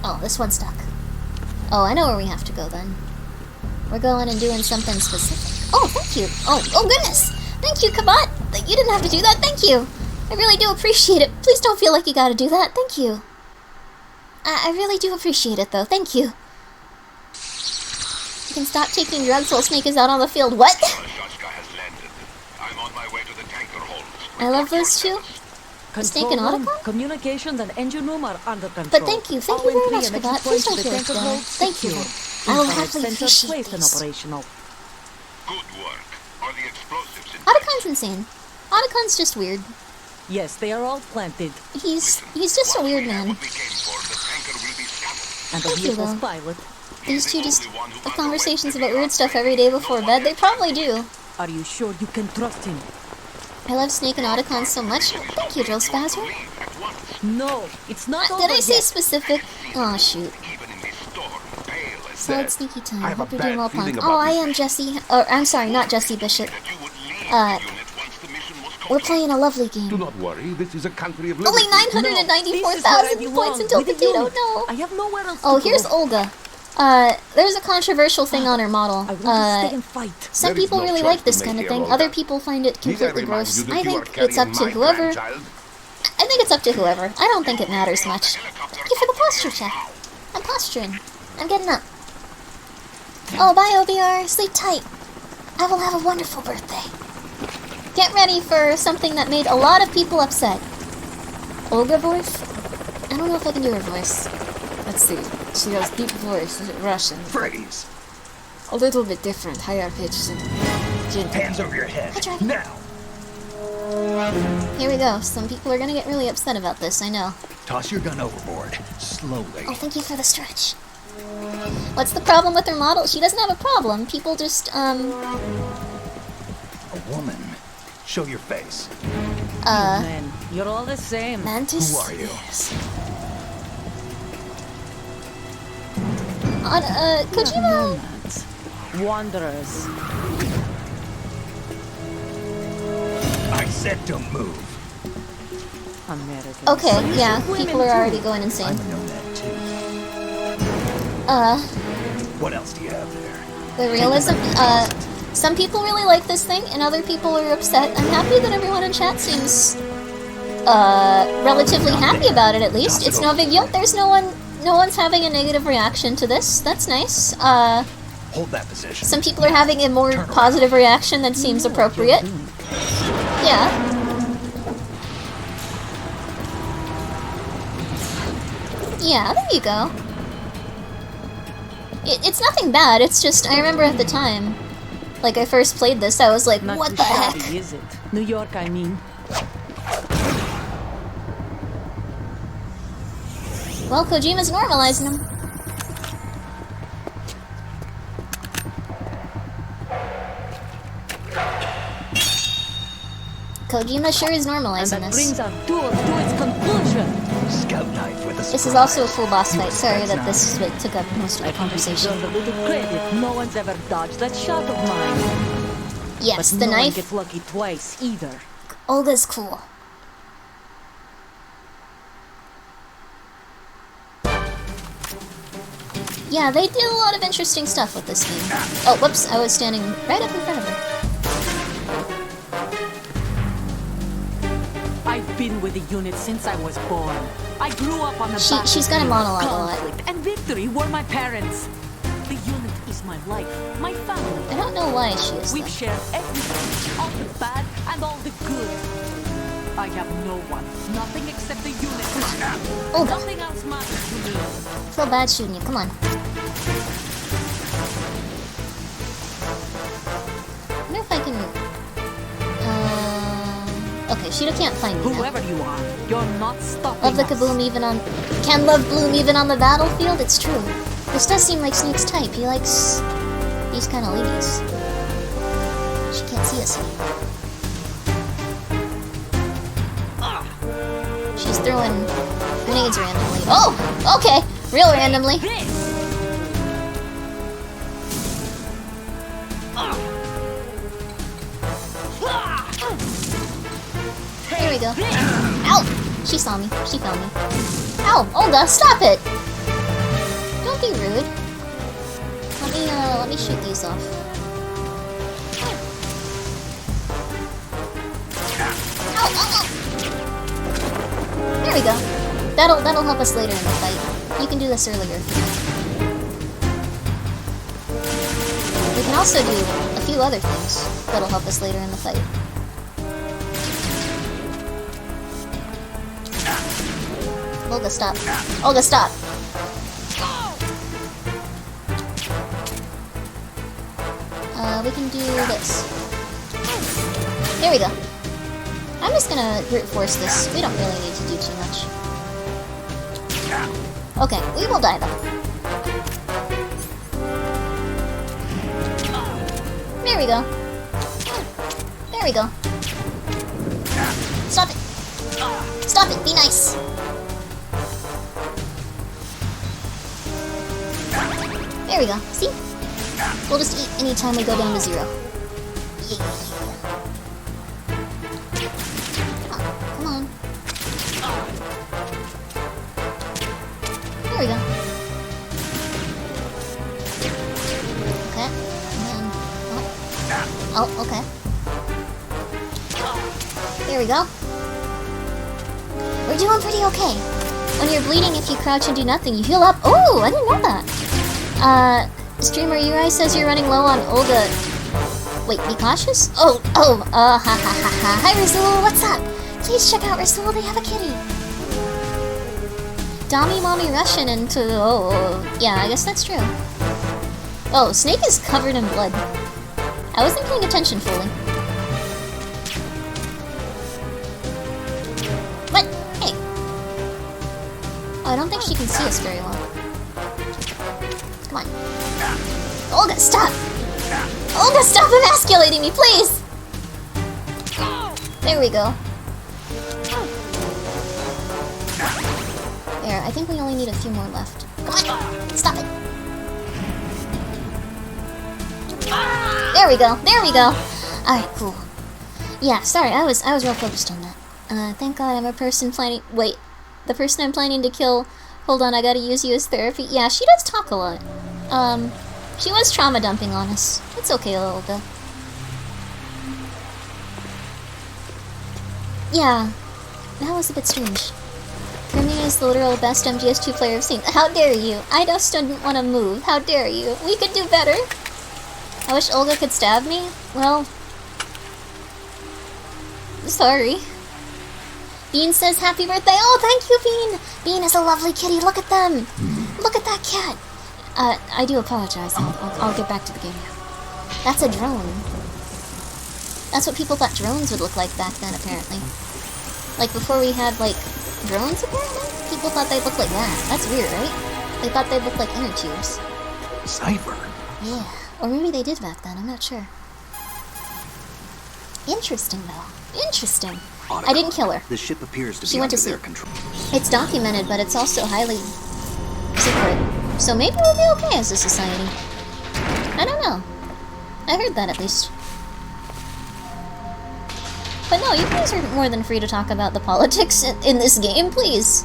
Oh, this one's stuck. Oh, I know where we have to go then. We're going and doing something specific. Oh, thank you. Oh goodness. Thank you, Kabat. You didn't have to do that. Thank you. I really do appreciate it. Please don't feel like you gotta do that. Thank you. I really do appreciate it, though. Thank you. You can stop taking drugs while Snake is out on the field. What? I love those two. Snake and Otacon? Communications and engine room are under control. But thank you very much for that. Please don't feel like that. Thank you. I will happily appreciate this. Good work. Are the explosives in Otacon's insane. Otacon's just weird. Yes, they are all planted. He's just a weird man. what we came for, the tanker will be scattered. And the Thank you, vehicle's though. pilot. These two just have conversations about weird stuff every day before bed. They probably do. Are you sure you can trust him? I love Snake and Otacon so much. Thank you, Drill Spazzer. No, it's not over Did I say yet. specific? Oh, shoot. Even in the storm, pale as Solid Sneaky time. I have a Hope you're doing bad well, feeling Punk. about Oh, I this. am Jesse. Or, I'm sorry, not Jesse Bishop. that you would leave Uh, the unit once the mission was We're complete. playing a lovely Do game. not worry, this is a country of Only liberty. 994,000 points until Potato. No. I have nowhere else Oh, to here's go. Olga. There's a controversial thing on her model. I want to stay and fight. Some There is people no really choice like to this make kind of here, thing. Olga. Other people find it Need I completely remind gross. you that I you are think it's up carrying to my whoever. grandchild? I think it's up to whoever. I don't think it matters much. Thank you for the posture check. I'm posturing. I'm getting up. Oh, bye, OBR. Sleep tight. I will have a wonderful birthday. Get ready for something that made a lot of people upset. Olga voice? I don't know if I can do her voice. Let's see. She has deep voice, Russian. Freeze! A little bit different, higher pitched and gentle. Hands over your head. Hi, Dragon. Now! Here we go. Some people are gonna get really upset about this, I know. Toss your gun overboard. Slowly. Oh, thank you for the stretch. What's the problem with her model? She doesn't have a problem. People just, A woman. Show your face. Man, you're all the same. Mantis? Who are you? Yes. Kojima? Wanderers. I said to move. Americans. Okay, yeah, Women people are too. already going insane. I'm a nomad too. What else do you have there? The realism, some people really like this thing, and other people are upset. I'm happy that everyone in chat seems, relatively happy about it, at least. It's no big deal. There's no one's having a negative reaction to this. That's nice. Hold that position. Some people are having a more positive reaction that seems appropriate. Yeah. Yeah, there you go. It's nothing bad, it's just, I remember at the time, like I first played this, I was like, Not what too the heck? shabby, is it? New York, I mean. Well, Kojima's normalizing them. Kojima sure is And normalizing that this. brings our tour to its conclusion. Scout knife with a This is surprise. also a full boss fight. Sorry That's that this is what took up most of I the think you conversation. deserve a little credit. No one's ever dodged that shot of mine. Yes, But the no one knife. gets lucky twice either. Olga's cool. Yeah, they do a lot of interesting stuff with this game. Oh, whoops, I was standing right up in front of her. I've been with the unit since I was born. I grew up on the She's got a monologue a lot. conflict and victory were my parents. The unit is my life, my family. I don't know why she is We've though. shared everything, all the bad and all the good. I have no one, nothing except the unit. Olga, Nothing else matters to me. I feel bad shooting you. Come on. I wonder if I can... Okay, she can't find me now. Whoever you are, you're not stopping Love the us. kaboom even on... Can love bloom even on the battlefield? It's true. This does seem like Snake's type. He likes these kind of ladies. She can't see us. She's throwing grenades randomly. Oh! Okay! Real randomly. Here we go. Ow! She saw me. She found me. Ow! Olga, stop it! let me shoot these off. Ow, ow, ow. There we go. That'll help us later in the fight. You can do this earlier if you want. We can also do a few other things that'll help us later in the fight. Olga, stop. Olga, stop! We can do this. There we go. I'm just gonna brute force this. We don't really need to do too much. Okay, we will die though. There we go. There we go. Stop it! Stop it! Be nice! There we go. See? We'll just eat anytime we go down to 0. Yeah. Oh, come on. There we go. Okay. And then... Oh, okay. There we go. We're doing pretty okay. When you're bleeding, if you crouch and do nothing, you heal up. Oh, I didn't know that. Streamer UI says you're running low on Olga. Wait, be cautious? Ha ha ha ha. Hi Rasul, what's up? Please check out Rasul, they have a kitty. Dommy Mommy Russian into... Oh, yeah, I guess that's true. Oh, Snake is covered in blood. I wasn't paying attention fully. What? Hey. Oh, I don't think she can see us very well. Come on. Olga, stop! Olga, stop emasculating me, please! There we go. There, I think we only need a few more left. Come on! Stop it! There we go! There we go! Alright, cool. Yeah, sorry, I was real focused on that. Thank God I'm a person planning... Wait, the person I'm planning to kill... Hold on, I gotta use you as therapy. Yeah, she does talk a lot. She was trauma dumping on us. It's okay, Olga. Yeah, that was a bit strange. Grimmi is the literal best MGS2 player I've seen. How dare you? I just didn't want to move. How dare you? We could do better. I wish Olga could stab me. Well... Sorry. Bean says happy birthday. Oh, thank you, Bean! Bean is a lovely kitty. Look at them! Look at that cat! I do apologize. I'll get back to the game now. That's a drone. That's what people thought drones would look like back then, apparently. Like, before we had, like, drones, apparently? People thought they'd look like that. That's weird, right? They thought they'd look like inner tubes. Cyber. Yeah. Or maybe they did back then, I'm not sure. Interesting, though. Interesting. I didn't kill her. The ship appears to She be went to under their sleep. control. It's documented, but it's also highly secret. So maybe we'll be okay as a society. I don't know. I heard that, at least. But no, you guys are more than free to talk about the politics in this game, please.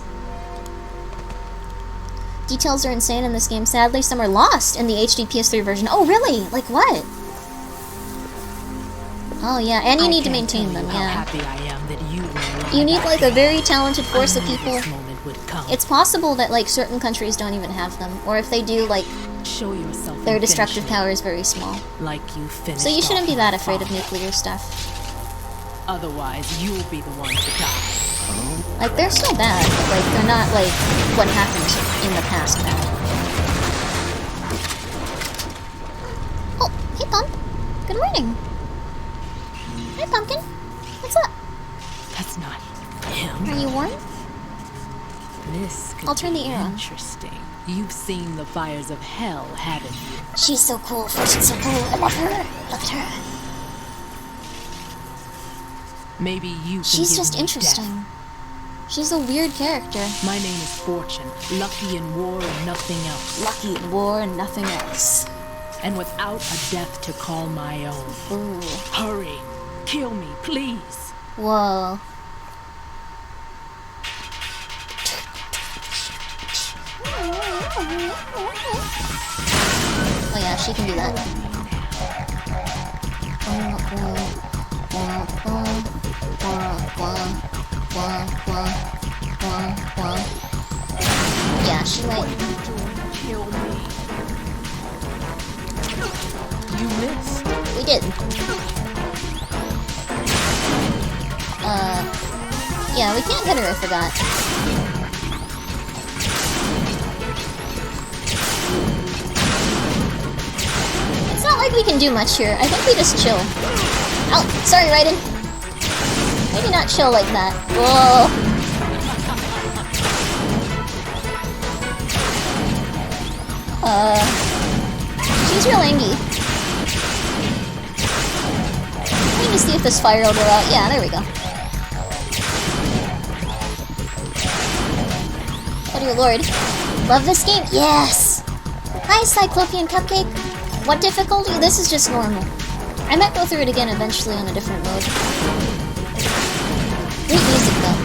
Details are insane in this game. Sadly, some are lost in the HD PS3 version. Oh, really? Like what? Oh, yeah, and you need to maintain them, yeah. You need, like, a very talented force of people. It's possible that, like, certain countries don't even have them. Or if they do, like, their destructive power is very small. So you shouldn't be that afraid of nuclear stuff. Otherwise, you'll be the one to die. Like, they're so bad, but, like, they're not, like, what happened in the past bad. Oh, hey, Pump. Good morning. Hi, Pumpkin. What's up? That's not him. Are you warm? This could I'll turn the be air on. interesting. You've seen the fires of hell, haven't you? She's so cool. She's so cool. I love her. Look at her. Maybe you can She's give just me interesting. death. She's a weird character. My name is Fortune, lucky in war and nothing else. Lucky in war and nothing else. And without a death to call my own. Ooh. Hurry! Kill me, please! Whoa. Oh yeah, she can do that. Yeah, she might. Kill me. You missed. We did. Yeah, we can't hit her, I forgot. It's not like we can do much here. I think we just chill. Oh, sorry, Raiden. Maybe not chill like that. Whoa. She's real angry. I need to see if this fire will go out. Yeah, there we go. Oh dear lord. Love this game? Yes! Hi, Cyclopean Cupcake. What difficulty? This is just normal. I might go through it again eventually on a different mode. Great music though.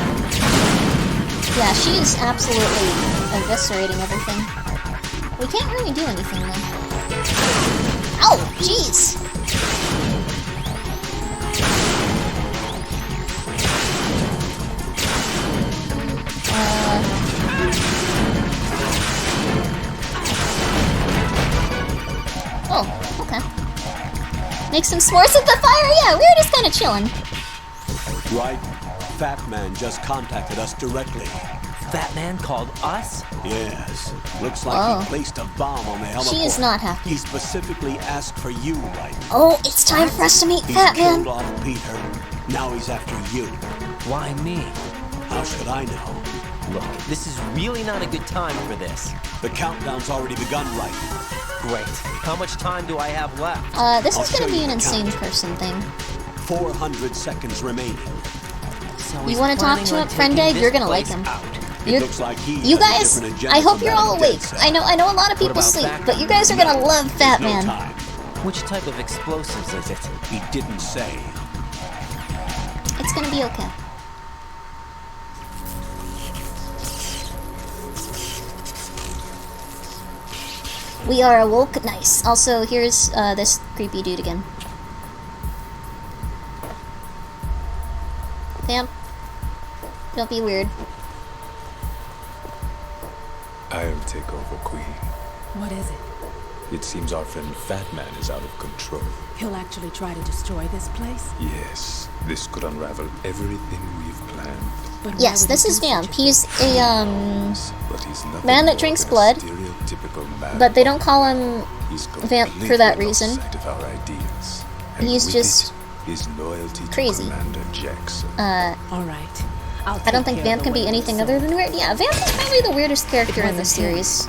Yeah, she is absolutely eviscerating everything. We can't really do anything though. Ow! Jeez! Oh, okay. Make some s'mores with the fire? Yeah, we were just kinda chilling. Right. Fatman just contacted us directly. Fatman called us? Yes. Looks like Oh. he placed a bomb on the heliport. She is not happy. He specifically asked for you, right? Oh, it's time for us to meet He's Fatman. killed off Peter. Now he's after you. Why me? How should I know? Look, this is really not a good time for this. The countdown's already begun, right? Great. How much time do I have left? This I'll is gonna show be you an the insane count. person thing. 400 seconds remaining. So You he's want to talk planning to on him, friend taking Egg? You're this gonna like place him. out. It You're, looks like he you has a guys, different agenda I hope from you're that all on Dead awake. Set. I know a lot of people about sleep, back- but you guys are gonna love There's no Fatman. time. Which type of explosives is it? He didn't say. It's gonna be okay. We are awoke. Nice. Also, here's this creepy dude again. Vamp. Don't be weird. I'll take over, Queen. What is it? It seems our friend Fatman is out of control. He'll actually try to destroy this place? Yes, this could unravel everything we've planned. But why Yes, would this he is do Vamp. such a He's thing? But he's nothing Man that more drinks than a blood, stereotypical man. but they don't call him He's Vamp for completely that lost reason. sight of our ideals. And He's with just it, his loyalty crazy. to Commander Jackson. All right. I don't think Vamp can be anything other than weird. Yeah, Vamp is probably the weirdest character in this wasn't him. series.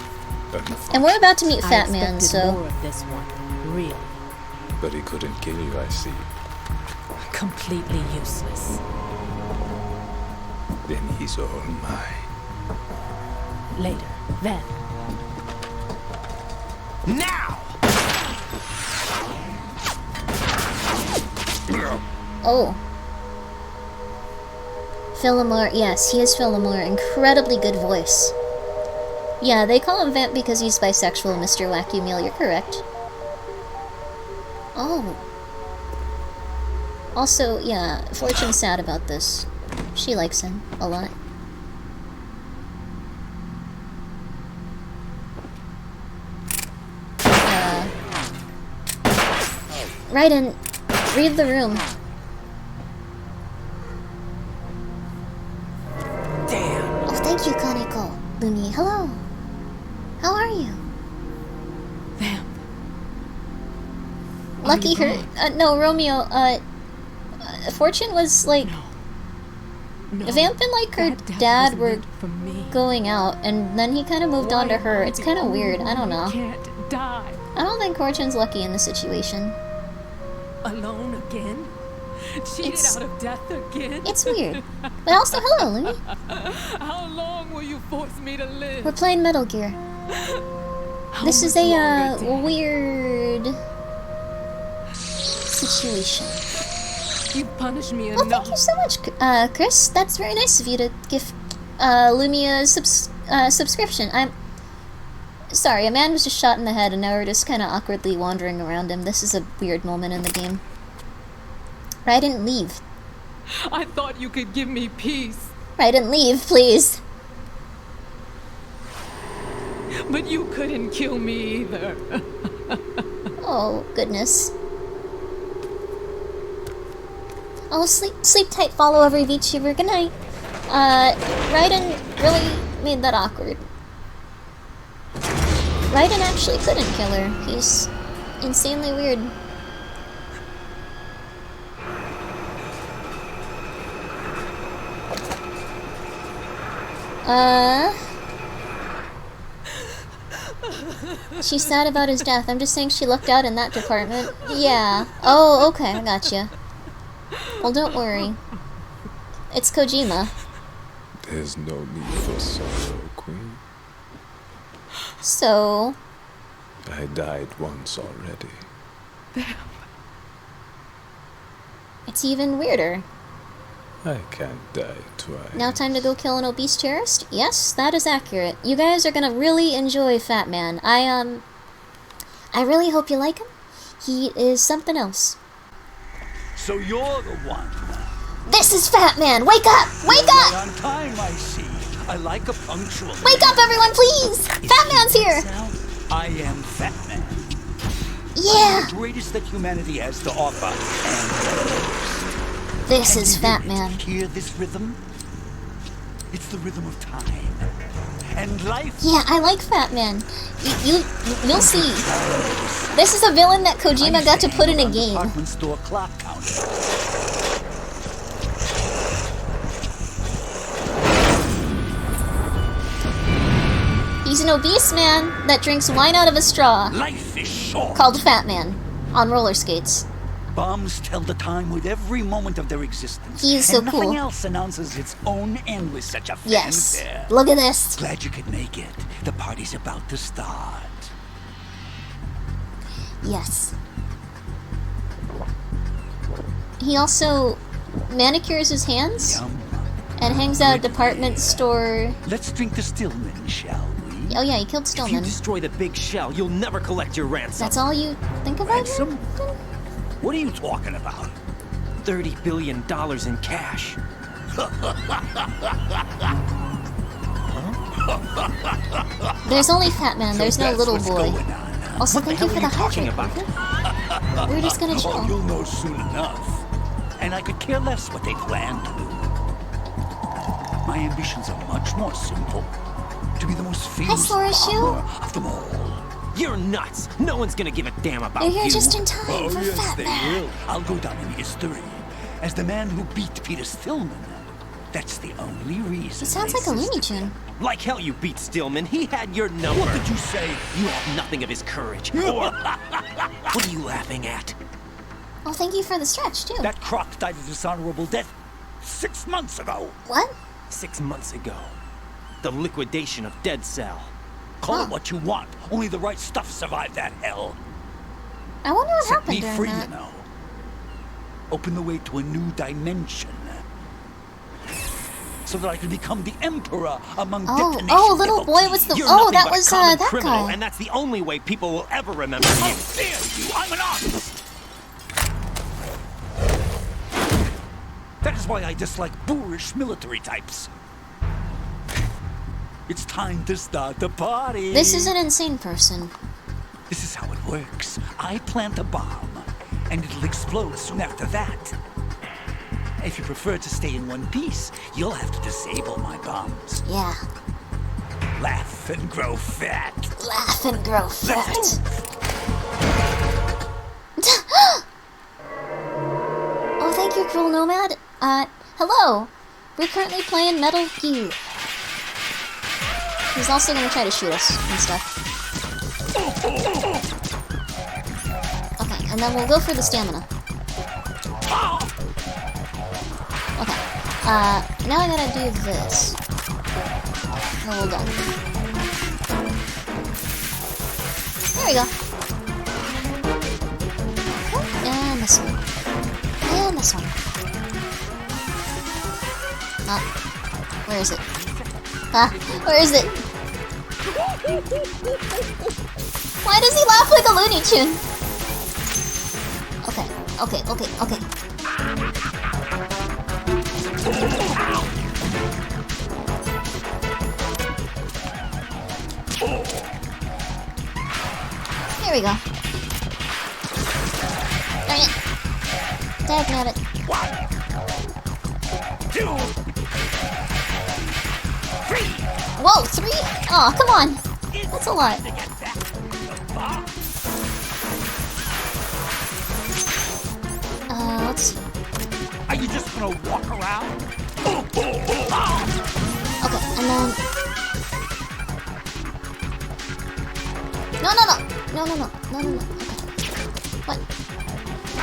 And we're about to meet I Fatman, expected so more of this one. Real. But he couldn't kill you, I see. Completely useless. Then he's all mine. Later. Then. Now! oh. Philemore, yes, he is Philemore. Incredibly good voice. Yeah, they call him Vamp because he's bisexual, Mr. Wacky Meal. You're correct. Oh. Also, yeah, Fortune's sad about this. She likes him a lot. Raiden, leave the room. Damn! Oh, thank you, Kaneko. Lumi, hello. How are you? Vamp. Lucky you her. gone? No, Romeo. Fortune was like No. Vamp and like her That death dad was were meant for me. going out, and then he kind of moved on to Why her. am I It's the kind of only weird. I one don't who know. Can't die I don't think Fortune's lucky in this situation. alone again. Cheated It's- out of death again. It's weird. But also, hello, Lumi. How long will you force me to live? We're playing Metal Gear. How This is much a longer, Dad? weird situation. You punish me Well, enough. thank you so much, Chris. That's very nice of you to give Lumi a subscription. Sorry, a man was just shot in the head and now we're just kind of awkwardly wandering around him. This is a weird moment in the game. Raiden, leave. I thought you could give me peace, Raiden, leave, please. but you couldn't kill me either. Oh, goodness. Oh, sleep tight, follow every VTuber. Good night. Raiden really made that awkward. Raiden actually couldn't kill her. He's insanely weird. She's sad about his death. I'm just saying she lucked out in that department. Yeah. Oh, okay, I gotcha. Well, don't worry. It's Kojima. There's no need for sorrow, Queen. So... I died once already. It's even weirder. I can't die twice. Now time to go kill an obese terrorist? Yes, that is accurate. You guys are gonna really enjoy Fatman. I really hope you like him. He is something else. So you're the one. This is Fatman! Wake up! Wake Right up! on time, I see. I like a punctual. Wake up, everyone, please! Fatman's here! I am Fatman. Yeah! The greatest that humanity has to offer. This is Fatman. Hear this rhythm? It's the rhythm of time. And life. Yeah, I like Fatman. You'll see. This is a villain that Kojima got to put in a game. Department store clock counter. He's an obese man that drinks wine out of a straw, Life is short. called Fatman, on roller skates. Bombs tell the time with every moment of their existence. He is so and nothing cool. else announces its own end with such a Yes. fanfare. Look at this. Glad you could make it. The party's about to start. Yes. He also manicures his hands Yum. and hangs out at a department store. Let's drink the Stillman, shall we? Oh yeah, he killed If you Stillman. destroy the big shell, you'll never collect your ransom. That's all you think about? Ransom? What are you talking about? $30 billion in cash. There's only Fatman, there's no That's little what's boy. going on now. Also, What the thank you hell for are the you talking hydrate. about? We're just gonna Oh, chill. you'll know soon enough. And I could care less what they plan to do. My ambitions are much more simple. To be the most famous Flourish, you. bomber of them all. You're nuts. No one's gonna give a damn about You're here you. just in time Oh, for yes, they Fatman. will. I'll go down in history as the man who beat Peter Stillman. That's the only reason. It sounds they like a Looney existed. Tune. Like hell you beat Stillman. He had your number. What did you say? You have nothing of his courage. Or... what are you laughing at? Well, thank you for the stretch, too. That croc died a dishonorable death 6 months ago. What? 6 months ago. The liquidation of Dead Cell. Call Huh. it what you want. Only the right stuff survived that hell. I wonder what Set happened me during free, that. you know. Open the way to a new dimension. So that I can become the emperor among detonation Oh, little boy was the. You're Oh, nothing that but a was common that criminal, guy. and that's the only way people will ever remember How you. dare you! I'm an artist! That is why I dislike boorish military types. It's time to start the party. This is an insane person. This is how it works. I plant a bomb, and it'll explode soon after that. If you prefer to stay in one piece, you'll have to disable my bombs. Yeah. Laugh and grow fat. Laugh and grow fat. Oh, thank you, Cruel Nomad. Hello. We're currently playing Metal Gear. He's also gonna try to shoot us and stuff. Okay, and then we'll go for the stamina. Okay. Now I gotta do this. And we're done. There we go. And this one. And this one. Where is it? Where is it? Why does he laugh like a Looney Tune? Okay, okay, okay, okay. Here we go. Dang it. Dagnabbit. 1, 2, 3. Whoa, 3? Aw, come on. That's a lot. To get back to the bomb. Let's see. Are you just gonna walk around? Okay, and then... No, no, no! No, no, no. No, no, no. Okay. What?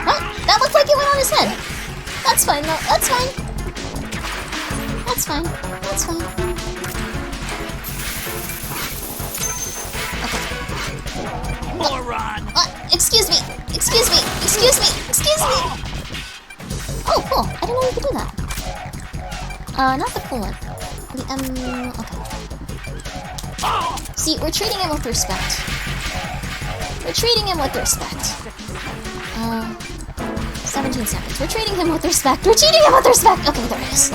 What? That looked like it went on his head! That's fine, though. That's fine. That's fine. That's fine. Okay. Moron! Excuse me! Excuse me! Excuse me! Excuse me! Oh, cool. I didn't know you could do that. Not the cool one. The, okay. See, we're treating him with respect. We're treating him with respect. 17 seconds. We're treating him with respect. We're treating him with respect! Okay, there it is.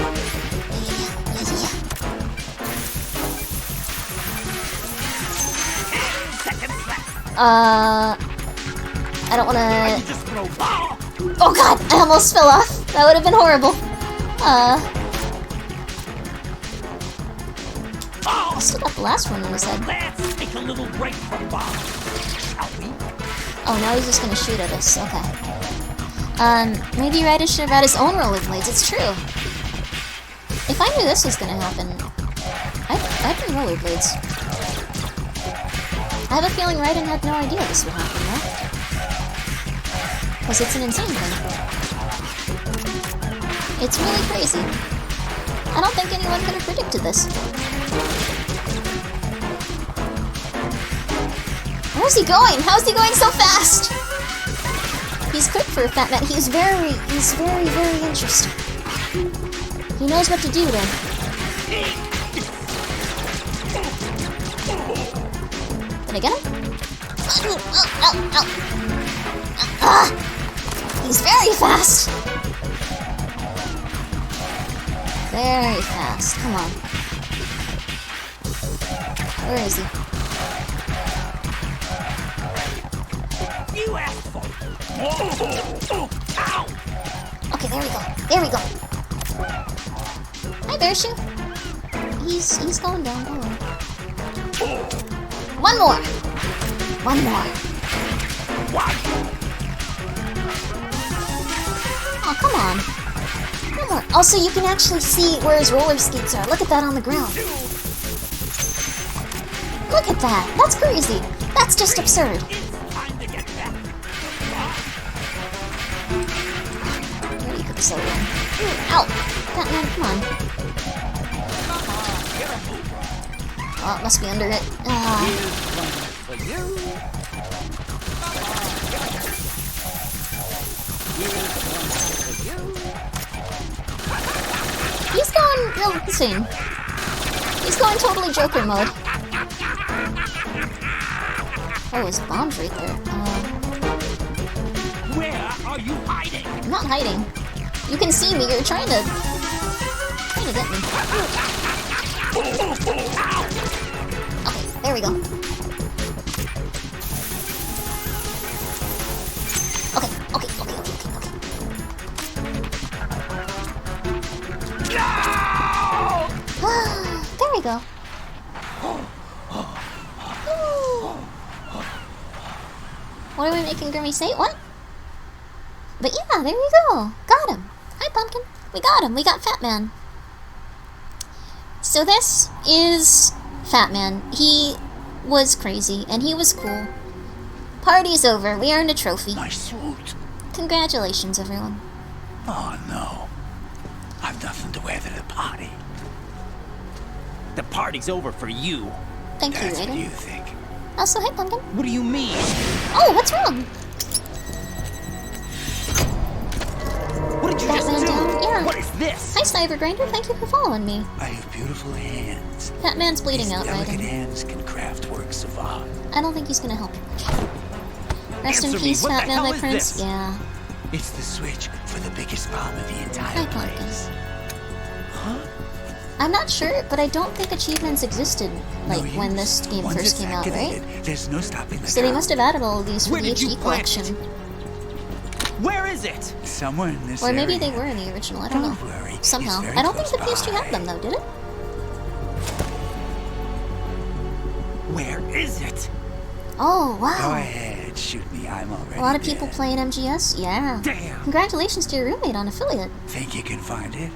I don't wanna... Oh god! I almost fell off! That would have been horrible. I still got the last one in his head. Let's take a little break from bomb, shall we? Oh, now he's just gonna shoot at us. Okay. Maybe Ryder should have had his own rollerblades. It's true. If I knew this was gonna happen, I'd bring rollerblades. I have a feeling Raiden had no idea this would happen, though. Because it's an insane thing. It's really crazy. I don't think anyone could have predicted this. Where's he going? How's he going so fast? He's quick for a fat man. He's very, very interesting. He knows what to do then. Did I get him? Ow. He's very fast. Very fast. Come on. Where is he? You asked for it. Ow! Okay, there we go. There we go. Hi, Bear Shoe. He's going down. Don't worry. One more. One more. Oh, come on. One more. Also, you can actually see where his roller skates are. Look at that on the ground. Look at that. That's crazy. That's just absurd. Where do you put the soda in? Ow! Fatman, come on. Oh, it must be under it. He's going real insane. He's going totally Joker mode. Oh, his bomb's right there. Where are you hiding? I'm not hiding. You can see me. You're trying to get me. Okay, there we go. Okay. There we go. What are we making Grimmi say? What? But yeah, there we go. Got him. Hi, Pumpkin. We got him. We got Fatman. So this is Fatman. He was crazy, and he was cool. Party's over. We earned a trophy. My suit. Congratulations, everyone. Oh no. I've nothing to wear to the party. The party's over for you. Thank you, That's what Raiden. you think. Also, hi, Pumpkin. What do you mean? Oh, what's wrong? What did you just Fatman do? down? Yeah, Yeah. What is this? Hi, Cyber Grinder. Thank you for following me. I have beautiful hands. Fatman's bleeding These out, right? delicate hands can craft works of art. I don't think he's gonna help you much. Rest in Answer me, peace, what the Fatman, hell my is prince. this? Yeah. It's the switch for the biggest bomb in the entire Hi, Pumpkin. place. Huh? I'm not sure, but I don't think achievements existed, like, No when use. this game Once first it's came out, right? activated, there's no stopping the So they gun. must have added all of these for Where the did you HD plant collection. Where is it? Somewhere in this Or maybe area. they were in the original, I don't know. Don't worry, it's Somehow. very I don't think the close PS2 had by. them, though, did it? Where is it? Oh, Go wow. ahead, shoot me. I'm already A lot of people dead. playing MGS? Yeah. Damn. Congratulations to your roommate on affiliate. Think you can find it?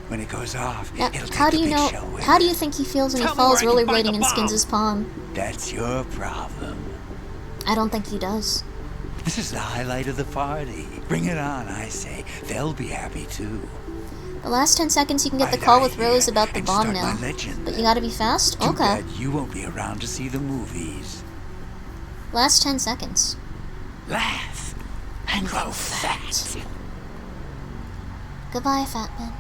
When it goes off, Now, it'll take how do the you big know? show with How do it. you think he feels when he Tell me falls where I can find rollerblading the and skins bomb. his palm? That's your problem. I don't think he does. This is the highlight of the party. Bring it on, I say. They'll be happy too. The last 10 seconds you can get the Right, call I with Rose hear. about the And bomb start now. my legend. But you gotta be fast? Too Okay. bad you won't be around to see the movies. Last 10 seconds. Laugh and grow fat. Goodbye, Fatman.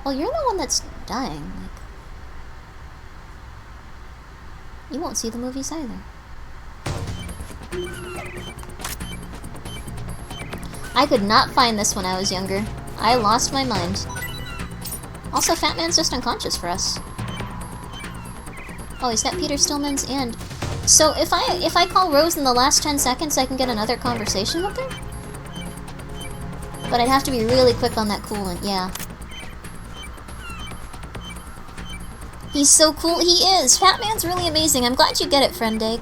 Well, you're the one that's dying. Like, you won't see the movies either. I could not find this when I was younger. I lost my mind. Also, Fatman's just unconscious for us. Oh, he's got Peter Stillman's and... So, if I call Rose in the last 10 seconds, I can get another conversation with her? But I'd have to be really quick on that coolant, yeah. He's so cool. He is. Fatman's really amazing. I'm glad you get it, friend Egg.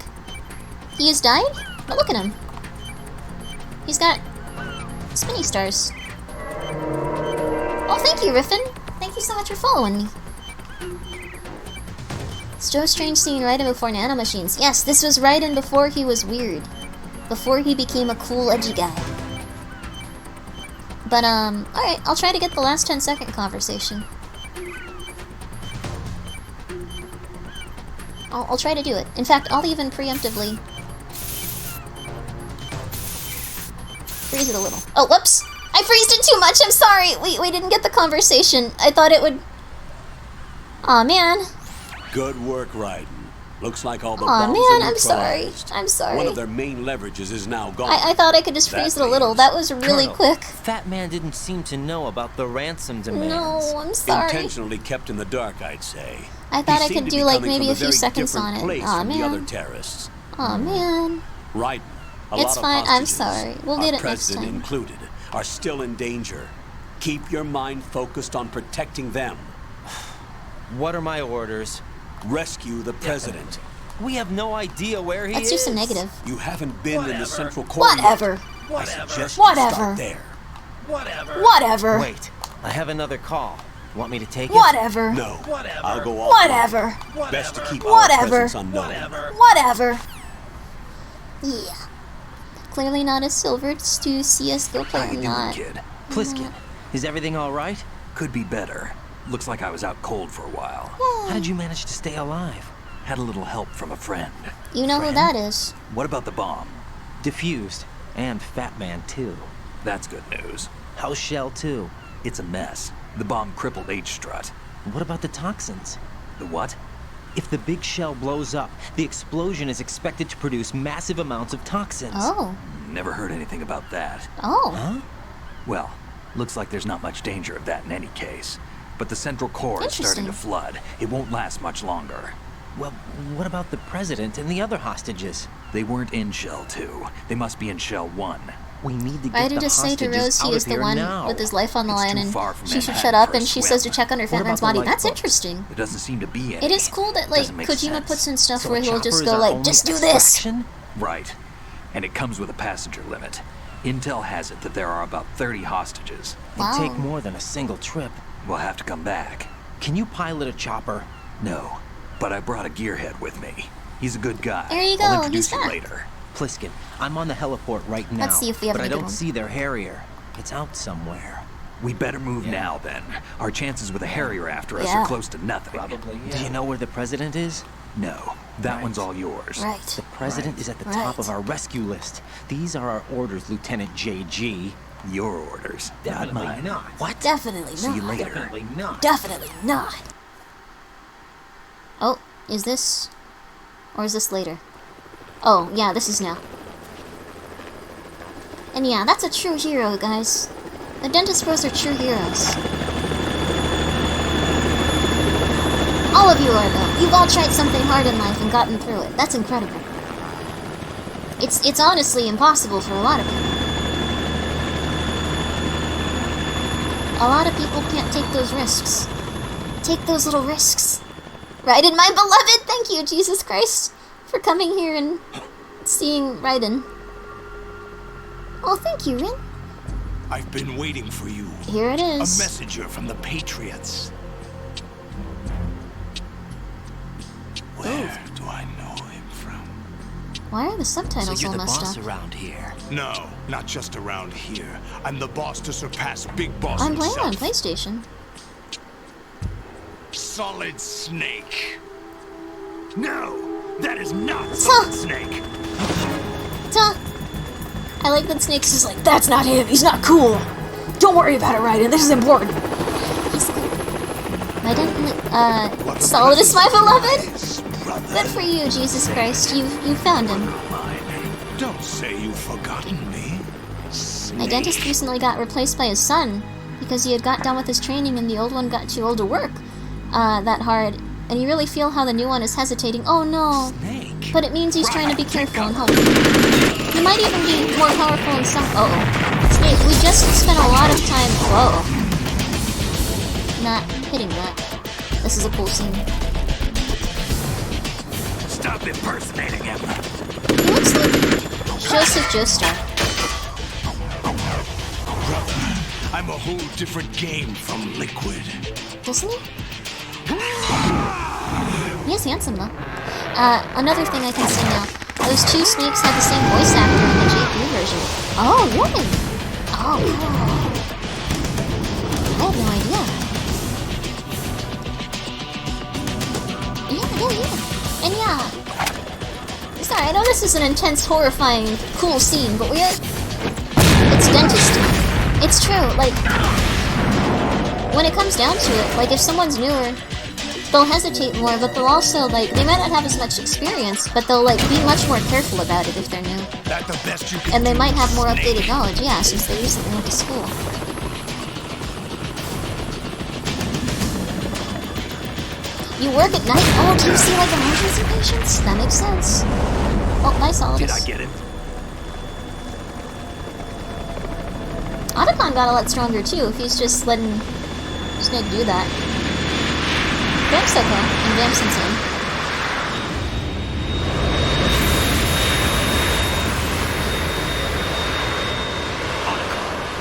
He has died? But look at him. He's got spinny stars. Oh, thank you, Riffin. Thank you so much for following me. It's Joe Strange scene right in before nanomachines. Yes, this was right in before he was weird. Before he became a cool, edgy guy. But, alright, I'll try to get the last 10-second conversation. I'll try to do it. In fact, I'll even preemptively freeze it a little. Oh, whoops! I freezed it too much, I'm sorry! We didn't get the conversation. I thought it would... Aw, man. Good work, Raiden. Looks like all the Aw, bombs man, are I'm sorry. neutralized. I'm sorry. One of their main leverages is now gone. I thought I could just freeze it a little. That was really Colonel, quick. Fatman didn't seem to know about the ransom demands. No, I'm sorry. Intentionally kept in the dark, I'd say. I thought He I seemed could to be do, like, coming maybe from a few very seconds different on it. place Aw, from the other man. terrorists. Aw, man. Raiden, a It's lot of fine, I'm hostages, sorry. We'll our get it next president time. included, are still in danger. Keep your mind focused on protecting them. What are my orders? Rescue the president. We have no idea where he Let's is. do some negative. You haven't been in the central core Whatever. yet. I suggest you Whatever. start there. Whatever. Wait, I have another call. Want me to take it? Whatever. No, I'll go off. Whatever. Best to keep our Whatever. presence unknown. Whatever. Yeah. Clearly not a silver to CSGO How you player, doing, not. kid? Pliskin, is everything all right? Could be better. Looks like I was out cold for a while. How did you manage to stay alive? Had a little help from a friend. You know who that is. What about the bomb? Diffused. And Fatman, too. That's good news. How's Shell, too? It's a mess. The bomb crippled H-Strut. What about the toxins? The what? If the big shell blows up, the explosion is expected to produce massive amounts of toxins. Oh. Never heard anything about that. Oh. Huh? Well, looks like there's not much danger of that in any case. But the central core is starting to Interesting. flood. It won't last much longer. Well, what about the president and the other hostages? They weren't in Shell 2. They must be in Shell 1. We need to Why get did the you just say to hostages Rose he out is of the here one now. with his life on the It's line too and far from she should Manhattan shut up for a and she swim. says to check under What about Fatman's the body? That's lifeboat? interesting. There doesn't seem to be any. It is cool that, like, Doesn't make Kojima sense. puts in stuff So where a he'll chopper just is go our like, only just do this! extraction? Right. And it comes with a passenger limit. Intel has it that there are about 30 hostages. Wow. It'd take more than a single trip. We'll have to come back. Can you pilot a chopper? No, but I brought a gearhead with me. He's a good guy. There you I'll go, introduce he's you back. later. Pliskin, I'm on the heliport right now. Let's see if we have but I any good don't ones. see their Harrier. It's out somewhere. We better move Yeah. now then. Our chances with a Harrier after us Yeah. are close to nothing. Do you know where the president is? No, that one's all yours. The Right. president is at the top of our rescue list. These are our orders, Lieutenant JG. Your orders, not Definitely mine. not. What? Definitely See you not. later. Definitely not. Definitely not. Oh, is this... Or is this later? Oh, yeah, this is now. And yeah, that's a true hero, guys. The Dentist Bros are true heroes. All of you are, though. You've all tried something hard in life and gotten through it. That's incredible. It's honestly impossible for a lot of people. A lot of people can't take those risks. Take those little risks. Raiden, my beloved! Thank you, Jesus Christ, for coming here and seeing Raiden. Oh, thank you, Rin. I've been waiting for you. Here it A is. messenger from the Patriots. Where do I know him from? Why are the subtitles all messed up? around here. No, not just around here. I'm the boss to surpass Big Boss I'm playing on himself. PlayStation. Solid Snake. No, that is not Solid Snake. Tuh. I like that Snake's just like, that's not him, he's not cool. Don't worry about it, Raiden, this is important. He's cool. I didn't, Solidus, my beloved? Good for you, Jesus Christ, you found him. Don't say you've forgotten me. My dentist recently got replaced by his son, because he had got done with his training and the old one got too old to work that hard, and you really feel how the new one is hesitating. Oh no! But it means he's trying to be careful and help. He might even be more powerful in some— Snake, we just spent a lot of time— not hitting that. This is a cool scene. Stop impersonating him. He looks like Joseph Joestar. Brother, I'm a whole different game from Liquid. Doesn't he? He is handsome, though. Another thing I can say now. Those two Snakes had the same voice actor in the JP version. Oh, really? Oh, cool. I had no idea. Yeah. And yeah. Sorry, I know this is an intense, horrifying, cool scene, but it's dentist time. It's true, like, when it comes down to it, like, if someone's newer, they'll hesitate more, but they'll also, like, they might not have as much experience, but they'll, like, be much more careful about it if they're new. That the best you can And they do, might have more Snake. updated knowledge, yeah, since they recently went to school. You work at night? Oh, do you see, like, emergency patients? That makes sense. Oh, bye, Solidus. Did I get it? Otacon got a lot stronger, too, if he's just letting Snake do that. Vamp's okay, and Vamp's insane.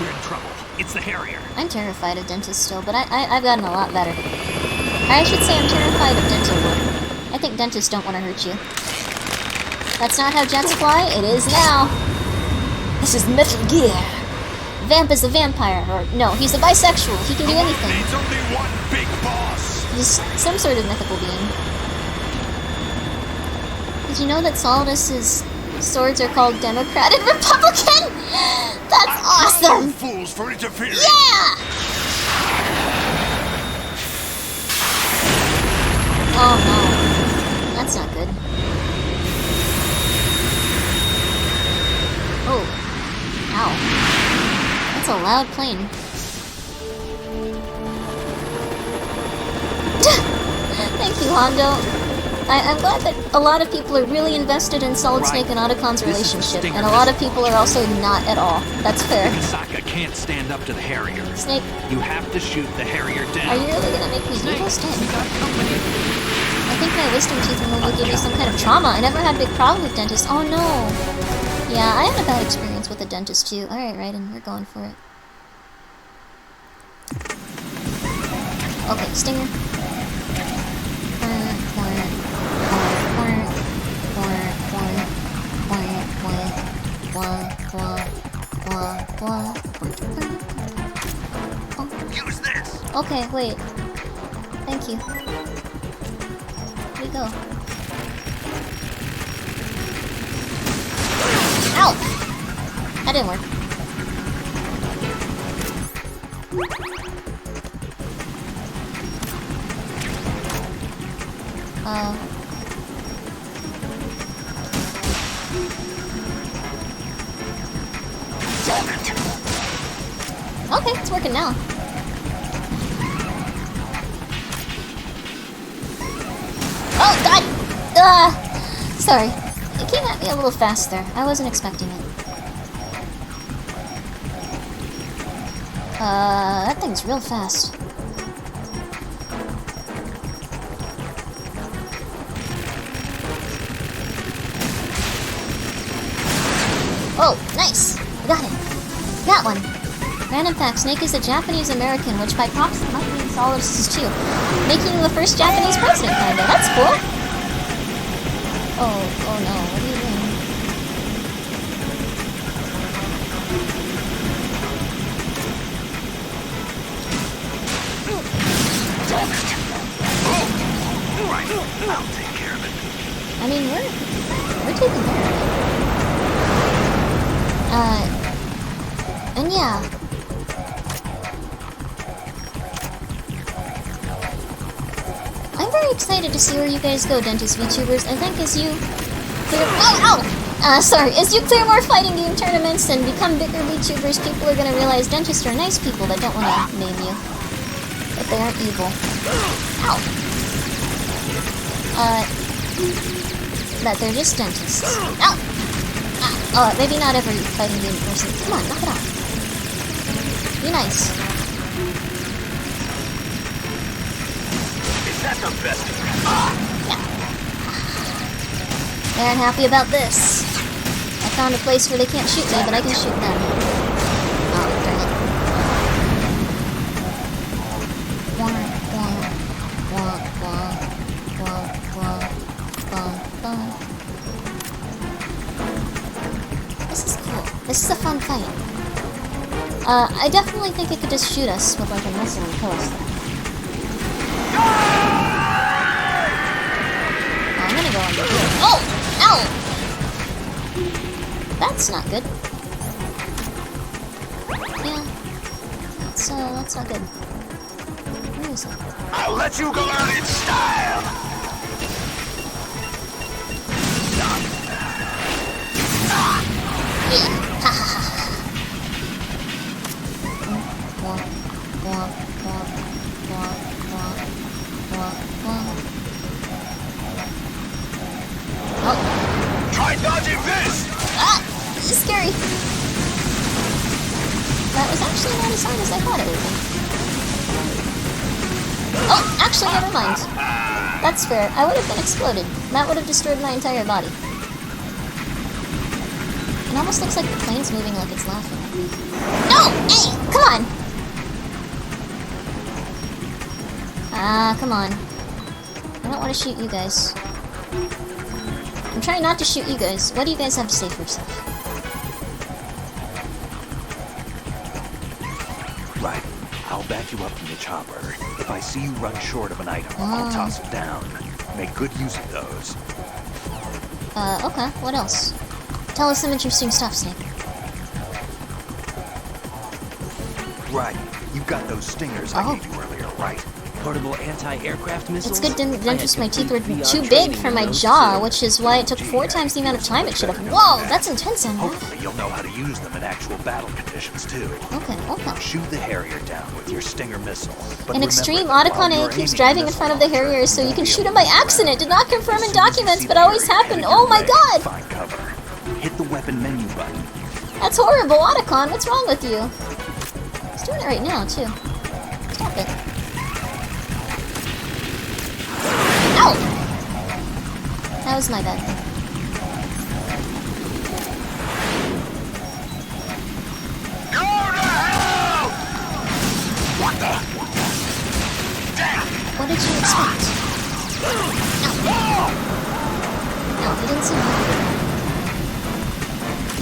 We're in trouble. It's the Harrier. I'm terrified of dentists still, but I've gotten a lot better. Or I should say I'm terrified of dental work. I think dentists don't want to hurt you. That's not how jets fly? It is now. This is Metal Gear. Vamp is a vampire, or no, he's a bisexual. He can do anything. Needs only one big boss. He's some sort of mythical being. Did you know that Solidus's swords are called Democrat and Republican? That's awesome! You fools for interfering. Yeah! Oh no. That's not good. Oh. Ow. That's a loud plane. Thank you, Hondo. I'm glad that a lot of people are really invested in Solid Snake and Otacon's relationship, and a lot of people are also not at all. That's fair. Misaka can't stand up to the Harrier. Snake, You have to shoot the Harrier down. are you really gonna make me do this? I think my wisdom teeth removal gave me some kind of trauma. I never had a big problem with dentists. Oh no. Yeah, I had a bad experience with a dentist too. Alright, Raiden, we're going for it. Okay, Stinger. Use this. Okay, wait. Thank you. Here we go. Ow! That didn't work. Okay, it's working now. Oh, God! Sorry. It came at me a little fast there. I wasn't expecting it. That thing's real fast. Oh, nice! Got it. Got one. Random fact, Snake is a Japanese-American, which by proxy might mean Solidus is too. Making him the first Japanese president, kinda. That's cool! Oh no, what are you doing? I'll take care of it. I mean, we're taking care of it. And yeah. I'm very excited to see where you guys go, Dentist VTubers. I think as you clear... as you clear more fighting game tournaments and become bigger VTubers, people are gonna realize dentists are nice people that don't want to name you. But they aren't evil. Ow! That they're just dentists. Ow! Oh, maybe not every fighting game person. Come on, knock it off. Be nice. Is that the best? Yeah. They aren't happy about this. I found a place where they can't shoot me, but I can shoot them. Oh, darn it. This is cool. This is a fun fight. I definitely think it could just shoot us with like a missile and kill us. Oh, I'm gonna go under here. Oh! Ow! That's not good. Yeah. That's not good. Where is it? I'll let you go out in style! Yeah. Ha ha ha. Oh. Try dodging this! Ah! This is scary. That was actually not as hard as I thought it would be. Oh, actually, never mind. That's fair. I would have been exploded. That would have destroyed my entire body. It almost looks like the plane's moving like it's laughing at me. No! Hey! Come on! Ah, come on. I don't want to shoot you guys. I'm trying not to shoot you guys. What do you guys have to say for yourself? Right. I'll back you up from the chopper. If I see you run short of an item, I'll toss it down. Make good use of those. Okay. What else? Tell us some interesting stuff, Snake. Right. You got those stingers I gave you earlier, right? Portable anti-aircraft missiles? It's good dentist my teeth were too big for my jaw, which is why it took 4 times the amount of time it should have. Whoa, that's intense, Emma. Hopefully you'll know how to use them in actual battle conditions, too. Okay. Shoot the Harrier down with your Stinger missile. But In remember Extreme, that Otacon while A you're keeps aiming driving in missile, front of the Harrier so you can shoot him by accident. Did not confirm in As soon as you documents, see but the always Harrier happened. headed Oh my your way, god! Find cover. Hit the weapon menu button. That's horrible, Otacon. What's wrong with you? He's doing it right now, too. Stop it. Ow! That was my bad. Go to hell! What the? What did you expect? Ow. No, he didn't seem happy.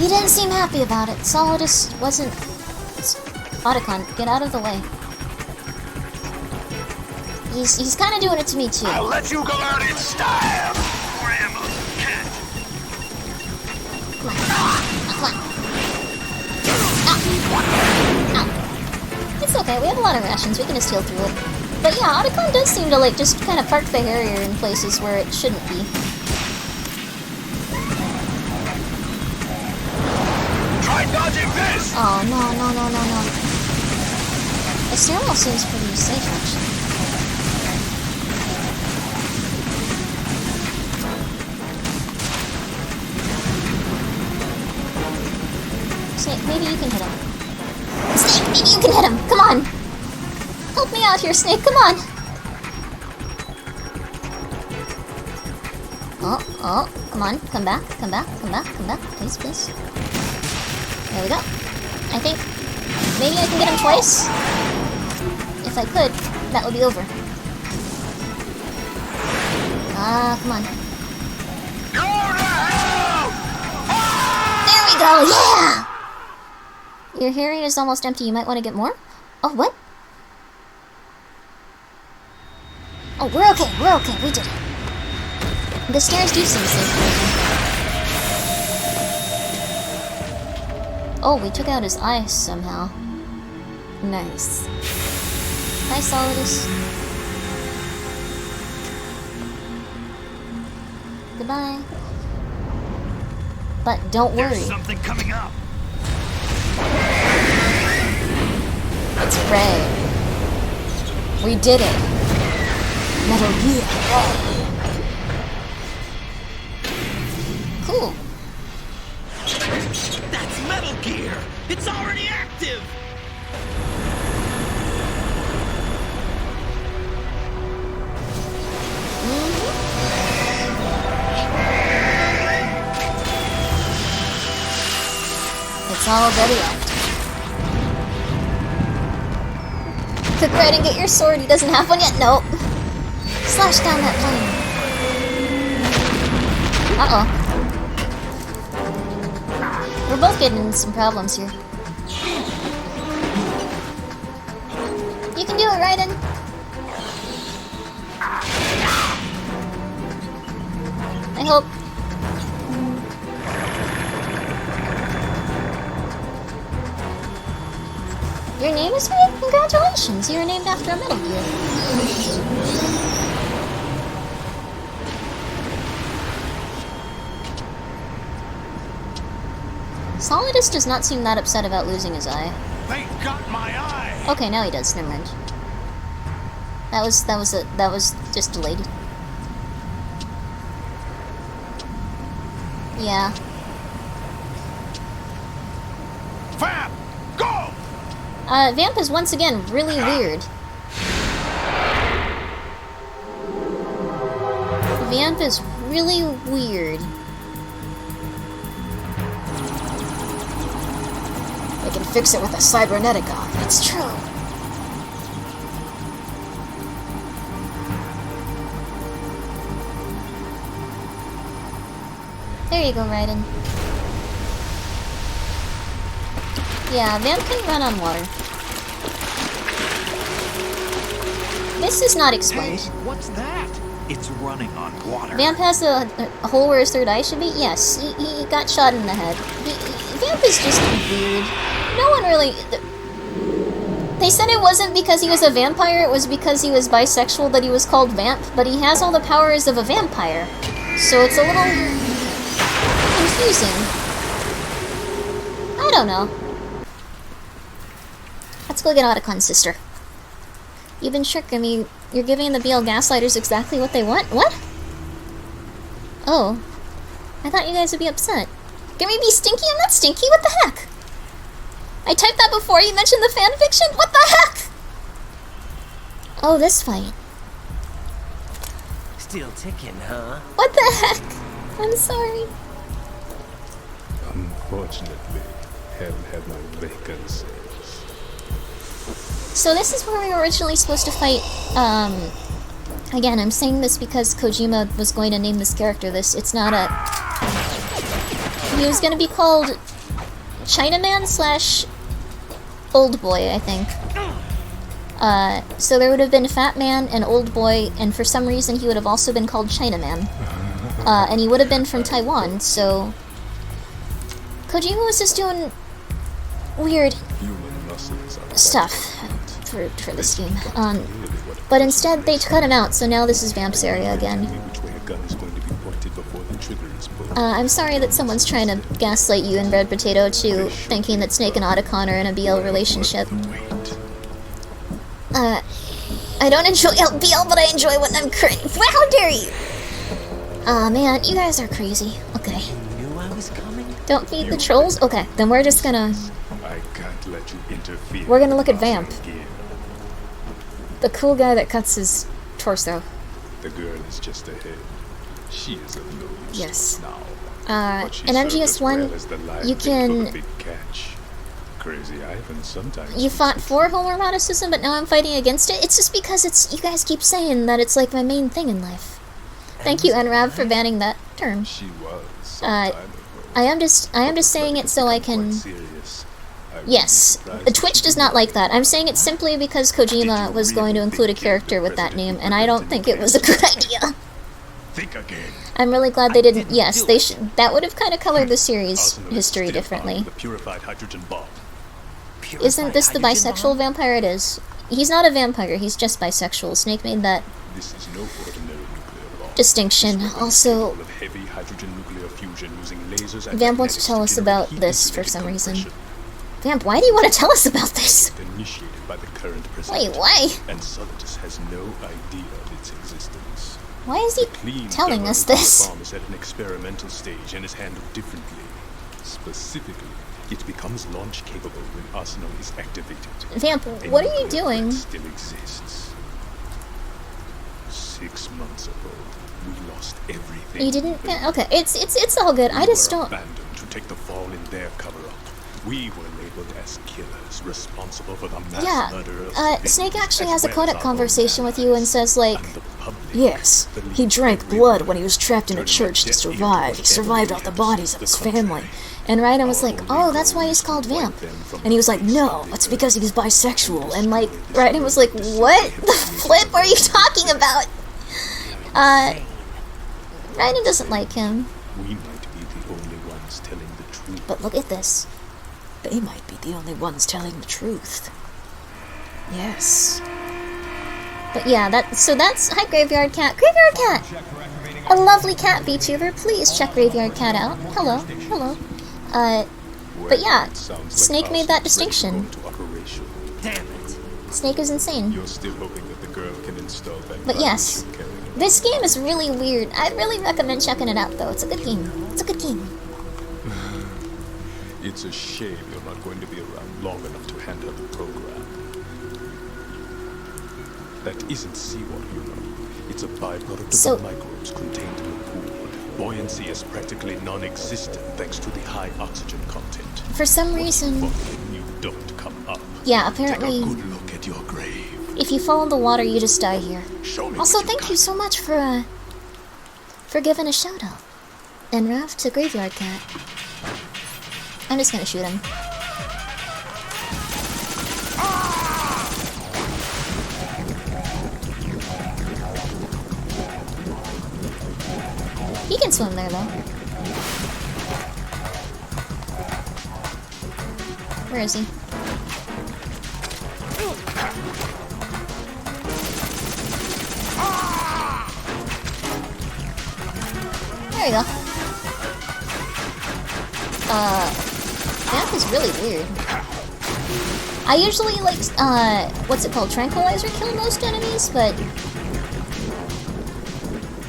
He didn't seem happy about it. Solidus wasn't... Otacon, get out of the way. He's kind of doing it to me, too. I'll let you go out in style! More ammo, cat! Come on. Come on. Ow. Ow. It's okay. okay, we have a lot of rations, we can just heal through it. But yeah, Otacon does seem to, like, just kind of park the Harrier in places where it shouldn't be. Try dodging this! Oh, no. The stairwell seems pretty safe, actually. Snake, maybe you can hit him. Snake, maybe you can hit him! Come on! Help me out here, Snake, come on! Oh, come on, come back, please. There we go. I think maybe I can get him twice? If I could, that would be over. Come on. Go to hell! There we go, yeah! Your Harrier is almost empty, you might want to get more? Oh, what? Oh, we're okay, we did it. The stairs do seem safe. Oh, we took out his eye somehow. Nice. Hi, Solidus. Goodbye. But don't worry. There's something coming up. It's Ray. We did it. Metal Gear. Cool. That's Metal Gear! It's already active! It's already active. Quick, right and get your sword. He doesn't have one yet. Nope. Slash down that flame. Uh-oh. We're both getting into some problems here. You can do it, Raiden. I hope. Your name is Ray? Congratulations, you were named after a Metal Gear. Solidus does not seem that upset about losing his eye. They got my eye! Okay, now he does, never mind. That was just delayed. Yeah. Vamp! Go! Vamp is once again really weird. Vamp is really weird. I can fix it with a cybernetic eye. It's true. There you go, Raiden. Yeah, Vamp can run on water. This is not explained. Hey, what's that? It's running on water. Vamp has a hole where his third eye should be? Yes, he got shot in the head. Vamp is just weird. No one really... They said it wasn't because he was a vampire, it was because he was bisexual that he was called Vamp, but he has all the powers of a vampire. So it's a little... confusing. I don't know. Let's go get Otacon's sister. You've been tricked, Grimmi. You're giving the BL Gaslighters exactly what they want? What? Oh. I thought you guys would be upset. Grimmi be stinky? I'm not stinky, what the heck? I typed that before you mentioned the fanfiction? What the heck? Oh, this fight. Still ticking, huh? What the heck? I'm sorry. Unfortunately, hell had no vacancies. So this is where we were originally supposed to fight, again, I'm saying this because Kojima was going to name this character this. It's not a... He was going to be called Chinaman / Old Boy, I think. So there would have been Fat Man and Old Boy, and for some reason he would have also been called Chinaman. And he would have been from Taiwan, so... Kojima was just doing weird stuff. for this game. But instead they cut him out, so now this is Vamp's area again. I'm sorry that someone's trying to gaslight you and Red Potato to thinking that Snake and Otacon are in a BL relationship. I don't enjoy BL, but I enjoy when I'm crazy. How dare you! Aw, man, you guys are crazy. Okay. Knew I was coming? Don't feed the trolls? Okay, then we're just gonna... I can't let you interfere. We're gonna look at Vamp. The cool guy that cuts his torso. The girl is just ahead. She is of no use Yes. now. In MGS1, you can... Crazy Ivan sometimes. You fought for homoeroticism, but now I'm fighting against it? It's just because it's... You guys keep saying that it's like my main thing in life. Thank you, NRAV, for banning that term. She was I am just saying it so I can... Yes, Twitch does not like that. I'm saying it simply because Kojima was going to include a character with that name, and I don't think it was a good idea. Think again. I'm really glad they didn't. Yes, they should. That would have kind of colored the series history differently. The purified hydrogen bomb. Isn't this the bisexual vampire? It is. He's not a vampire, he's just bisexual. Snake made that This is no ordinary nuclear bomb. distinction. Also, Of heavy hydrogen nuclear fusion using lasers and Vamp wants to tell us about this for some reason. Vamp, why do you want to tell us about this? Initiated by the current Wait, president. why? And Solidus has no idea of its existence. Why is he Clean telling us thermonuclear this? bomb is at an experimental stage and is handled differently. Specifically, it becomes launch capable when Arsenal is activated. Vamp, what are you doing? Still exists. 6 months ago, we lost everything. You didn't? Okay, it's all good. I just don't... Abandoned to take the fall in their cover-up. We were labeled as killers, responsible for the mass murder of civilians, Snake actually as has a well as codec our conversation own with you and says, like, and the public Yes, believed he drank every blood word, when he was trapped in a turning church to deaf ear survive. He what survived every off the episode bodies of the his country. family. and Raiden was like, Our oh, that's why he's goal called is to wipe Vamp. them from And he was the like, face no, of the it's earth. because he's bisexual. And like, Raiden was like, what the flip are you talking about? Raiden doesn't like him. We might be the only ones telling the truth. But look at this. they might be the only ones telling the truth. Yes. But yeah, that's hi Graveyard Cat. Graveyard Cat! A lovely cat VTuber. Please check Graveyard Cat out. Hello. Hello. But yeah, It sounds like Snake made that Arsenal's ready to distinction. go into operation. Damn it. Snake is insane. You're still hoping that the girl can install that But yes, virus you're carrying. this game is really weird. I'd really recommend checking it out though. It's a good game. It's a good game. It's a shame you're not going to be around long enough to handle the program. That isn't seawater, you know. It's a byproduct So- of the microbes contained in the pool. Buoyancy is practically non-existent thanks to the high oxygen content. For some reason, Fucking you don't come up. yeah, Take a apparently, good look at your grave. if you fall in the water, you just die here. Show me Also, what thank you so much for giving a shout out. And Raph to Graveyard Cat. I'm just gonna shoot him. He can swim there though. Where is he? There you go. Vamp is really weird. I usually like, what's it called? Tranquilizer kill most enemies, but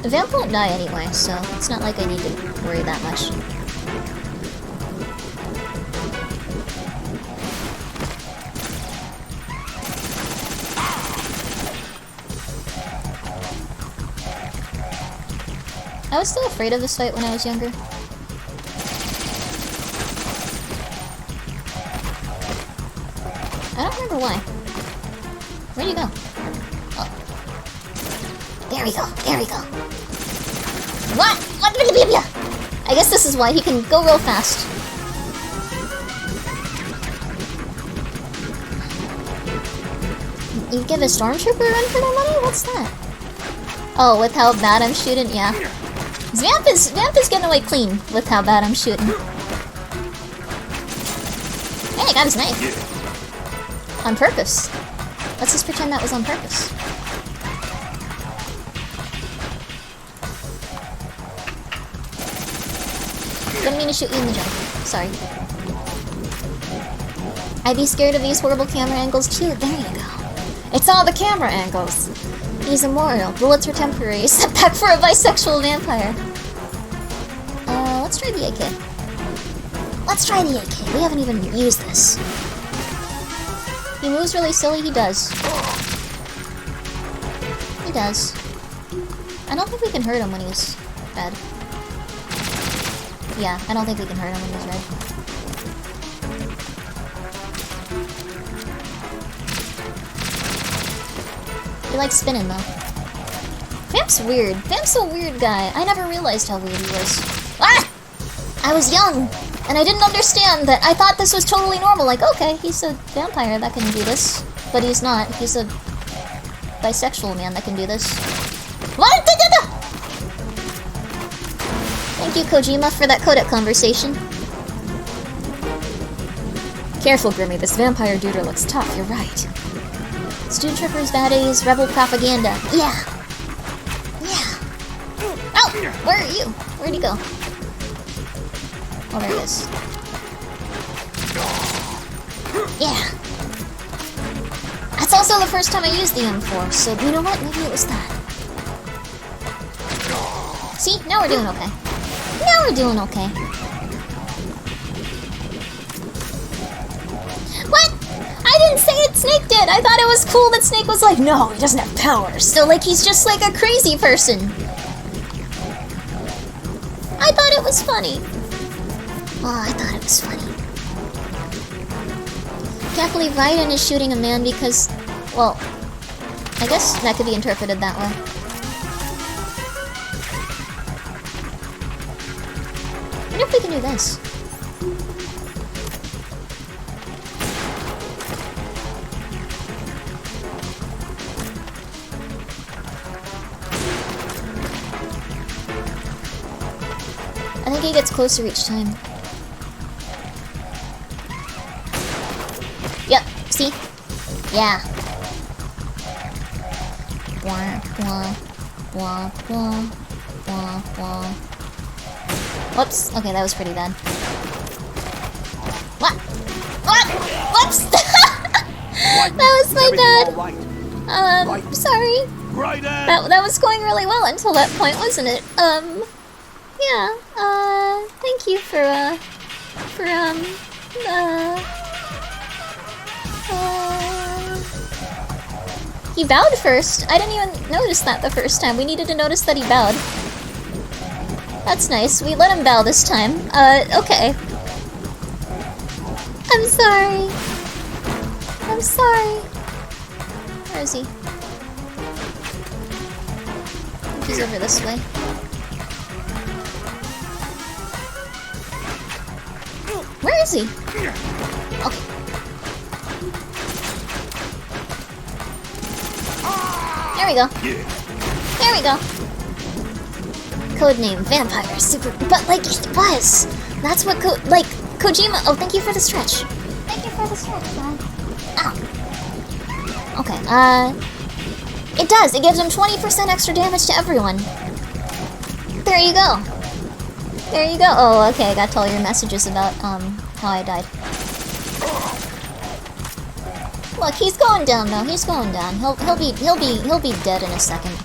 the Vamp won't die anyway, so it's not like I need to worry that much. I was still afraid of this fight when I was younger. I don't remember why. Where'd you go? Oh. There we go. There we go. What? What? I guess this is why he can go real fast. You give a stormtrooper a run for no money? What's that? Oh, with how bad I'm shooting? Yeah. Vamp is getting away clean with how bad I'm shooting. Hey, I got his knife. On purpose. Let's just pretend that was on purpose. Didn't mean to shoot you in the jump. Sorry. I'd be scared of these horrible camera angles too. There you go. It's all the camera angles. He's immortal. Bullets are temporary. Set back for a bisexual vampire. Let's try the AK. Let's try the AK. We haven't even used this. He moves really silly. He does. He does. I don't think we can hurt him when he's red. Yeah, I don't think we can hurt him when he's red. He likes spinning though. Vamp's weird. Vamp's a weird guy. I never realized how weird he was. Ah! I was young, and I didn't understand that. I thought this was totally normal. Like, okay, he's a vampire that can do this. But he's not. He's a bisexual man that can do this. What? Thank you, Kojima, for that codec conversation. Careful, Grimmi. This vampire duder looks tough. You're right. Student trippers, baddies, rebel propaganda. Yeah. Yeah. Oh! Where are you? Where'd he go? Oh, there he is. Yeah. That's also the first time I used the M4, so you know what? Maybe it was that. See? Now we're doing okay. Now we're doing okay. What? I didn't say it, Snake did! I thought it was cool that Snake was like, no, he doesn't have powers. So, like, he's just like a crazy person. I thought it was funny. Oh, I thought it was funny. Can't believe Raiden is shooting a man because, well, I guess that could be interpreted that way. I wonder if we can do this. I think he gets closer each time. Yep, see? Yeah. Wah, wah, wah, wah, wah, wah. Whoops. Okay, that was pretty bad. What? What? Whoops! That was my bad. Sorry. That was going really well until that point, wasn't it? Yeah. Thank you for he bowed first. I didn't even notice that the first time. We needed to notice that he bowed. That's nice. We let him bow this time. Okay. I'm sorry. I'm sorry. Where is he? I think he's over this way. Where is he? Okay. There we go. There we go. Codename Vampire Super. But like it was. That's what like Kojima. Oh, thank you for the stretch. Thank you for the stretch, man. Ow. Okay. It does. It gives him 20% extra damage to everyone. There you go. There you go. Oh, okay. I got all your messages about how I died. Look, he's going down though. He's going down. He'll be dead in a second.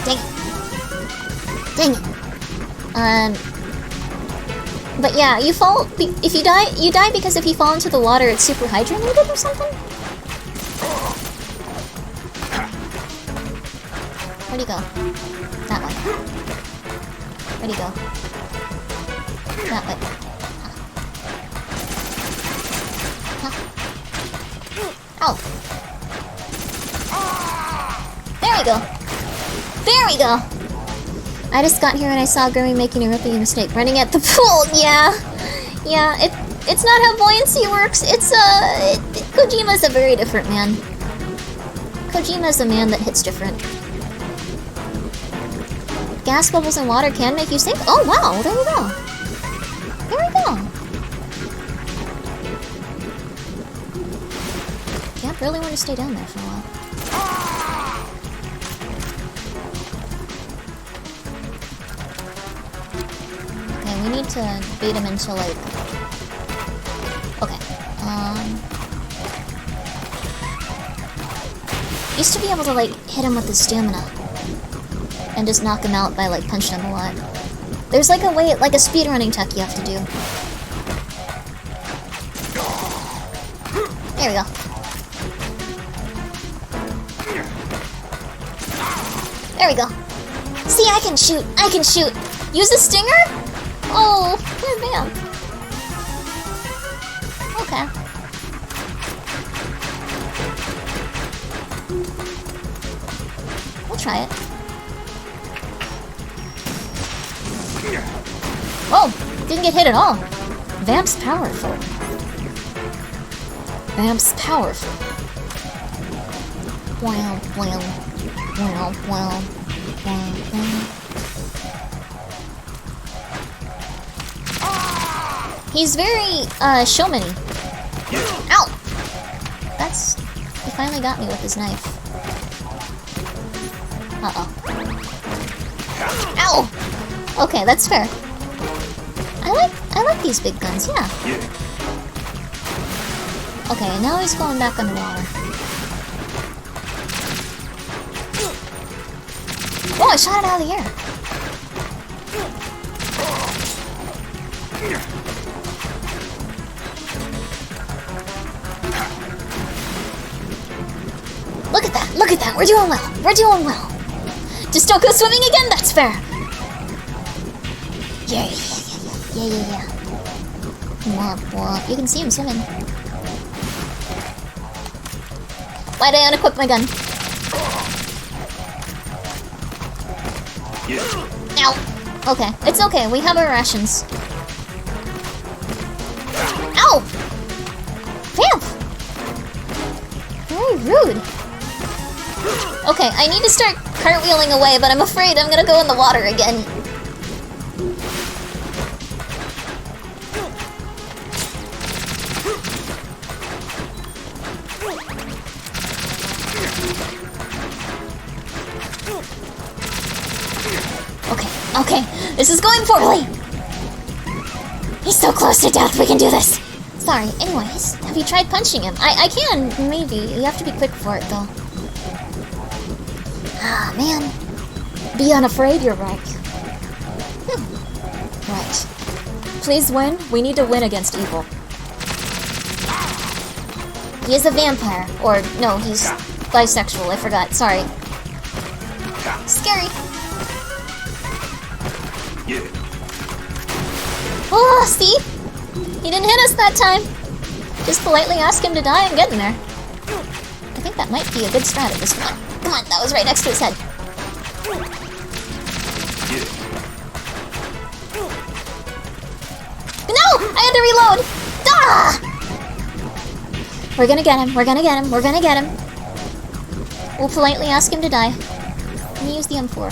Dang it. Dang it. But yeah, you fall. If you die because if you fall into the water, it's super hydronated or something. Where'd he go? That way. Where'd he go? That way. Huh. Oh. There we go. There we go. I just got here and I saw Grimmi making a rookie mistake. Running at the pool. Yeah. Yeah, it's not how buoyancy works. It's Kojima's a very different man. Kojima's a man that hits different. Gas bubbles and water can make you sink? Oh wow, there we go. There we go. Vamp really want to stay down there for a while. Okay, we need to bait him into, like... Okay, used to be able to, like, hit him with his stamina. And just knock him out by, like, punching him a lot. There's, like, a way, like a speedrunning tech you have to do. There we go. There we go. See, I can shoot! I can shoot! Use a stinger? Oh, poor Vamp. Okay. We'll try it. Whoa! Didn't get hit at all. Vamp's powerful. Vamp's powerful. Wow, wow. Wow, wow. Wow, wow. He's very, showman-y. Ow! That's... He finally got me with his knife. Uh-oh. Ow! Okay, that's fair. I like these big guns, yeah. Okay, now he's going back underwater. Oh, I shot it out of the air. Look at that! Look at that! We're doing well! We're doing well! Just don't go swimming again, that's fair! Yeah. Womp womp. You can see him swimming. Why'd I unequip my gun? Ow! Okay, it's okay, we have our rations. Ow! Vamp! Very rude. Okay, I need to start cartwheeling away, but I'm afraid I'm gonna go in the water again. Okay, this is going poorly! He's so close to death, we can do this! Sorry, anyways, have you tried punching him? I can, maybe. You have to be quick for it, though. Ah, man. Be unafraid, you're right. Right. Please win. We need to win against evil. He is a vampire. Or, no, he's bisexual, I forgot. Sorry. Scary. Oh, see? He didn't hit us that time. Just politely ask him to die and get in there. I think that might be a good strat at this point. Come on, that was right next to his head. No! I had to reload! Ah! We're gonna get him, we're gonna get him, we're gonna get him. We'll politely ask him to die. Let me use the M4.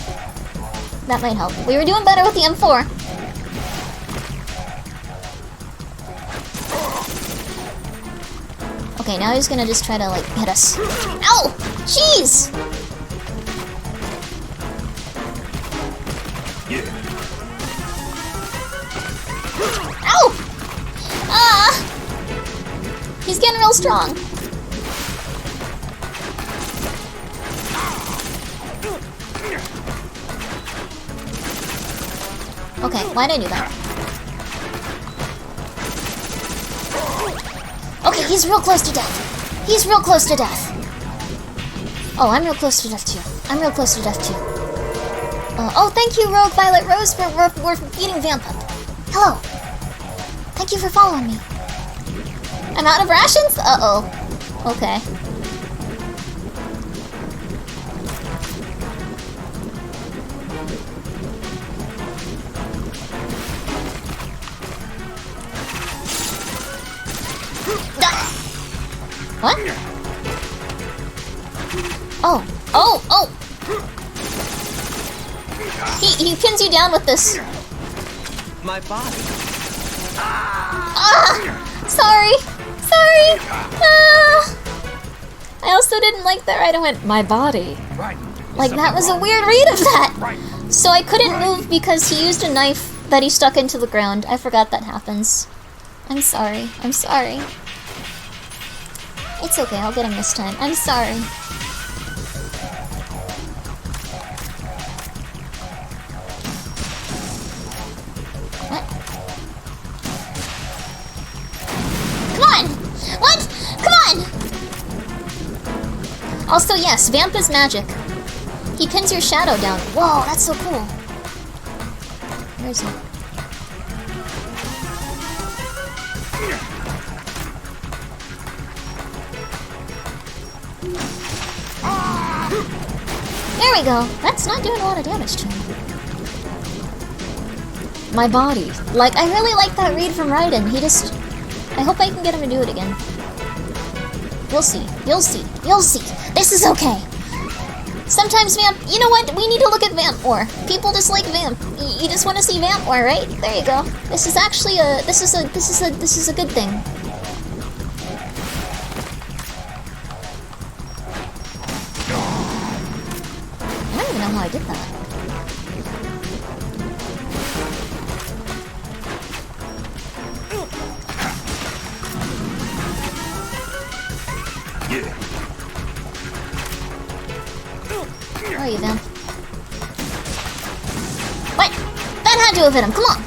That might help. We were doing better with the M4. Okay, now he's gonna just try to, like, hit us. Ow! Jeez! Ow! Ah! He's getting real strong. Okay, why'd I do that? Okay, he's real close to death. He's real close to death. Oh, I'm real close to death too. I'm real close to death too. Oh, thank you, Rogue Violet Rose, for beating Vamp up. Hello. Thank you for following me. I'm out of rations? Uh-oh. Okay. What? Oh. Oh! Oh! He pins you down with this. My body. Sorry! Sorry! Ah! I also didn't like that right. I went, my body. Like, that was a weird read of that! So I couldn't move because he used a knife that he stuck into the ground. I forgot that happens. I'm sorry. I'm sorry. It's okay, I'll get him this time. I'm sorry. What? Come on! What? Come on! Also, yes, Vamp is magic. He pins your shadow down. Whoa, that's so cool. Where is he? There we go. That's not doing a lot of damage to him. My body. Like, I really like that read from Raiden. He just... I hope I can get him to do it again. You'll see. You'll see. You'll see. This is okay. Sometimes Vamp... You know what? We need to look at Vamp more. People just like Vamp. You just want to see Vamp more, right? There you go. This is actually a... This is a good thing. I don't even know how I did that. Yeah. Where are you, Vamp? What? That had to have hit him. Come on.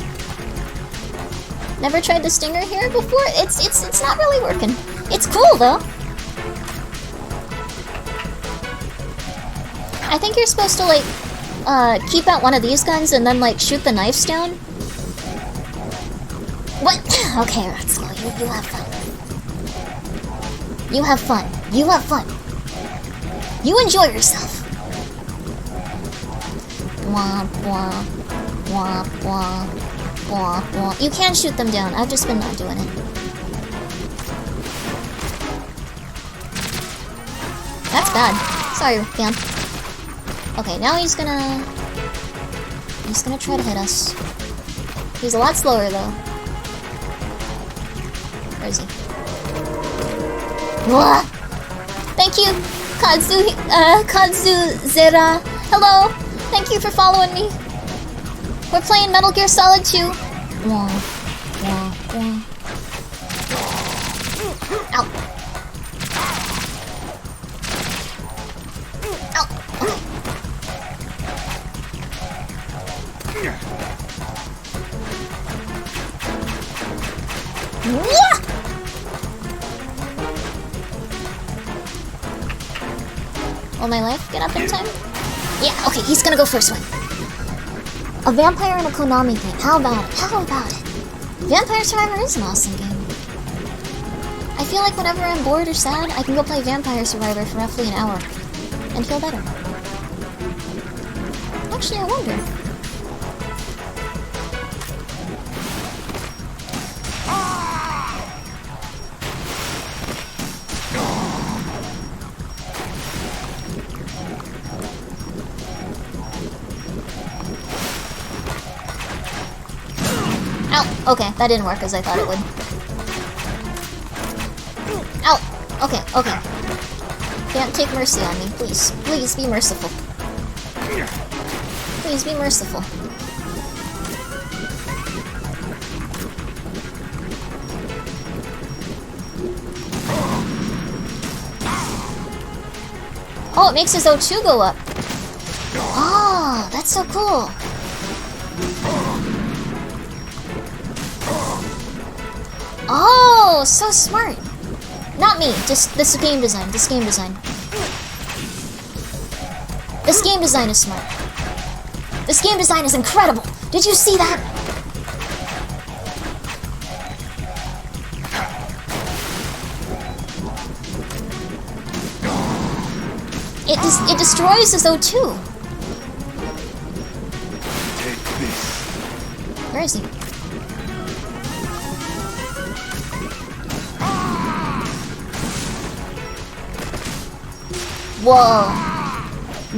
Never tried the stinger here before? It's not really working. It's cool though. I think you're supposed to like keep out one of these guns and then like shoot the knives down. What? Okay, Ratsko, you have fun. You have fun. You have fun. You enjoy yourself. Womp womp. Womp womp. Womp womp. You can shoot them down. I've just been not doing it. That's bad. Sorry, Vamp. Okay, now he's gonna try to hit us. He's a lot slower though. Where is he? Wah! Thank you, Kadzu Zera. Hello. Thank you for following me. We're playing Metal Gear Solid 2. Wah, wah, wah. Ow. Ow. Wah! Will my life get up in time? Yeah, okay, he's gonna go first one. A vampire in a Konami game. How about it? How about it? Vampire Survivor is an awesome game. I feel like whenever I'm bored or sad, I can go play Vampire Survivor for roughly an hour and feel better. Actually, I wonder. Ow! Okay, that didn't work as I thought it would. Ow! Okay, okay. Can't take mercy on me, please. Please be merciful. Please be merciful. Oh, it makes his O2 go up. Oh, that's so cool. Oh, so smart. Not me, just this game design, this game design. This game design is smart. This game design is incredible. Did you see that? It destroys his O2. Where is he? Whoa!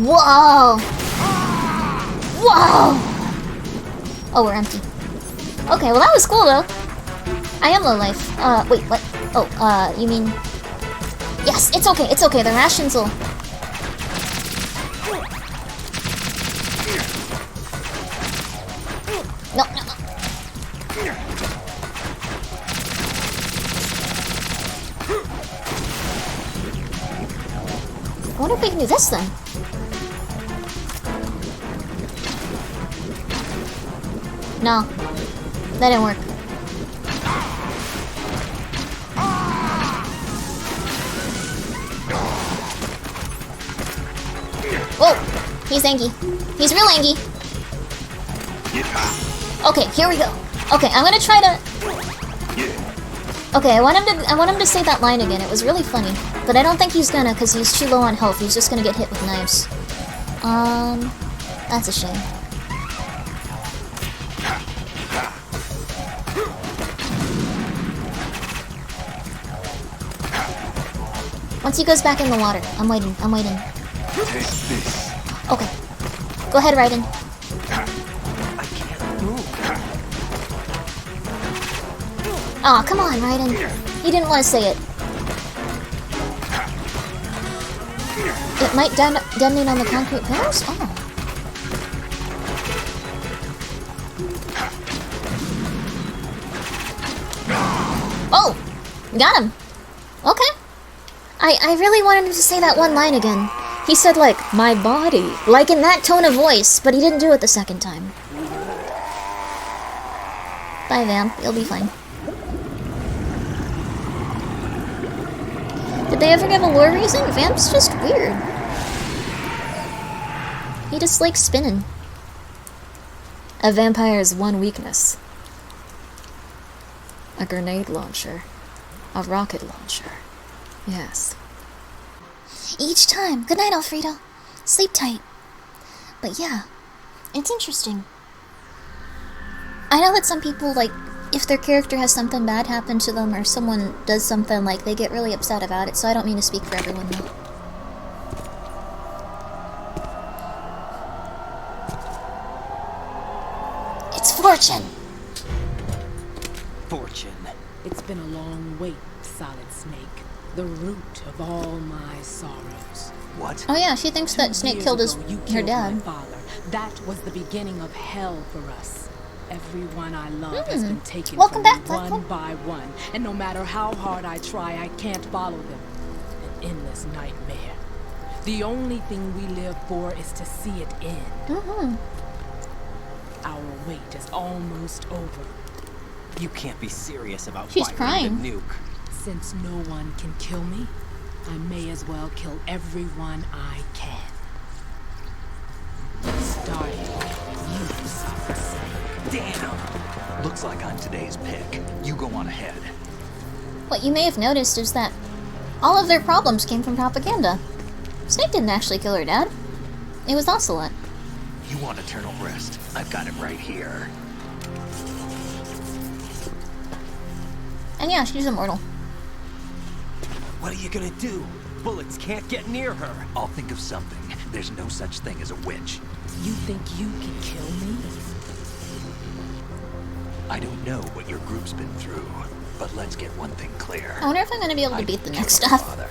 Whoa! Whoa! Oh, we're empty. Okay, well that was cool though. I am low life. Wait, what? Oh, you mean... Yes, it's okay, the rations will... No, no, no. I wonder if we can do this then. No. That didn't work. Whoa! He's angry. He's real angry. Okay, here we go. Okay, I'm gonna try to... Okay, I want him to say that line again. It was really funny. But I don't think he's gonna, because he's too low on health. He's just gonna get hit with knives. That's a shame. Once he goes back in the water, I'm waiting. Okay. Go ahead, Raiden. Aw, come on, Raiden. You didn't want to say it. It might detonate on the concrete pillars? Oh. Oh! Got him! Okay. I really wanted him to say that one line again. He said, like, my body. Like in that tone of voice, but he didn't do it the second time. Bye, Vamp. You'll be fine. Did they ever give a lore reason? Vamp's just weird. He just likes spinning. A vampire's one weakness. A grenade launcher. A rocket launcher. Yes. Each time. Good night, Alfredo. Sleep tight. But yeah, it's interesting. I know that some people, like, if their character has something bad happen to them or someone does something, like, they get really upset about it, so I don't mean to speak for everyone, though. It's Fortune! Fortune. It's been a long wait, Solid Snake. The root of all my sorrows. What? Oh yeah, she thinks that Snake killed her dad. My father. That was the beginning of hell for us. Everyone I love has been taken from me one by one, and no matter how hard I try, I can't follow them. An endless nightmare. The only thing we live for is to see it end. Our wait is almost over. You can't be serious about She's firing crying. the nuke. Since no one can kill me, I may as well kill everyone I can. Starting with you, Solid Snake. Damn! Looks like I'm today's pick. You go on ahead. What you may have noticed is that all of their problems came from propaganda. Snake didn't actually kill her dad. It was Ocelot. You want eternal rest? I've got it right here. And yeah, she's immortal. What are you gonna do? Bullets can't get near her. I'll think of something. There's no such thing as a witch. You think you can kill me? I don't know what your group's been through, but let's get one thing clear. I wonder if I'm gonna be able to beat the next Killed your stuff. father.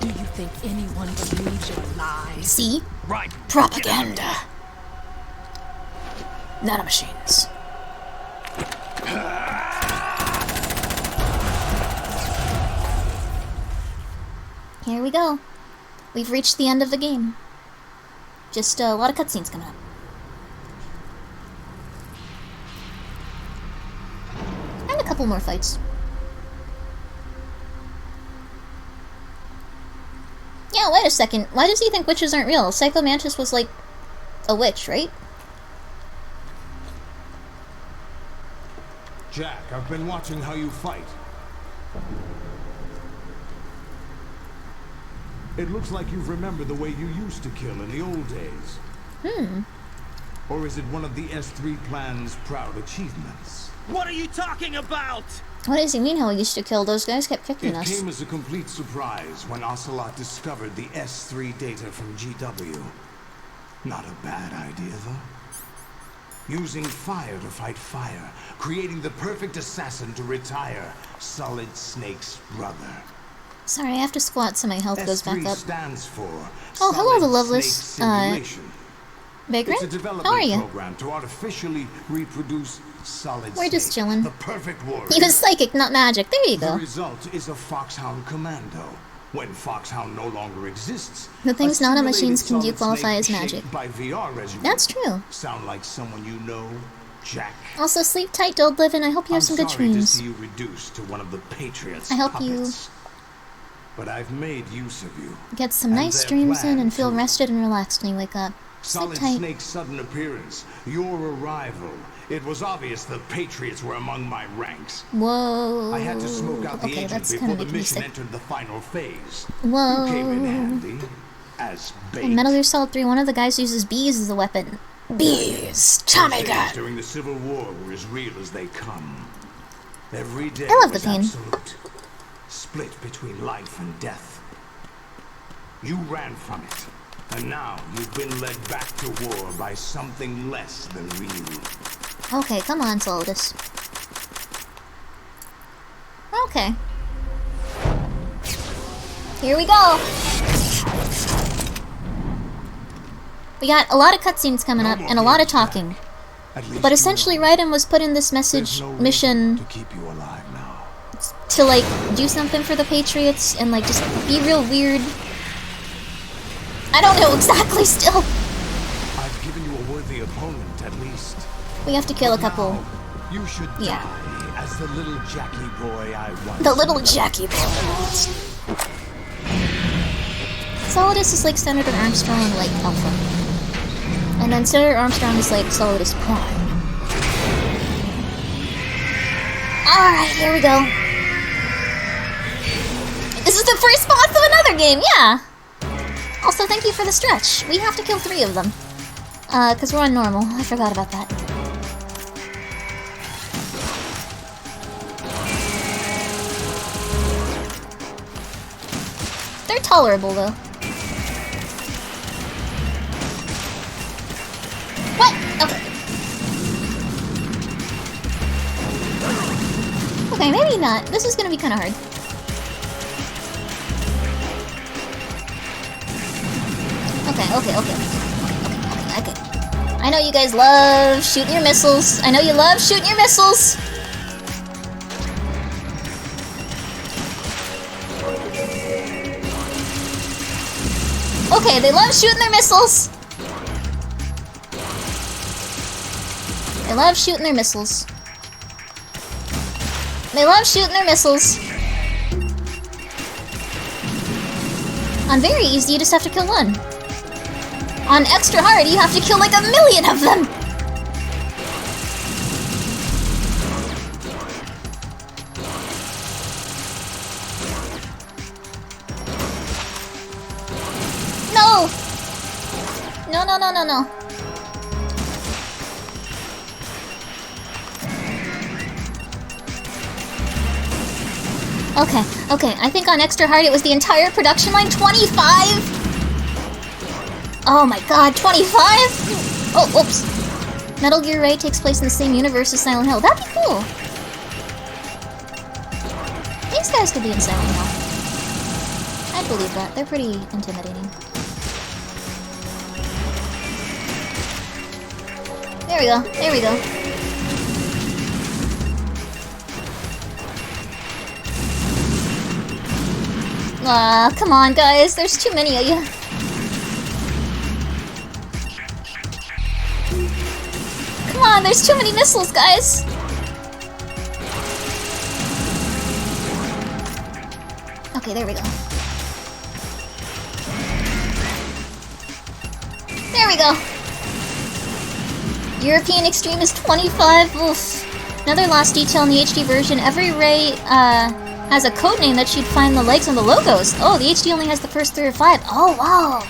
Do you think anyone believes your lies? See? Right. Propaganda. Nanomachines. Here we go. We've reached the end of the game. Just a lot of cutscenes coming up. And a couple more fights. Yeah, wait a second. Why does he think witches aren't real? Psycho Mantis was like a witch, right? Jack, I've been watching how you fight. It looks like you've remembered the way you used to kill in the old days. Or is it one of the S3 plan's proud achievements? What are you talking about? What does he mean how he used to kill? Those guys kept kicking It us. came as a complete surprise when Ocelot discovered the S3 data from GW. Not a bad idea, though. Using fire to fight fire, creating the perfect assassin to retire, Solid Snake's brother. Sorry, I have to squat so my health goes back S3 up. stands for Oh, hello, the Solid loveless, Snake Simulation. Vagrant? It's a development How are you? program to artificially reproduce Solid We're just Snake, chilling. the perfect warrior. He was psychic, not magic. There you The go. result is a Foxhound commando. When Foxhound no longer exists, The things nanomachines can do simulated qualify Solid as Snake magic. shaped by VR resolution. That's true. Sound like someone you know, Jack? Also, sleep tight, Dold Livin'. I hope you have some good I'm sorry to dreams. see you reduced to one of the Patriots' I hope puppets. But I've made use of you. Get some And nice their dreams in plan, and feel too. rested and relaxed when you wake up. Sleep Solid tight. Snake's sudden appearance, your arrival. It was obvious the Patriots were among my ranks. Whoa. I had to smoke out the Okay, agent that's before kind the of making me mission sick. entered the final phase. Whoa. You came in handy as bait. In Metal Gear Solid 3, one of the guys uses bees as a weapon. Bees! Tommy Days gun! during the Civil War were as real as they come. Every day I love the was pain. absolute, split between life and death. You ran from it, and now you've been led back to war by something less than real. Okay, come on, Solidus. Okay. Here we go! We got a lot of cutscenes coming up, and a lot of talking. But essentially, Raiden was put in this message mission to keep you alive now. to, like, do something for the Patriots and, like, just be real weird. I don't know exactly still. I've given you a worthy opponent, at least. We have to kill a couple. Now, you should Yeah. die as the little Jackie boy I once. The little Jackie boy. Solidus is like Senator Armstrong, like Alpha. And then Senator Armstrong is like Solidus Prime. Alright, here we go. This is the first boss of another game, yeah! Also, thank you for the stretch. We have to kill 3 of them. Cause we're on normal. I forgot about that. They're tolerable, though. What? Okay. Okay, maybe not. This is gonna be kinda hard. Okay. I know you guys love shooting your missiles. I know you love shooting your missiles. Okay, they love shooting their missiles. They love shooting their missiles. They love shooting their missiles. On very easy, you just have to kill 1. On extra hard, you have to kill like 1,000,000 of them! No! No. Okay, I think on extra hard it was the entire production line. 25? Oh my god, 25? Oh, oops. Metal Gear Ray takes place in the same universe as Silent Hill. That'd be cool. These guys could be in Silent Hill. I believe that. They're pretty intimidating. There we go. Ah, come on, guys. There's too many of you. Come on, there's too many missiles, guys. Okay, there we go. There we go. European Extreme is 25. Oof. Another last detail in the HD version. Every Ray, has a codename that she'd find the legs on the logos. Oh, the HD only has the first 3 or 5. Oh, wow.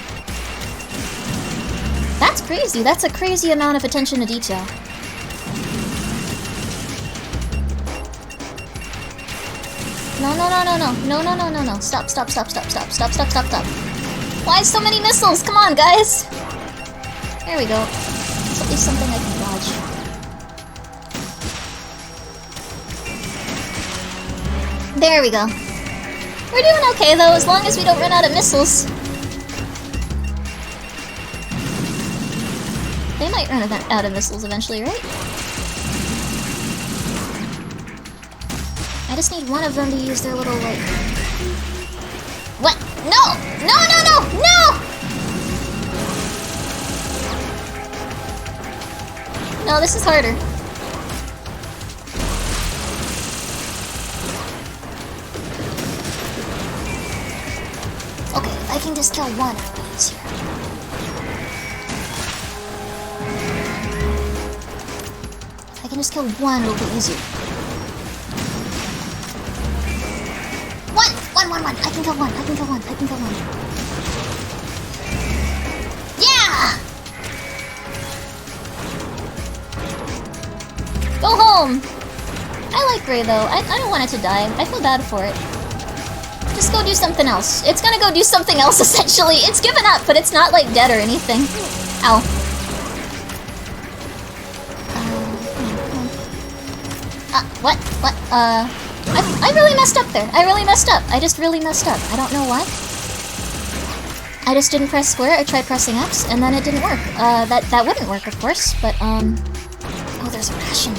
That's crazy. That's a crazy amount of attention to detail. No. Stop. Why so many missiles? Come on, guys. There we go. It's at least something I can fly. dodge. There we go. We're doing okay though, as long as we don't run out of missiles. They might run out of missiles eventually, right? I just need one of them to use their little, like... What? No! No, no, no! No! No, this is harder. Okay, if I can just kill one, it'll be easier. If I can just kill one, it'll be easier. One! I can kill one. Yeah! Go home! I like Gray though. I don't want it to die. I feel bad for it. Just go do something else. It's gonna go do something else essentially. It's given up, but it's not like dead or anything. Ow. What? I really messed up there. I really messed up. I just really messed up. I don't know why. I just didn't press square. I tried pressing X, and then it didn't work. That wouldn't work, of course, but, oh, there's a ration.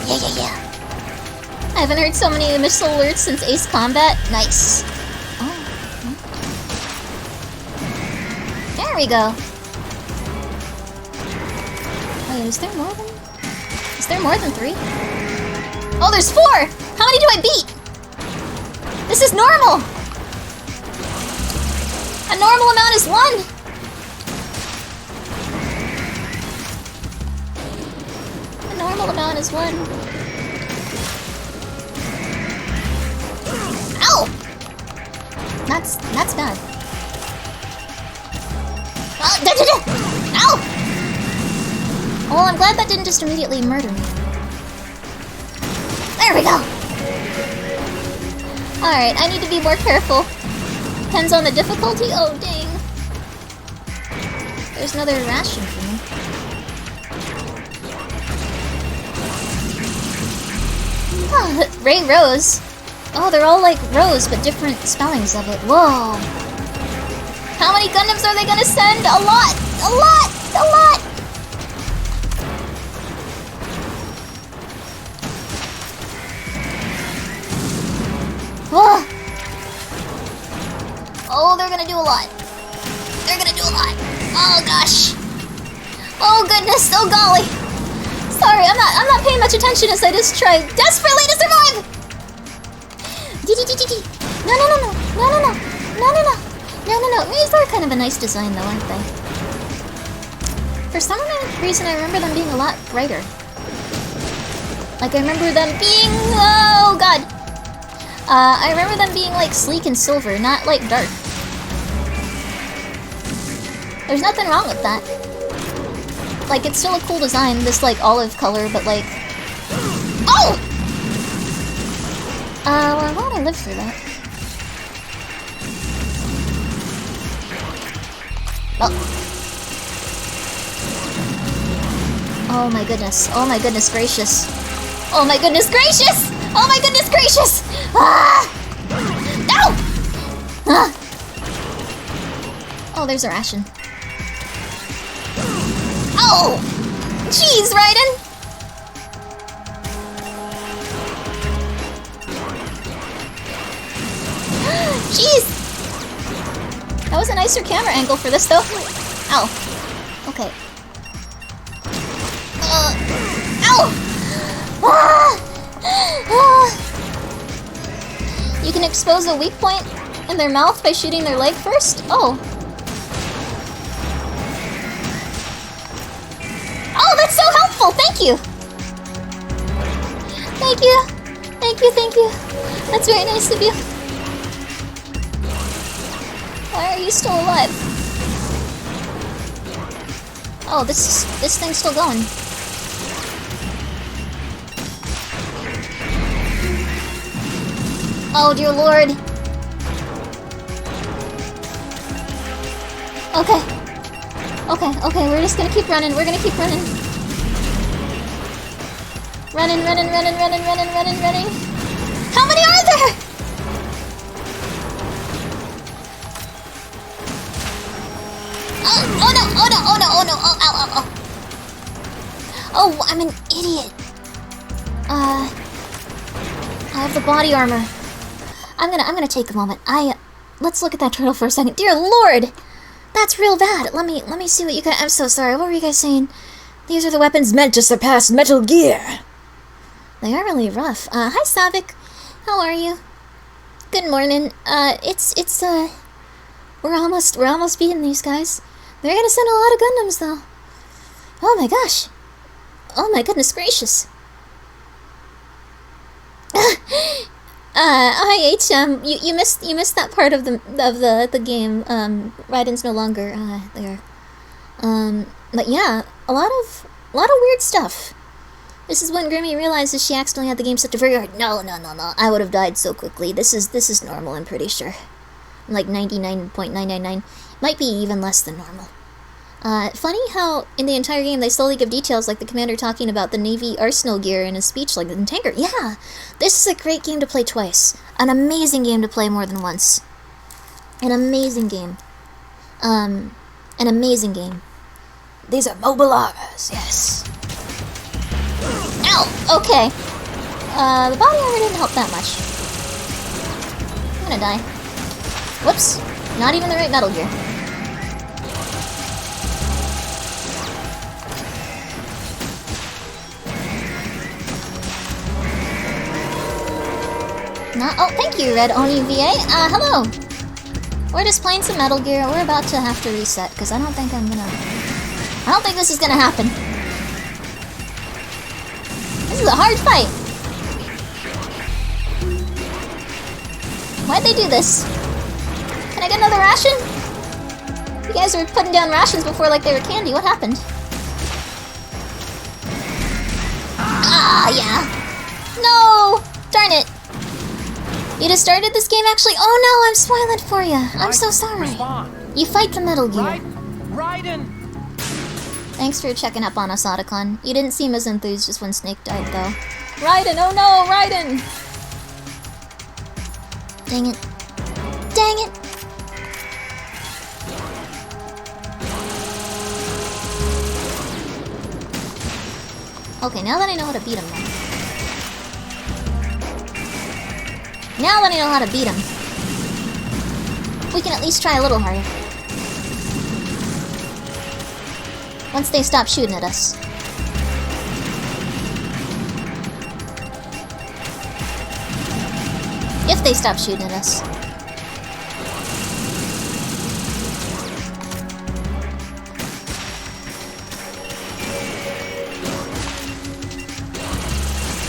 Yeah. I haven't heard so many missile alerts since Ace Combat. Nice. Oh. There we go. Wait, is there more than... Is there more than 3? Oh, there's 4! How many do I beat? This is normal! A normal amount is 1! A normal amount is 1. Ow! That's bad. Ow! Well, I'm glad that didn't just immediately murder me. There we go! Alright, I need to be more careful. Depends on the difficulty. Oh, dang. There's another ration for me. Oh, Ray Rose. Oh, they're all like Rose, but different spellings of it. Whoa. How many Gundams are they gonna send? A lot! A lot! A lot! Oh, they're gonna do a lot. They're gonna do a lot. Oh gosh. Oh goodness. Oh golly. Sorry, I'm not paying much attention as I just try desperately to survive. No. These are kind of a nice design though, aren't they? For some reason, I remember them being a lot brighter. Like I remember them being, oh god. I remember them being like sleek and silver, not like dark. There's nothing wrong with that. Like, it's still a cool design, this like olive color, but like... Oh! Well, I'm glad I lived through that. Oh. Oh my goodness. Oh my goodness gracious. Oh my goodness gracious! Oh my goodness gracious! Ah! No! Ah! Oh, there's a ration. Oh! Jeez, Raiden! Jeez! That was a nicer camera angle for this, though. Ow. Okay. Ow! Ah! Ah! You can expose a weak point in their mouth by shooting their leg first? Oh. Oh, that's so helpful! Thank you! Thank you! Thank you, thank you. That's very nice of you. Why are you still alive? Oh, this thing's still going. Oh, dear lord. Okay. Okay, we're just gonna keep running. We're gonna keep running. Running. How many are there? Oh no. Oh, I'm an idiot. I have the body armor. I'm gonna take a moment. Let's look at that turtle for a second. Dear Lord! That's real bad. Let me see what you guys... I'm so sorry. What were you guys saying? These are the weapons meant to surpass Metal Gear. They are really rough. Hi, Savik. How are you? Good morning. We're almost beating these guys. They're gonna send a lot of Gundams, though. Oh my gosh. Oh my goodness gracious. Hi HM. You missed that part of the game. Raiden's no longer there. But yeah, a lot of weird stuff. This is when Grimmi realizes she accidentally had the game set to very hard. No. I would have died so quickly. This is normal, I'm pretty sure. Like 99.999. Might be even less than normal. Funny how in the entire game they slowly give details, like the commander talking about the Navy arsenal gear in his speech, like the tanker. Yeah, this is a great game to play twice. An amazing game to play more than once. An amazing game. An amazing game. These are mobile armors, yes. Ow! Okay. The body armor didn't help that much. I'm gonna die. Whoops. Not even the right Metal Gear. Oh, thank you, Red Oni VA. Hello. We're just playing some Metal Gear. We're about to have to reset, because I don't think this is gonna happen. This is a hard fight. Why'd they do this? Can I get another ration? You guys were putting down rations before like they were candy. What happened? Ah, yeah. No! Darn it. You just started this game, actually? Oh no, I'm spoiling for you. I'm so sorry. You fight the Metal Gear. Raiden! Thanks for checking up on us, Otacon. You didn't seem as enthused just when Snake died, though. Raiden! Oh no, Raiden! Dang it. Dang it! Okay, now that I know how to beat him, then. Now that I know how to beat him, we can at least try a little harder. Once they stop shooting at us. If they stop shooting at us.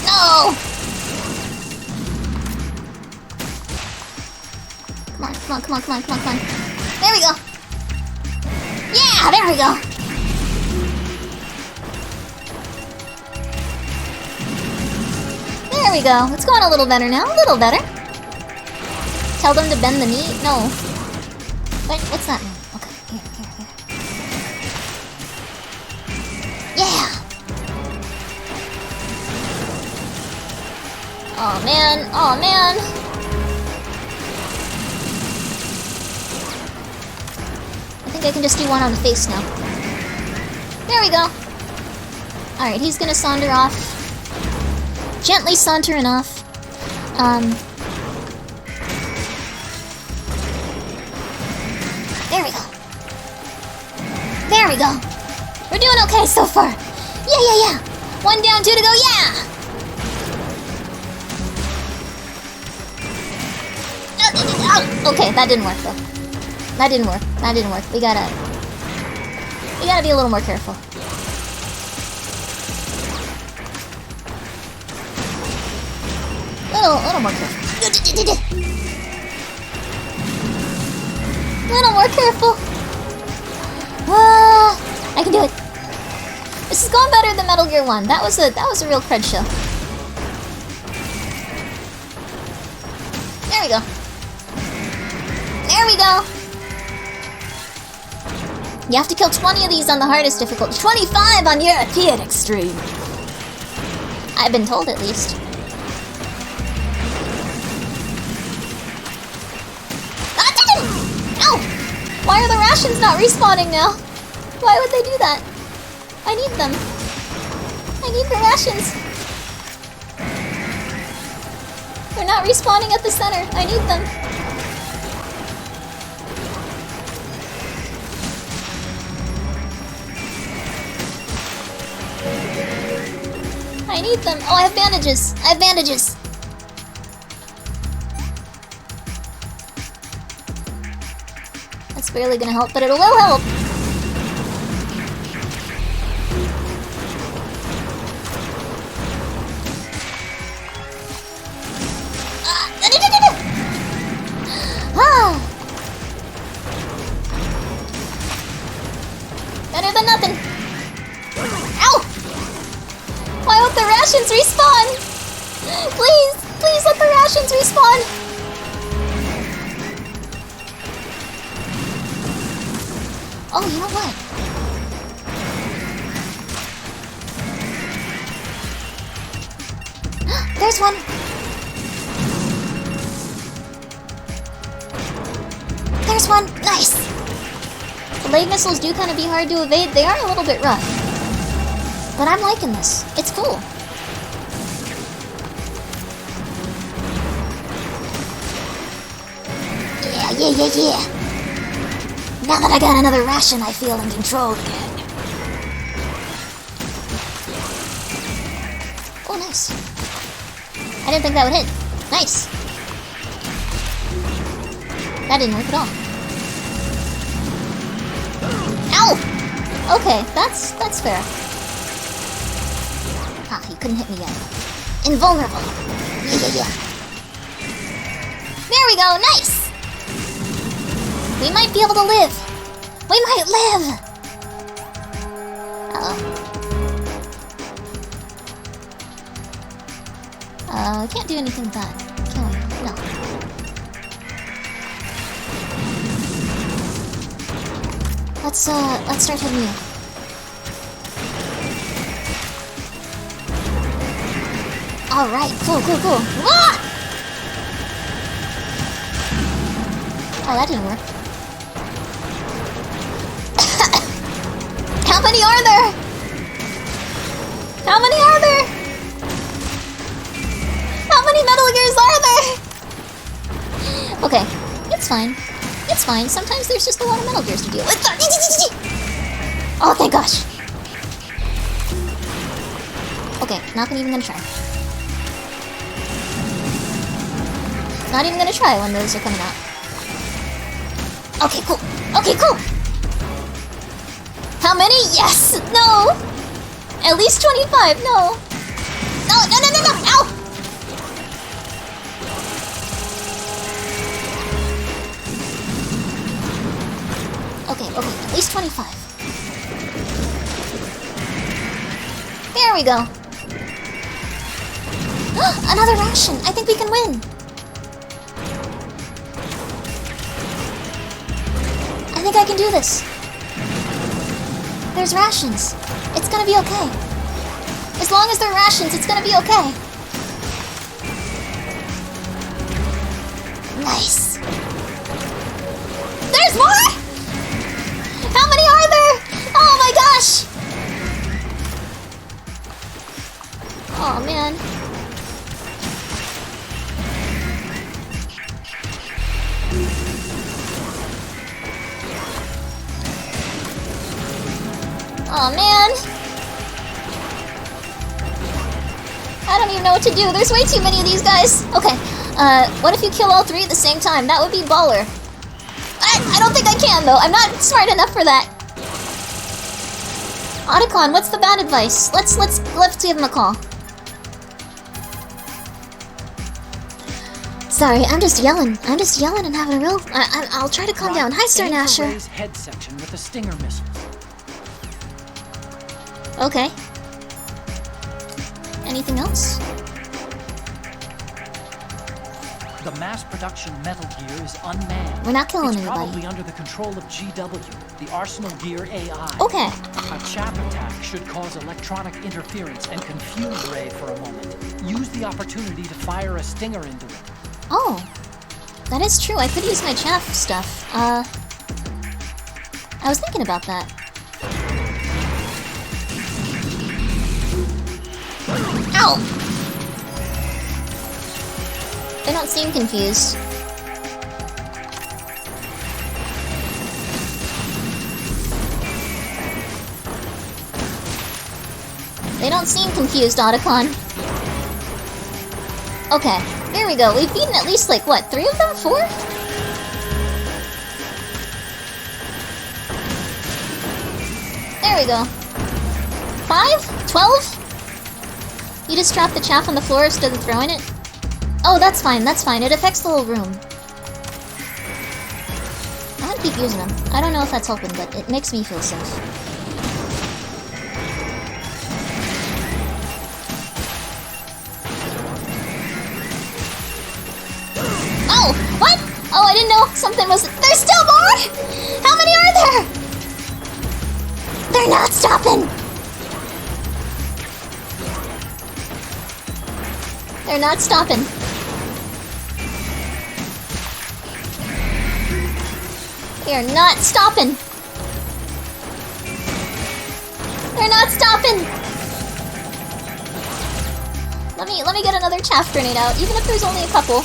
No! Come on. There we go. Yeah, there we go. There we go. It's going a little better now. A little better. Tell them to bend the knee? No. What's that mean? Okay, here. Yeah! Oh man. I think I can just do one on the face now. There we go. Alright, he's gonna saunter off. Gently sauntering off. There we go. There we go. We're doing okay so far. Yeah. 1 down, 2 to go, yeah! Okay, that didn't work though. That didn't work. We gotta be a little more careful. Little more careful. Little more careful. I can do it. This is going better than Metal Gear 1. That was a real cred show. There we go. You have to kill 20 of these on the hardest difficulty. 25 on European Extreme. I've been told, at least. Ow! Why are the rations not respawning now? Why would they do that? I need them. I need the rations. They're not respawning at the center. I need them. I need them. Oh, I have bandages. I have bandages. That's barely gonna help, but it will help. Better than nothing. Ow! Why won't the rations respawn? Please, please let the rations respawn. Oh, you know what? There's one. There's one. Nice. The blade missiles do kind of be hard to evade. They are a little bit rough. But I'm liking this. It's cool. Yeah. Now that I got another ration, I feel in control again. Oh, nice. I didn't think that would hit. Nice. That didn't work at all. Ow! Okay, that's fair. Ah, you couldn't hit me yet. Invulnerable. Yeah. There we go, nice! We might be able to live. We might live! I can't do anything with that. Can we? No. Let's start hitting you. Alright, cool. Ah! Oh, that didn't work. How many are there? How many are there? How many Metal Gears are there? Okay, it's fine. It's fine. Sometimes there's just a lot of Metal Gears to deal with. Oh, thank gosh. Okay, not even gonna try. Not even gonna try when those are coming out. Okay, cool. How many? Yes! No! At least 25, no! No! Ow! Okay, at least 25. There we go. Another ration! I think we can win! I think I can do this. There's rations. It's gonna be okay. As long as there are rations, it's gonna be okay. Nice. There's more? How many are there? Oh my gosh! Oh man. Oh man! I don't even know what to do. There's way too many of these guys. Okay, what if you kill all three at the same time? That would be baller. I don't think I can though. I'm not smart enough for that. Otacon, what's the bad advice? Let's give him a call. Sorry, I'm just yelling. And having a real. I'll try to calm down. Hi, Sir Nasher. Head section with a Stinger missile. Okay. Anything else? The mass production Metal Gear is unmanned. We're not killing it's anybody. Probably under the control of GW, the Arsenal Gear AI. Okay. A chaff attack should cause electronic interference and confuse Ray for a moment. Use the opportunity to fire a stinger into it. Oh, that is true. I could use my chaff stuff. I was thinking about that. Ow! They don't seem confused. They don't seem confused, Otacon. Okay, here we go. We've beaten at least, like, what, 3 of them? 4? There we go. 5? 12? You just drop the chaff on the floor instead of throwing it? Oh, that's fine, that's fine. It affects the whole room. I'm gonna keep using them. I don't know if that's helping, but it makes me feel safe. Oh! What? Oh, I didn't know something was... There's still more?! How many are there?! They're not stopping! They're not stopping. They are not stopping. They're not stopping. Let me get another chaff grenade out, even if there's only a couple.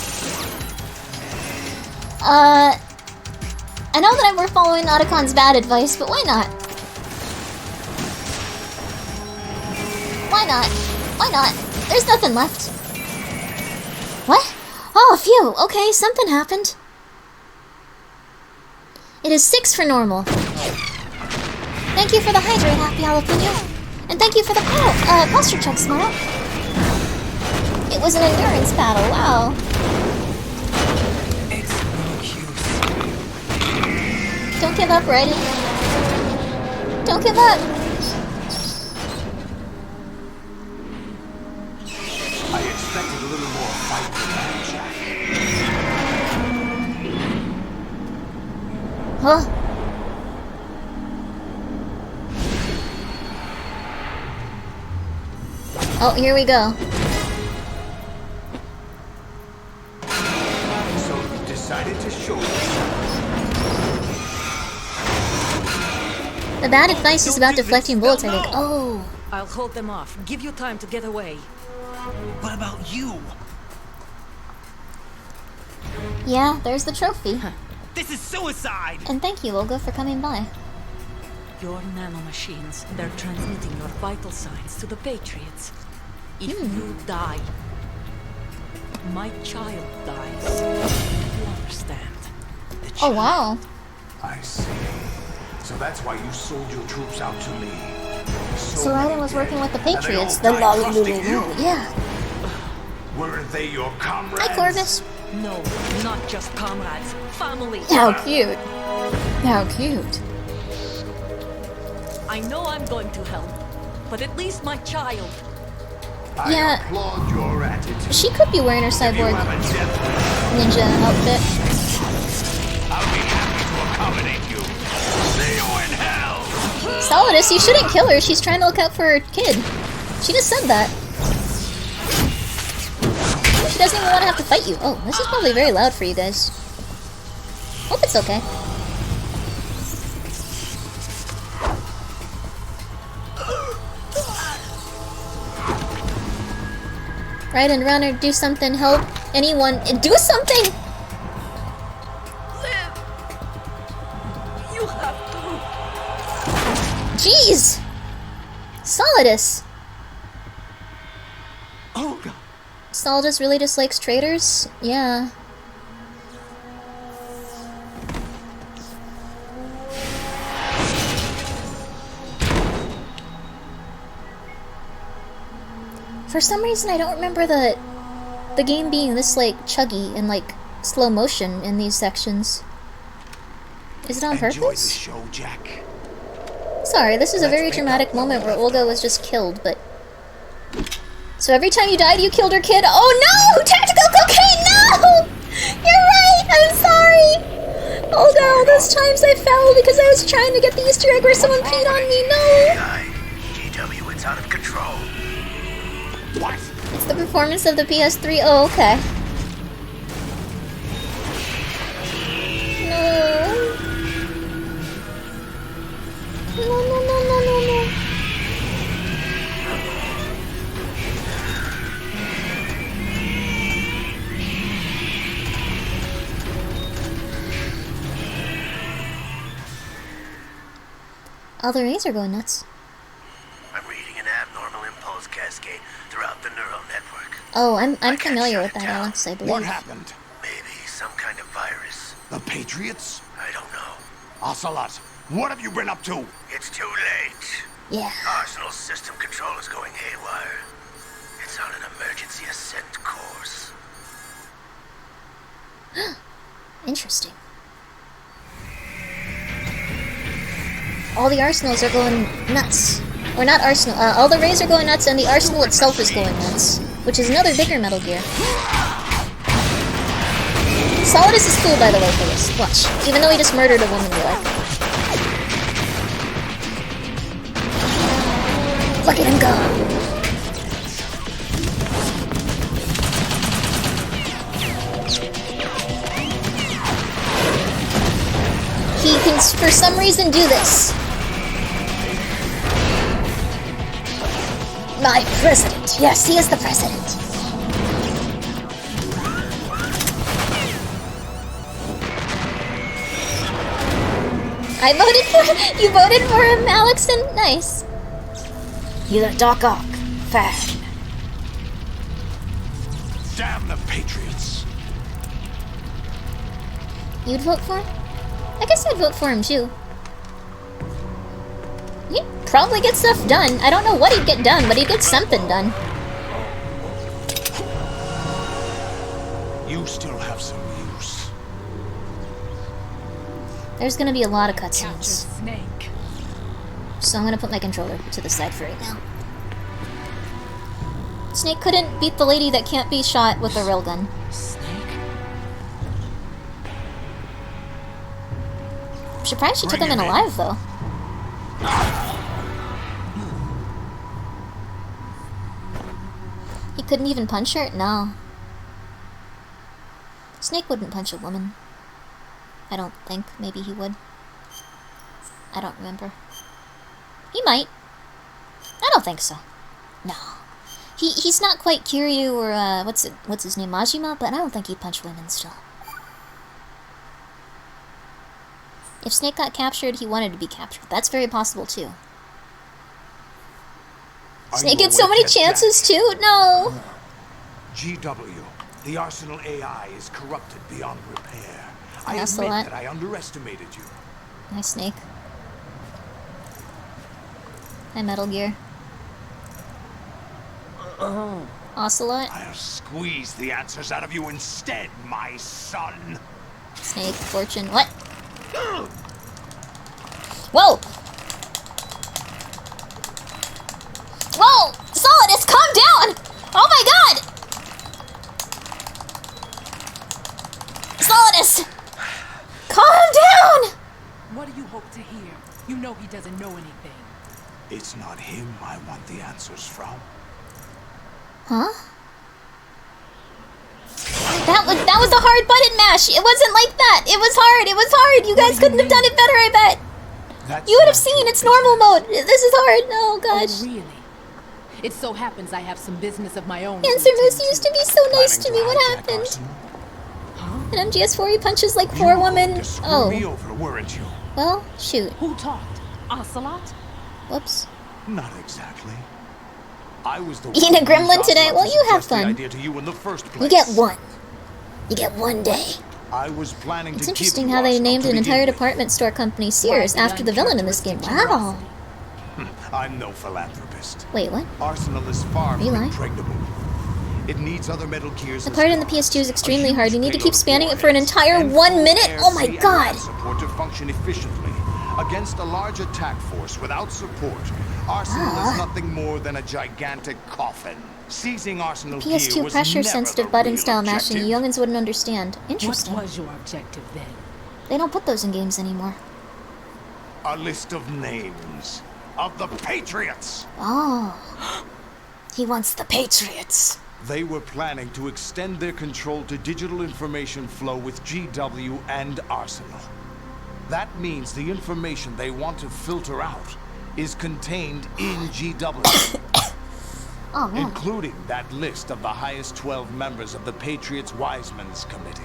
I know that we're following Otacon's bad advice, but why not? Why not? Why not? There's nothing left. What? Oh, phew. Okay, something happened. It is 6 for normal. Thank you for the hydrate, Happy Jalapeno. And thank you for the posture check, Smile. It was an endurance battle, wow. It's no use. Don't give up, Raiden. Don't give up. I expected a little more fight than that, Jack. Huh? Oh, here we go. So you decided to show yourself. The bad advice is about deflecting bullets, I think. Oh. I'll hold them off. Give you time to get away. What about you? Yeah, there's the trophy. This is suicide! And thank you, Olga, for coming by. Your nanomachines, they're transmitting your vital signs to the Patriots. If you die, my child dies. You understand? Oh, wow. I see. So that's why you sold your troops out to me. So Raiden was working with the Patriots. The Yeah. Weren't they your comrades? Hi, Corvus. No, not just comrades. Family. How cute. How cute. I know I'm going to hell, but at least my child. Yeah. I applaud your attitude. She could be wearing her cyborg ninja outfit. I'll be happy to accommodate you. See you in hell. Solidus, you shouldn't kill her. She's trying to look out for her kid. She just said that. She doesn't even want to have to fight you. Oh, this is probably very loud for you guys. Hope it's okay. Raiden, runner, do something, help anyone, do something! Live. You have to. Jeez! Solidus! Olga! Solidus really dislikes traitors? Yeah. For some reason, I don't remember the game being this, like, chuggy and, like, slow motion in these sections. Is it on Enjoy the purpose? show, Jack. Sorry, this is a very dramatic moment where Olga was just killed, but... So every time you died, you killed her kid? Oh no! Tactical cocaine, no! I'm sorry! Olga, all those times I fell because I was trying to get the Easter egg where someone peed on me, no! GW, it's out of control. What? It's the performance of the PS3, oh, okay. No. No. All the rays are going nuts. I'm reading an abnormal impulse cascade throughout the neural network. Oh, I'm familiar with that, Alex, I believe. What happened? Maybe some kind of virus. The Patriots? I don't know. Ocelot, what have you been up to? It's too late. Yeah. Arsenal's system control is going haywire. It's on an emergency ascent course. Interesting. All the arsenals are going nuts. Or not arsenal, all the rays are going nuts and the arsenal itself is going nuts. Which is another bigger Metal Gear. Solidus is cool, by the way, for this. Watch. Even though he just murdered a woman, we like. Look at him go! He can, for some reason, do this. My president. Yes, he is the president. I voted for... You voted for him, Alex, and nice. You're the Doc Ock fan. Damn the Patriots. You'd vote for him? I guess I'd vote for him, too. He'd probably get stuff done. I don't know what he'd get done, but he'd get something done. You still have some use. There's gonna be a lot of cutscenes. Snake. So I'm gonna put my controller to the side for right now. Snake couldn't beat the lady that can't be shot with a railgun. I'm surprised she took him in alive, though. He couldn't even punch her? No. Snake wouldn't punch a woman. I don't think. Maybe he would. I don't remember. He might. I don't think so. No. He's not quite Kiryu or, what's his name, Majima, but I don't think he'd punch women still. If Snake got captured, he wanted to be captured. That's very possible, too. Snake gets so many chances, too? No! GW, the Arsenal AI is corrupted beyond repair. I That's admit a lot. that I underestimated you. Hi, Snake. Hi, Metal Gear. Ocelot. I'll squeeze the answers out of you instead, my son. Snake, Fortune. What? Whoa! Whoa! Solidus, calm down! Oh my god! Solidus! Calm down! What do you hope to hear? You know he doesn't know anything. It's not him I want the answers from. Huh? That was a hard button mash. It wasn't like that. It was hard. It was hard. You guys couldn't have done it better, I bet. You would have seen it's normal mode. This is hard. Oh gosh. Oh, really? It so happens I have some business of my own. Answer Moose used to be so nice to me. What happened? In MGS4 he punches like 4 women. Oh. Me over, weren't you? Well, shoot. Who talked? Ocelot? Whoops. Not exactly. I was the Eating a gremlin today? Well, you have fun. Idea to you in the first place. You get one. You get one day. I was planning It's to interesting keep how they Arsenal named to an begin entire with. department store company Sears after the villain in this game. Wow. I'm no philanthropist. Wait, what? Arsenal is far Are you from lying? impregnable. It needs other Metal Gears. The part in the PS2 is extremely hard. You need to keep spanning it for an entire 1 minute? Oh my god! Support to function efficiently against a large attack force without support. Arsenal is nothing more than a gigantic coffin. Seizing Arsenal gear PS2 was pressure-sensitive never the button real style mashing. objective. You youngins wouldn't understand. Interesting. What was your objective then? They don't put those in games anymore. A list of names of the Patriots. Oh. He wants the Patriots. They were planning to extend their control to digital information flow with GW and Arsenal. That means the information they want to filter out is contained in GW. Oh, man. Including that list of the highest 12 members of the Patriots Wiseman's Committee.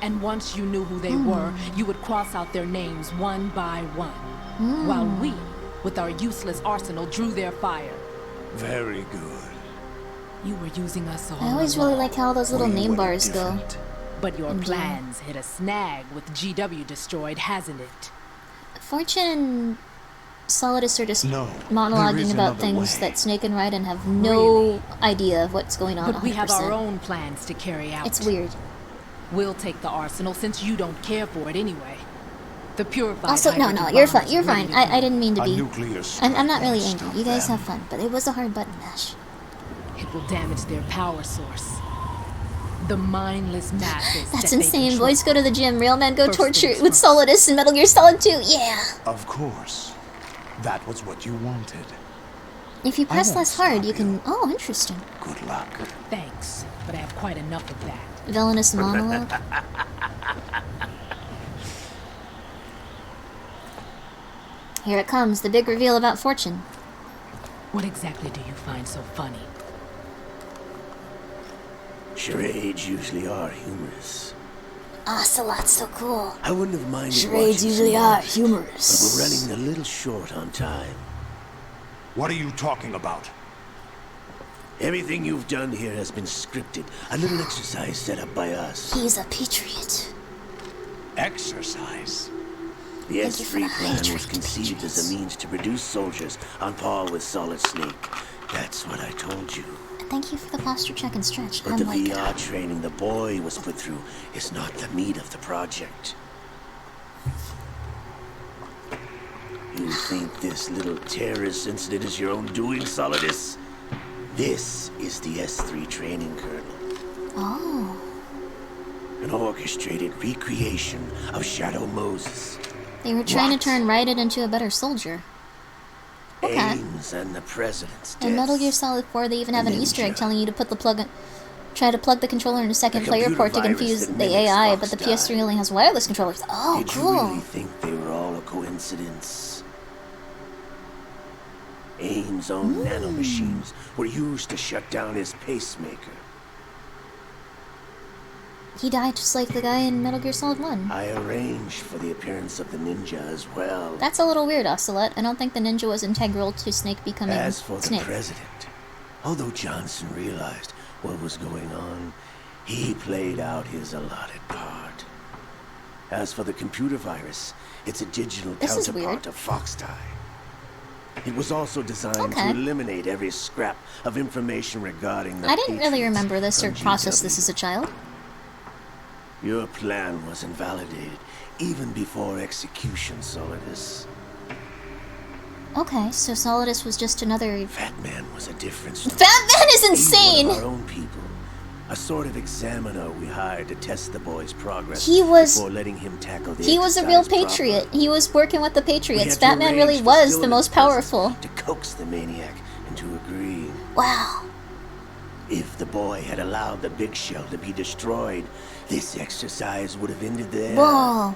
And once you knew who they were, you would cross out their names one by one. While we, with our useless arsenal, drew their fire. Very good. You were using us all I always along. really like how those little name bars go. But your Indeed. plans hit a snag with GW destroyed, hasn't it? Fortune and Solidus are just No, there monologuing is about another things way. that Snake and Raiden have no idea of what's going on. But we have 100%. our own plans to carry out. It's weird. We'll take the arsenal since you don't care for it anyway. The purified Also, no, hydrogen you're bomb fine. is You're ready fine. to go. I didn't mean to A be. nuclear I'm not really strike angry. You guys them. have fun, but it was a hard button mash. It will damage their power source. The mindless masses. That's that they insane. control. Boys go to the gym. Real men go First torture things with first. Solidus and Metal Gear Solid 2. Yeah. Of course. That was what you wanted. If you press won't less hard, stop you can. you. Oh, interesting. Good luck. Thanks, but I have quite enough of that. Villainous monologue. Here it comes, the big reveal about Fortune. What exactly do you find so funny? Charades usually are humorous. Ocelot's so cool. I wouldn't have minded Charades watching usually some are others, humorous. but we're running a little short on time. What are you talking about? Everything you've done here has been scripted. A little exercise set up by us. He's a patriot. Exercise. The Thank you for the S3 plan hydrate, was conceived as a means to produce soldiers on par with Solid Snake. That's what I told you. Thank you for the posture check and stretch. But I'm the like, VR training the boy was put through is not the meat of the project. You think this little terrorist incident is your own doing, Solidus? This is the S3 training kernel. oh, An orchestrated recreation of Shadow Moses. they were trying What? to turn Raiden into a better soldier. Okay. Ames and the President's In Metal Gear deaths. Solid 4, they even have an Ninja. Easter egg telling you to put the plug in, try to plug the controller in a second A player computer port to virus confuse that the mimics AI, Fox but the die. PS3 only has wireless controllers. Oh, Did cool. you really think they were all a coincidence? Ames' own nanomachines were used to shut down his pacemaker. He died just like the guy in Metal Gear Solid 1. I arranged for the appearance of the ninja as well. That's a little weird, Ocelot. I don't think the ninja was integral to Snake becoming As for the Snake. President, although Johnson realized what was going on, he played out his allotted part. As for the computer virus, it's a digital This is counterpart weird. of Fox die. It was also designed Okay. to eliminate every scrap of information regarding the I didn't really Patriots remember this or from process GW. this as a child. Your plan was invalidated even before execution, Solidus. Okay, so Solidus was just another... Fatman was a different story. Fatman is He's insane! one of our own people. A sort of examiner we hired to test the boy's progress He was- before letting him tackle the He was a real exercise patriot. proper. He was working with the We Patriots. had to Batman really arrange was still the in most his presence powerful. to coax the maniac into agreeing. Wow. If the boy had allowed the big shell to be destroyed, this exercise would have ended there. Whoa.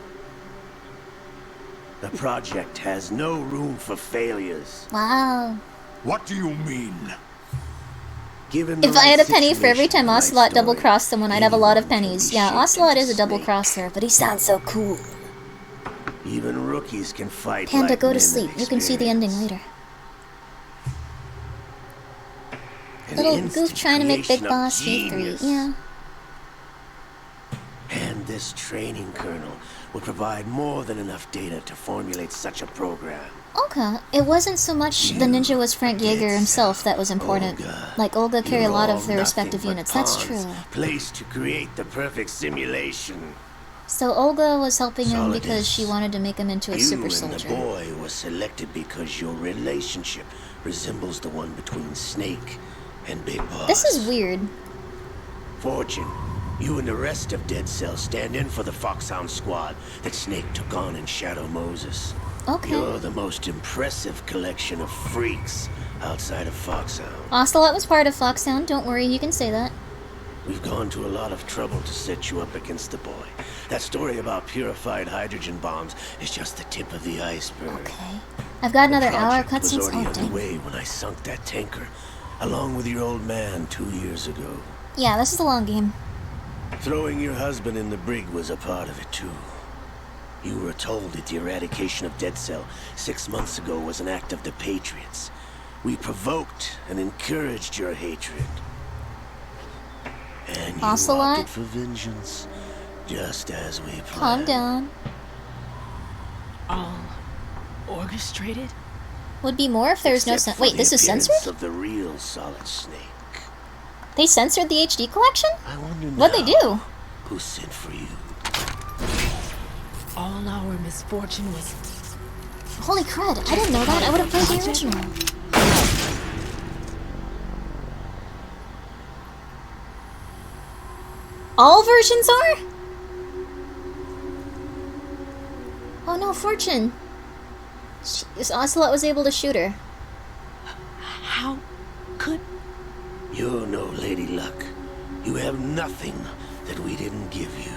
The project has no room for failures. Wow. What do you mean? Given the If I had a right penny for every situation, time the right Ocelot story, double-crossed someone, I'd have a lot of anyone can pennies. be Yeah, shaped Ocelot into is a Snake. double-crosser, but he sounds so cool. Even rookies can fight Panda, like go to men sleep. of You can see the ending experience. later. An Little instant goof trying to make Big creation of Boss V3. genius. Yeah. And this training kernel would provide more than enough data to formulate such a program. Okay. It wasn't so much the ninja was Frank Yeager himself that was important. Like, Olga carried a lot of their respective units. That's true. Placed to create the perfect simulation. So Olga was helping him Solidus. because she wanted to make him into a You super and soldier. the boy was selected because your relationship resembles the one between Snake and Big Boss. This is weird. Fortune, you and the rest of Dead Cell stand in for the Foxhound squad that Snake took on in Shadow Moses. Okay. You're the most impressive collection of freaks outside of Foxhound. Ocelot was part of Foxhound, don't worry, you can say that. We've gone to a lot of trouble to set you up against the boy. That story about purified hydrogen bombs is just the tip of the iceberg. Okay. I've got another hour The project was cutscenes. already Oh, dang. underway when I sunk that tanker, along with your old man 2 years ago. Yeah, this is a long game. Throwing your husband in the brig was a part of it too. You were told that the eradication of Dead Cell 6 months ago was an act of the Patriots. We provoked and encouraged your hatred. And you Ocelot? opted for vengeance, just as we planned. Calm down. All orchestrated? Would be more if there was no Except for Wait, the this is appearance censored? of the real Solid Snake. They censored the HD collection? I wonder What'd they now do? who sent for you. All our misfortune was... Holy crud, I didn't know that. I would have played the original. All versions are? Oh no, Fortune. Ocelot was able to shoot her. How could... You're no Lady Luck. You have nothing that we didn't give you.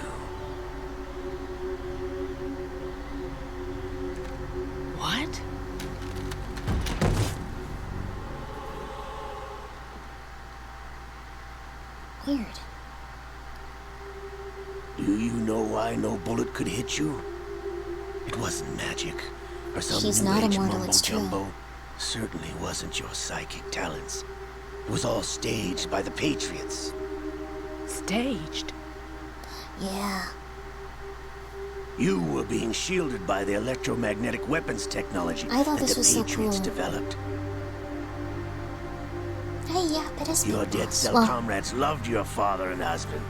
What? Weird. Do you know why no bullet could hit you? It wasn't magic, or some She's new not age immortal, it's true. mumbo-jumbo. Certainly wasn't your psychic talents. It was all staged by the Patriots. Staged? Yeah. You were being shielded by the electromagnetic weapons technology I thought that this the was so Patriots cool. developed. Hey, yeah, it is Your Big Dead Boss. Cell Well, comrades loved your father and husband.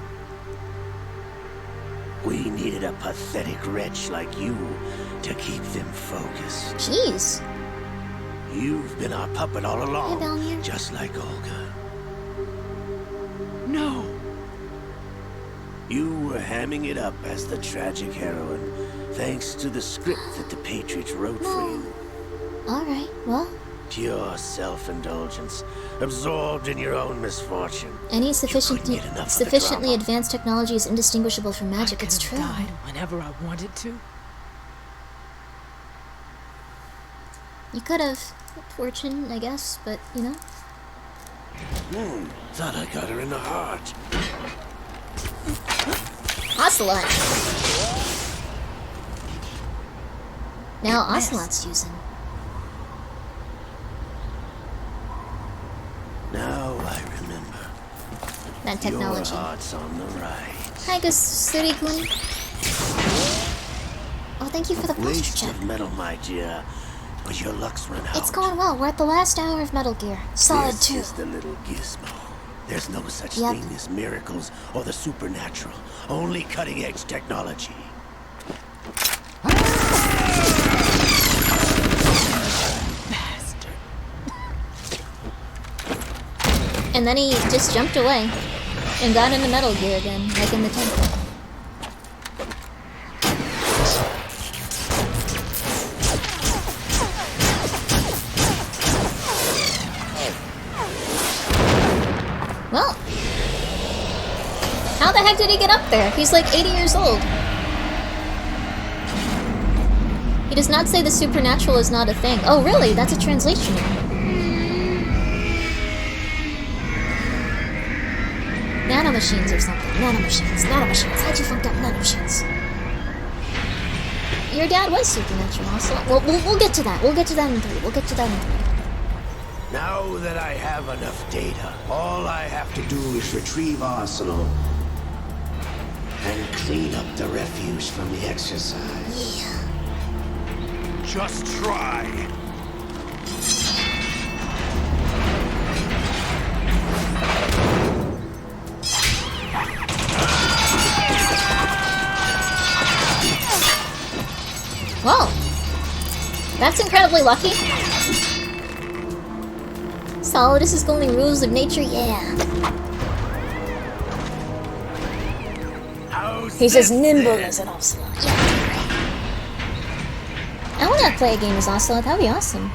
We needed a pathetic wretch like you to keep them focused. jeez. You've been our puppet all along, Valiant. just like Olga. No. You were hamming it up as the tragic heroine, thanks to the script that the Patriots wrote for you. Alright, well, Pure self-indulgence, absorbed in your own misfortune. any sufficiently get enough of the drama. advanced technology is indistinguishable from magic, I it's could true. have died whenever I wanted to. You could have, Fortune, I guess, but, you know. Thought I got her in the heart. Ocelot! Now Ocelot's using. Now I remember. That technology. Your heart's on the right. Hi, Gusuri-kun. Oh, thank you for the posture Waste check. of metal, my dear. But your luck's run out. It's going well. We're at the last hour of Metal Gear. Solid This 2. is the little gizmo. There's no such Yep. thing as miracles or the supernatural. Only cutting-edge technology. Bastard. And then he just jumped away and got into Metal Gear again, like in the temple. Well, how the heck did he get up there? He's like 80 years old. He does not say the supernatural is not a thing. Oh, really? That's a translation. Nanomachines or something. Nanomachines. Nanomachines. How'd you funk up nanomachines? Your dad was supernatural also. We'll get to that. We'll get to that in 3. We'll get to that in 3. Now that I have enough data, all I have to do is retrieve Arsenal and clean up the refuse from the exercise. Yeah. Just try. Well, that's incredibly lucky. Solidus is going rules of nature, yeah. He's as nimble as an ocelot. Yeah. I wanna play a game as Ocelot, that'd be awesome.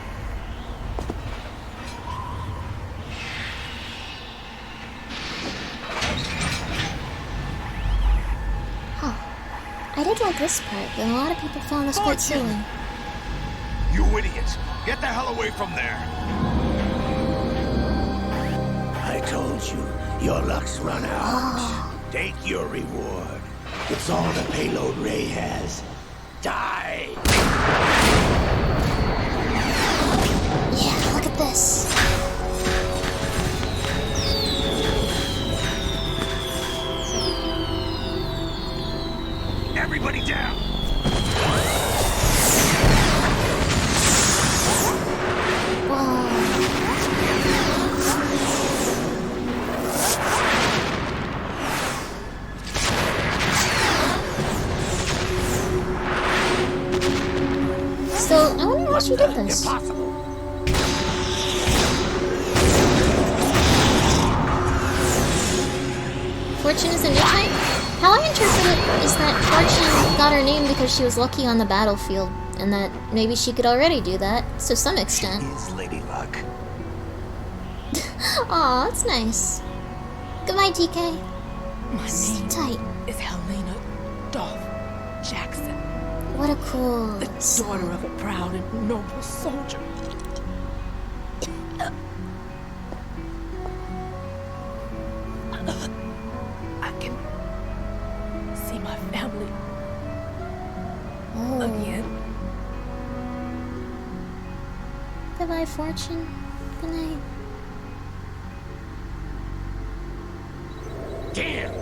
Huh. I did like this part, but a lot of people found this quite silly. You idiots! Get the hell away from there! I told you, your luck's run out. Take your reward. It's all the payload Ray has. Die! Yeah, look at this. Everybody down! So, I wonder how she did this. Impossible. Fortune is a new type? How I interpret it is that Fortune got her name because she was lucky on the battlefield, and that maybe she could already do that, to some extent. Is Lady Luck. Aw, that's nice. Goodbye, TK. My name Tight. is Helena Dolph Jackson. What a cool... The daughter of a proud and noble soldier. I can see my family again. Goodbye, Fortune. Good night. Damn!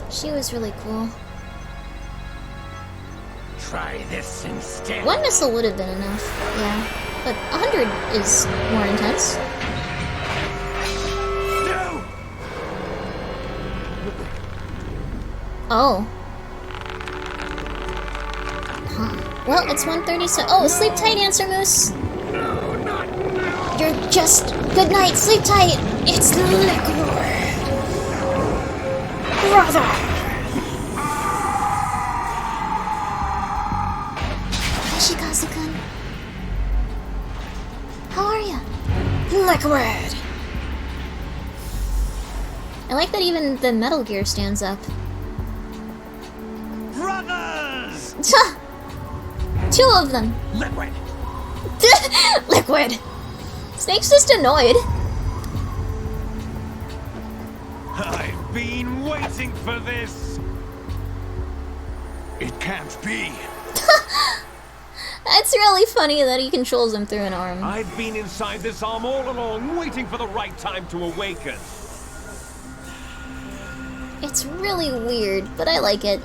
She was really cool. Try this instead. One missile would have been enough, yeah. But 100 is more intense. No! Oh. Huh. Well, it's 1:30, so... Oh, sleep tight, Answer Moose! You're just... Good night, sleep tight! It's liquid! Brother! Ashikazu-kun. How are ya? Liquid! I like that even the Metal Gear stands up. Brothers! Two of them! Liquid! Liquid! Snake's just annoyed. I've been waiting for this! It can't be! It's really funny that he controls him through an arm. I've been inside this arm all along, waiting for the right time to awaken. It's really weird, but I like it.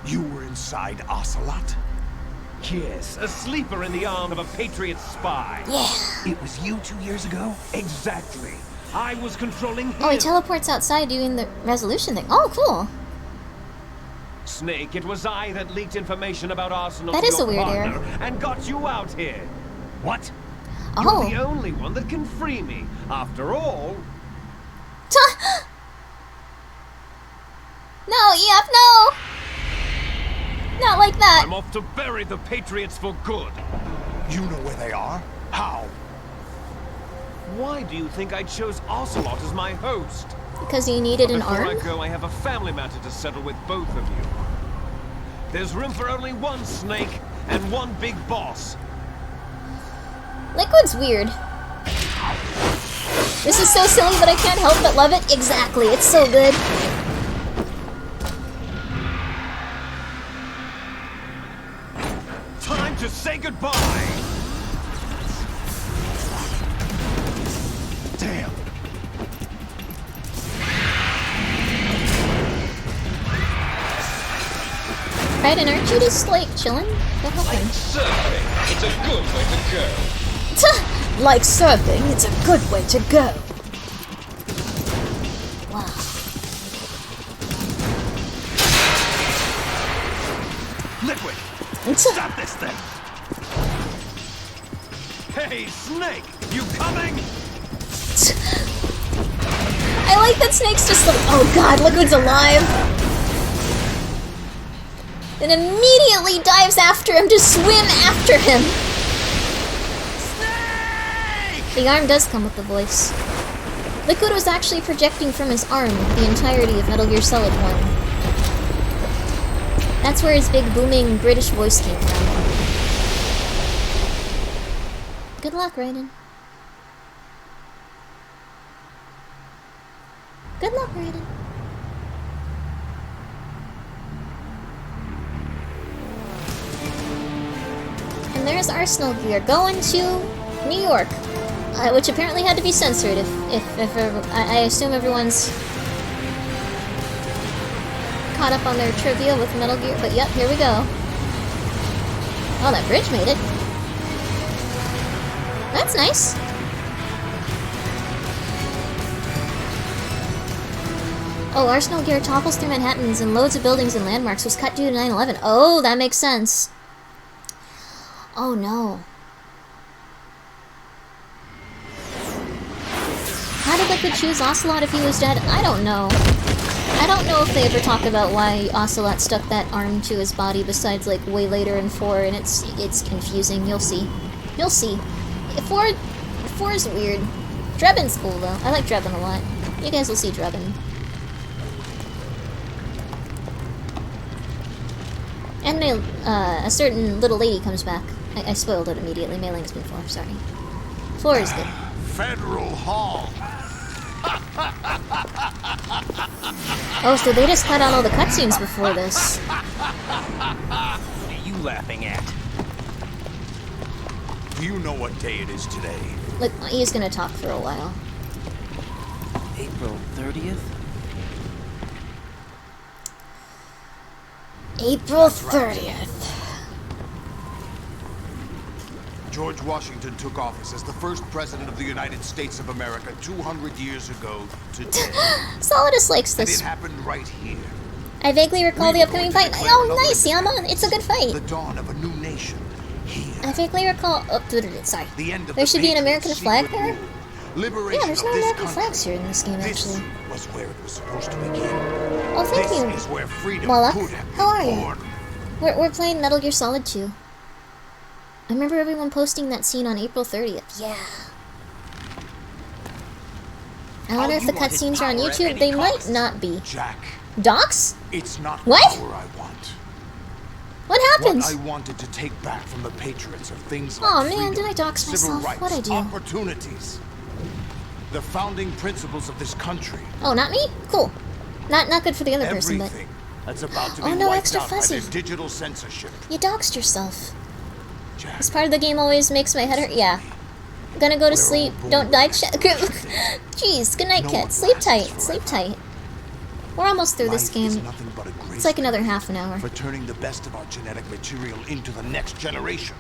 You were inside Ocelot? Yes, a sleeper in the arm of a Patriot spy. Yeah. It was you 2 years ago? Exactly. I was controlling him. Oh, he teleports outside doing the resolution thing. Oh, cool. Snake, it was I that leaked information about Arsenal That to is your a weird partner error. and got you out here. What? Oh. You're the only one that can free me. After all... No, EF, no! Not like that. I'm off to bury the Patriots for good. You know where they are? How? Why do you think I chose Ocelot as my host? Because you needed an Before arm? I go, I have a family matter to settle with both of you. There's room for only one Snake and one big boss. Liquid's weird. This is so silly, but I can't help but love it. Exactly, it's so good. Time to say goodbye! Damn. Right, and aren't you just, like, chilling? Go help him. Surfing, it's a good way to go. Like surfing, it's a good way to go. Wow. Liquid! Stop this thing! Hey, Snake! You coming? I like that Snake's just like, oh god, Liquid's alive! And immediately dives after him to swim after him! Snake! The arm does come with the voice. Liquid was actually projecting from his arm the entirety of Metal Gear Solid 1. That's where his big booming British voice came from. Good luck, Raiden. Good luck, Raiden. And there's Arsenal Gear going to New York, which apparently had to be censored. If I assume everyone's caught up on their trivia with Metal Gear, but yep, here we go. Oh, that bridge made it. That's nice. Oh, Arsenal Gear topples through Manhattans and loads of buildings and landmarks was cut due to 9/11. Oh, that makes sense. Oh no. How did Liquid choose Ocelot if he was dead? I don't know. I don't know if they ever talk about why Ocelot stuck that arm to his body besides like way later in 4, and it's confusing. You'll see. You'll see. 4 is weird. Drebin's cool though. I like Drebin a lot. You guys will see Drebin. And a certain little lady comes back. I spoiled it immediately. Mei Ling's been 4, sorry. 4 is good. Federal Hall. Oh, so they just cut out all the cutscenes before this. What are you laughing at? Do you know what day it is today? Look, he's gonna talk for a while. April 30th? April 30th. George Washington took office as the first president of the United States of America 200 years ago today. Solidus likes And this. it happened right here. I vaguely recall the upcoming fight. Oh, nice, Yama! It's a good fight. The dawn of a new nation. Here. I vaguely recall. Oh, sorry. The end of There the should be an Patriots' American flag secret there? rule. Liberation Yeah, there's no of this American country. flags here in this game, This actually. was where it was supposed to begin. Oh, thank this you. is where freedom Wallach, could have been how are you? born. We're playing Metal Gear Solid 2. I remember everyone posting that scene on April 30th. Yeah. I wonder if the cutscenes are on YouTube. They might not be. Jack. Docs? It's not What? power I want. What happened? What I wanted to take back from the Patriots are things like Oh man, freedom, did I dox civil myself? rights, What'd I do? opportunities. The founding principles of this country. Oh, not me? Cool. Not good for the other person, but Everything that's about to be Oh, no, wiped extra out by fuzzy. their digital censorship. you doxed yourself. Jack, This part of the game always makes my head hurt. Yeah. Gonna go to sleep. Don't die. Jeez, good night, kid. Sleep tight. Sleep tight. We're almost through this life is game. nothing but a grace It's like another half an hour. for turning the best of our genetic material into the next generation.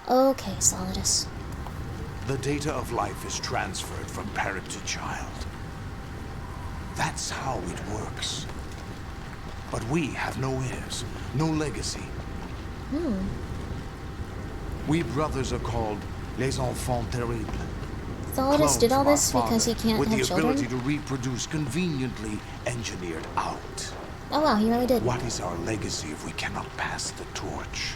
Okay, Solidus. The data of life is transferred from parent to child. That's how it works. But we have no heirs, no legacy. We brothers are called les enfants terribles. Solidus did all this because he can't with have the ability children? to reproduce conveniently engineered out. Oh wow, he really did. What is our legacy if we cannot pass the torch?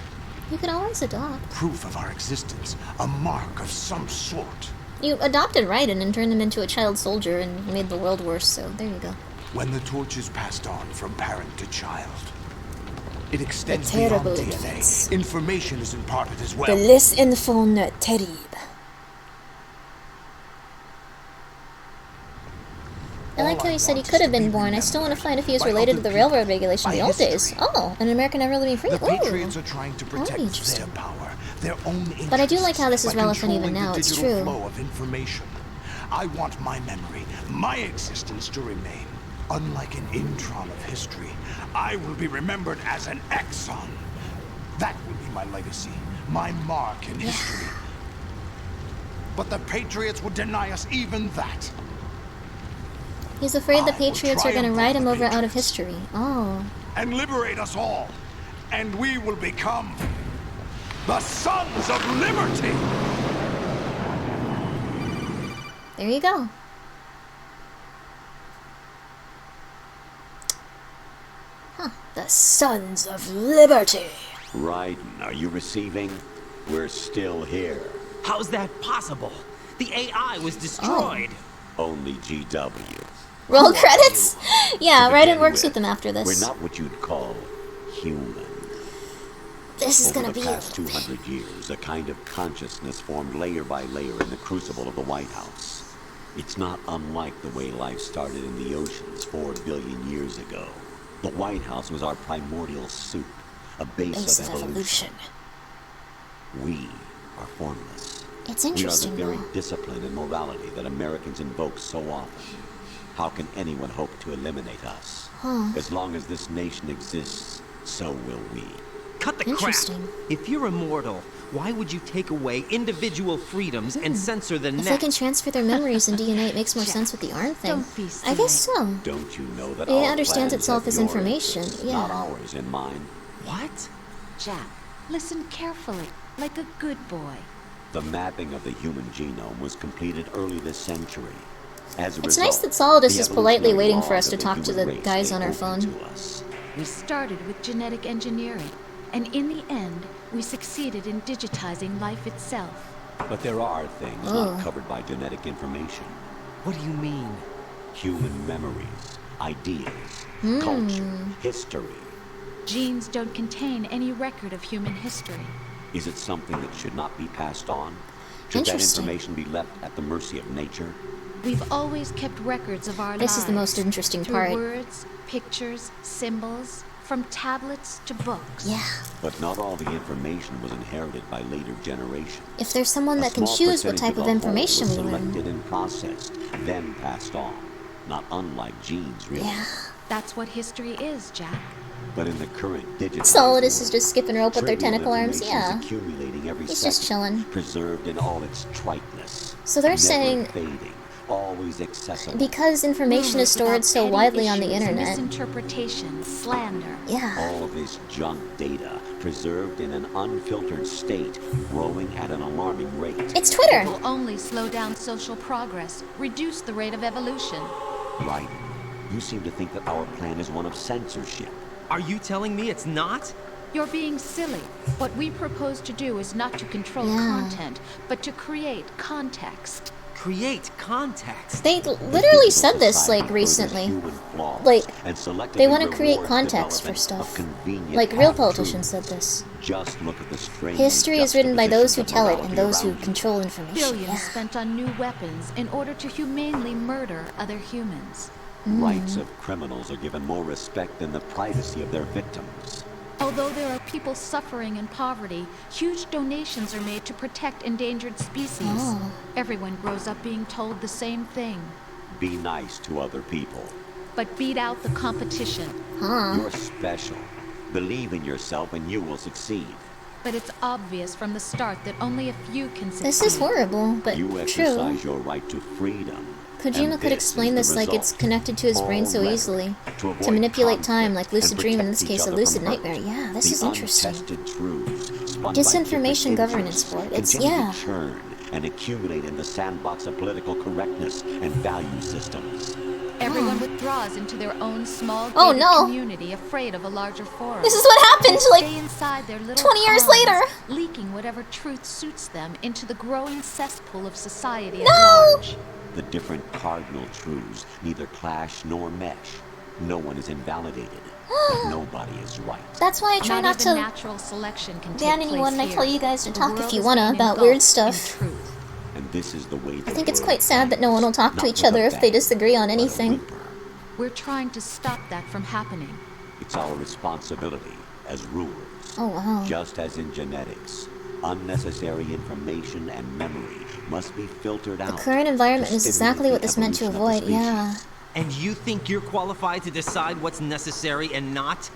You could always adopt. Proof of our existence, a mark of some sort. You adopted Raiden and turned him into a child soldier and made the world worse, so there you go. When the torch is passed on from parent to child, it extends The beyond terrible DNA. infants. Information is imparted as well. The les enfants terribles. I like how he said he could have been born. I still want to find if he is related to the railroad regulation in the old days. Oh, an American never living free. The Ooh. Patriots are trying to protect their power, their own interests. But I do like how this is by relevant even controlling now, the it's digital true. flow of information. I want my memory, my existence to remain. Unlike an intron of history, I will be remembered as an exon. That will be my legacy, my mark in history. But the Patriots would deny us even that. He's afraid the I will Patriots are going to triumph write him over the over out of history. Oh. And liberate us all. And we will become the Sons of Liberty. There you go. Huh. The Sons of Liberty. Raiden, are you receiving? We're still here. How's that possible? The AI was destroyed. Only GW. Roll credits? Yeah, Raiden works with them after this. We're not what you'd call human. This is gonna Over be the past 200 years, a kind of consciousness formed layer by layer in the crucible of the White House. It's not unlike the way life started in the oceans 4 billion years ago. The White House was our primordial soup, a base of evolution. We are formless. It's interesting, We are the very discipline and morality that Americans invoke so often. How can anyone hope to eliminate us? As long as this nation exists, so will we. Cut the crap! If you're immortal, why would you take away individual freedoms and censor the If net? they can transfer their memories and DNA, it makes more sense with the arm thing. I guess so. Don't you know that It our understands plans itself have as your information, interests, yeah. not ours in mind? What? Jack, listen carefully, like a good boy. The mapping of the human genome was completed early this century. As a It's result, nice that Solidus the is politely evolutionary waiting for laws us to of talk to human the race guys lay on our open phone. to us. We started with genetic engineering, and in the end, we succeeded in digitizing life itself. But there are things not covered by genetic information. What do you mean? Human memories, ideas, culture, history. Genes don't contain any record of human history. Is it something that should not be passed on? Should that information be left at the mercy of nature? We've always kept records of our lives. This is the most interesting through part. words, pictures, symbols, from tablets to books. Yeah. But not all the information was inherited by later generations. If there's someone that can choose what type of information we learn. Selected and processed, then passed on. Not unlike genes, really. Yeah. That's what history is, Jack. But in the current digital Solidus is just skipping rope with their trivial tentacle arms, information is yeah. accumulating every He's second, just chilling. preserved in all its triteness. So they're never saying fading, always accessible. because information is stored so widely on the internet. Misinterpretation, slander. Yeah. All of this junk data, preserved in an unfiltered state, growing at an alarming rate. It's Twitter. It will only slow down social progress, reduce the rate of evolution. Right. You seem to think that our plan is one of censorship. Are you telling me it's not? You're being silly. What we propose to do is not to control content, but to create context. Create context? They literally said this, like, recently. Like, they want to create context for stuff. Like, real politicians said this. Just look at the strange History is written by those who tell it and morality those who around you. control information. Billions Yeah. spent on new weapons in order to humanely murder other humans. Rights of criminals are given more respect than the privacy of their victims. Although there are people suffering in poverty, huge donations are made to protect endangered species. Everyone grows up being told the same thing. Be nice to other people. But beat out the competition. You're special. Believe in yourself and you will succeed. But it's obvious from the start that only a few can succeed. This is horrible, but You true. exercise your right to freedom. Kojima and could explain is this the like it's result. connected to his brain so All easily. to avoid To manipulate time, conflict like lucid and dream, in this protect each case a other lucid from hurt. nightmare. Yeah, this The is interesting. untested truths spun by Disinformation different governance interests board. It's, continue yeah. to churn and accumulate in the sandbox of political correctness and value systems. Everyone withdraws into their own small Oh, gated no. community, afraid of a larger forest. This is what happened, They like, stay inside their little 20 years ponds, later. leaking whatever truth suits them into the growing cesspool of society No. at large. The different cardinal truths neither clash nor mesh. No one is invalidated, but nobody is right. That's why I try not even to natural selection can ban take anyone and I place tell here. you guys to The talk if world you is wanna being about weird engulfed in stuff. truth. And this is the way I think it's quite sad that no one will talk to Not each with other a if they bang, disagree on but a anything. whimper. We're trying to stop that from happening. It's our responsibility as rulers. Oh, wow. Just as in genetics, unnecessary information and memory must be filtered out. The current environment to is exactly stimulate what the this meant to evolution of the avoid, species. yeah. And you think you're qualified to decide what's necessary and not?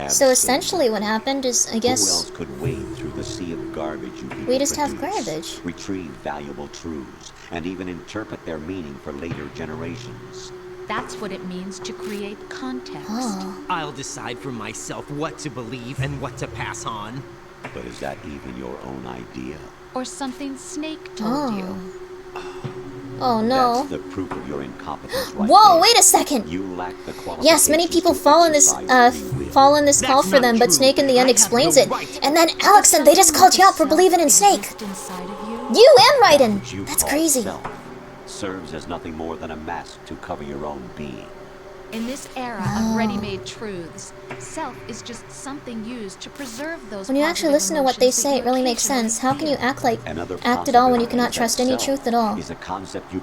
So essentially what happened is, I Who guess, else could wade through the sea of garbage you people we just have produce, garbage. retrieve valuable truths, and even interpret their meaning for later generations? That's what it means to create context. I'll decide for myself what to believe and what to pass on. But is that even your own idea? Or something Snake told you. Oh no. That's the proof of your incompetence right Whoa, there. wait a second! You lack the Yes, many people fall in this call for them, but Snake in the end explains it. And then Alex said they just called you out for believing in Snake. You and Raiden! That's crazy. Serves as nothing more than a mask to cover your own being. In this era of ready-made truths, self is just something used to preserve those. When you actually listen to what they say, it really makes sense. How can you act at all when you cannot trust any truth at all? Is a concept you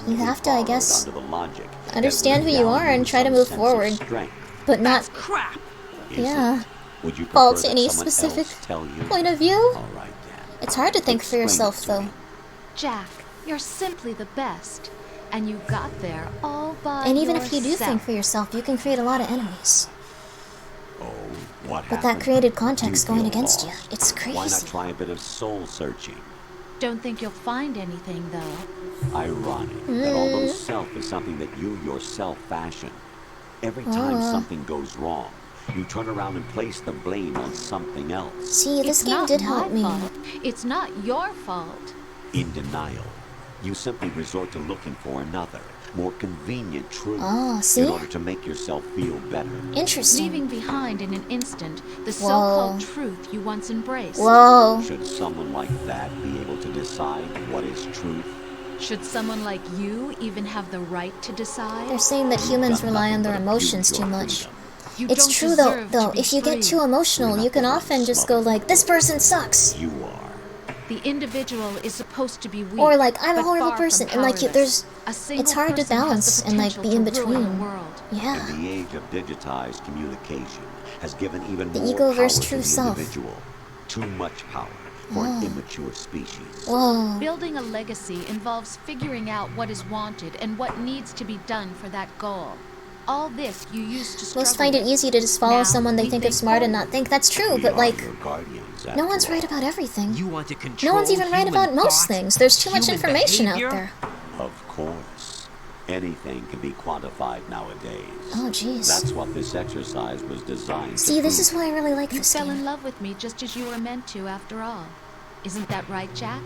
You have to, I guess, understand who you are and try to move forward, but not, fall to any specific point of view. It's hard to think for yourself, though. Jack, you're simply the best. And you got there all by And even if you do think for yourself, you can create a lot of enemies. But that created context going against you. It's crazy. Why not try a bit of soul searching? Don't think you'll find anything, though. Ironic that although self is something that you yourself fashion, every time something goes wrong, you turn around and place the blame on something else. See, this game did help me. It's not your fault. In denial. You simply resort to looking for another, more convenient truth in order to make yourself feel better. Interesting. Leaving behind in an instant the so-called truth you once embraced. Should someone like that be able to decide what is truth? Should someone like you even have the right to decide? They're saying that humans rely on their emotions too much. It's true though, if you get too emotional, you can often just go like, this person sucks. You are. The individual is supposed to be weak, or like, I'm a horrible person, and like, powerless. it's hard to balance and like be in between. Yeah. And the age of digitized communication has given even the more ego power versus to true the self. individual. Too much power for an immature species. Building a legacy involves figuring out what is wanted and what needs to be done for that goal. All this you used to struggle. Most find it easy to just follow someone they think is smart and not think that's true, but like, no one's right about everything. You want to control no one's even right about most things. There's too much information out there. Of course. Anything can be quantified nowadays. Oh, jeez. That's what this exercise was designed to See, this is why I really like this game. You fell game. in love with me just as you were meant to, after all. Isn't that right, Jack?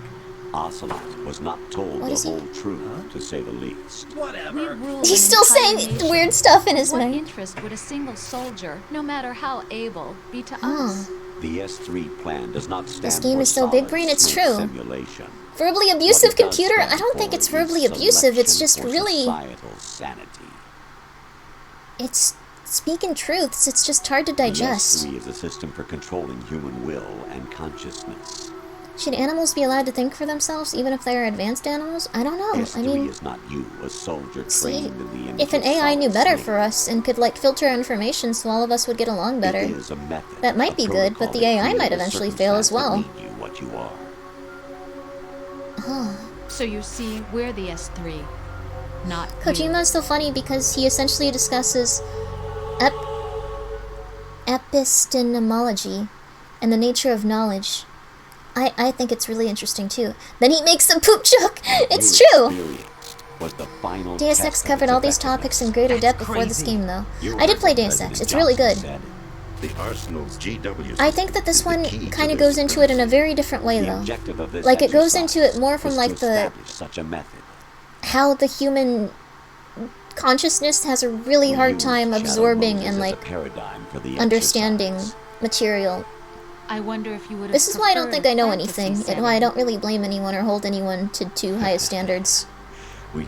Ocelot was not told the whole truth, to say the least. Whatever. He's still saying weird stuff in his mind. What interest would a single soldier, no matter how able, be to us? The S3 plan does not stand This game for is so big brain, it's true. simulation. Verbally abusive computer? I don't think it's verbally abusive, it's just really... sanity. It's speaking truths, it's just hard to digest. The S3 is a system for controlling human will and consciousness. Should animals be allowed to think for themselves, even if they are advanced animals? I don't know. S3 I mean, is not you, a soldier trained in the image if an of AI knew better solid for us and could like filter information so all of us would get along better, It is a method, that might be good, but the AI might eventually fail as well. Make you what you are. So you see, we're the S3, not Kojima's so funny because he essentially discusses epistemology and the nature of knowledge. I think it's really interesting too. Then he makes a poop joke! It's true! Deus Ex covered all these topics in greater depth before this game though. I did play Deus Ex, it's really good. I think that this one kind of goes into it in a very different way though. Like it goes into it more from like the... how the human consciousness has a really hard time absorbing and like understanding material. I wonder if you would have This is why I don't think I know anything, and why I don't really blame anyone or hold anyone to too high of standards.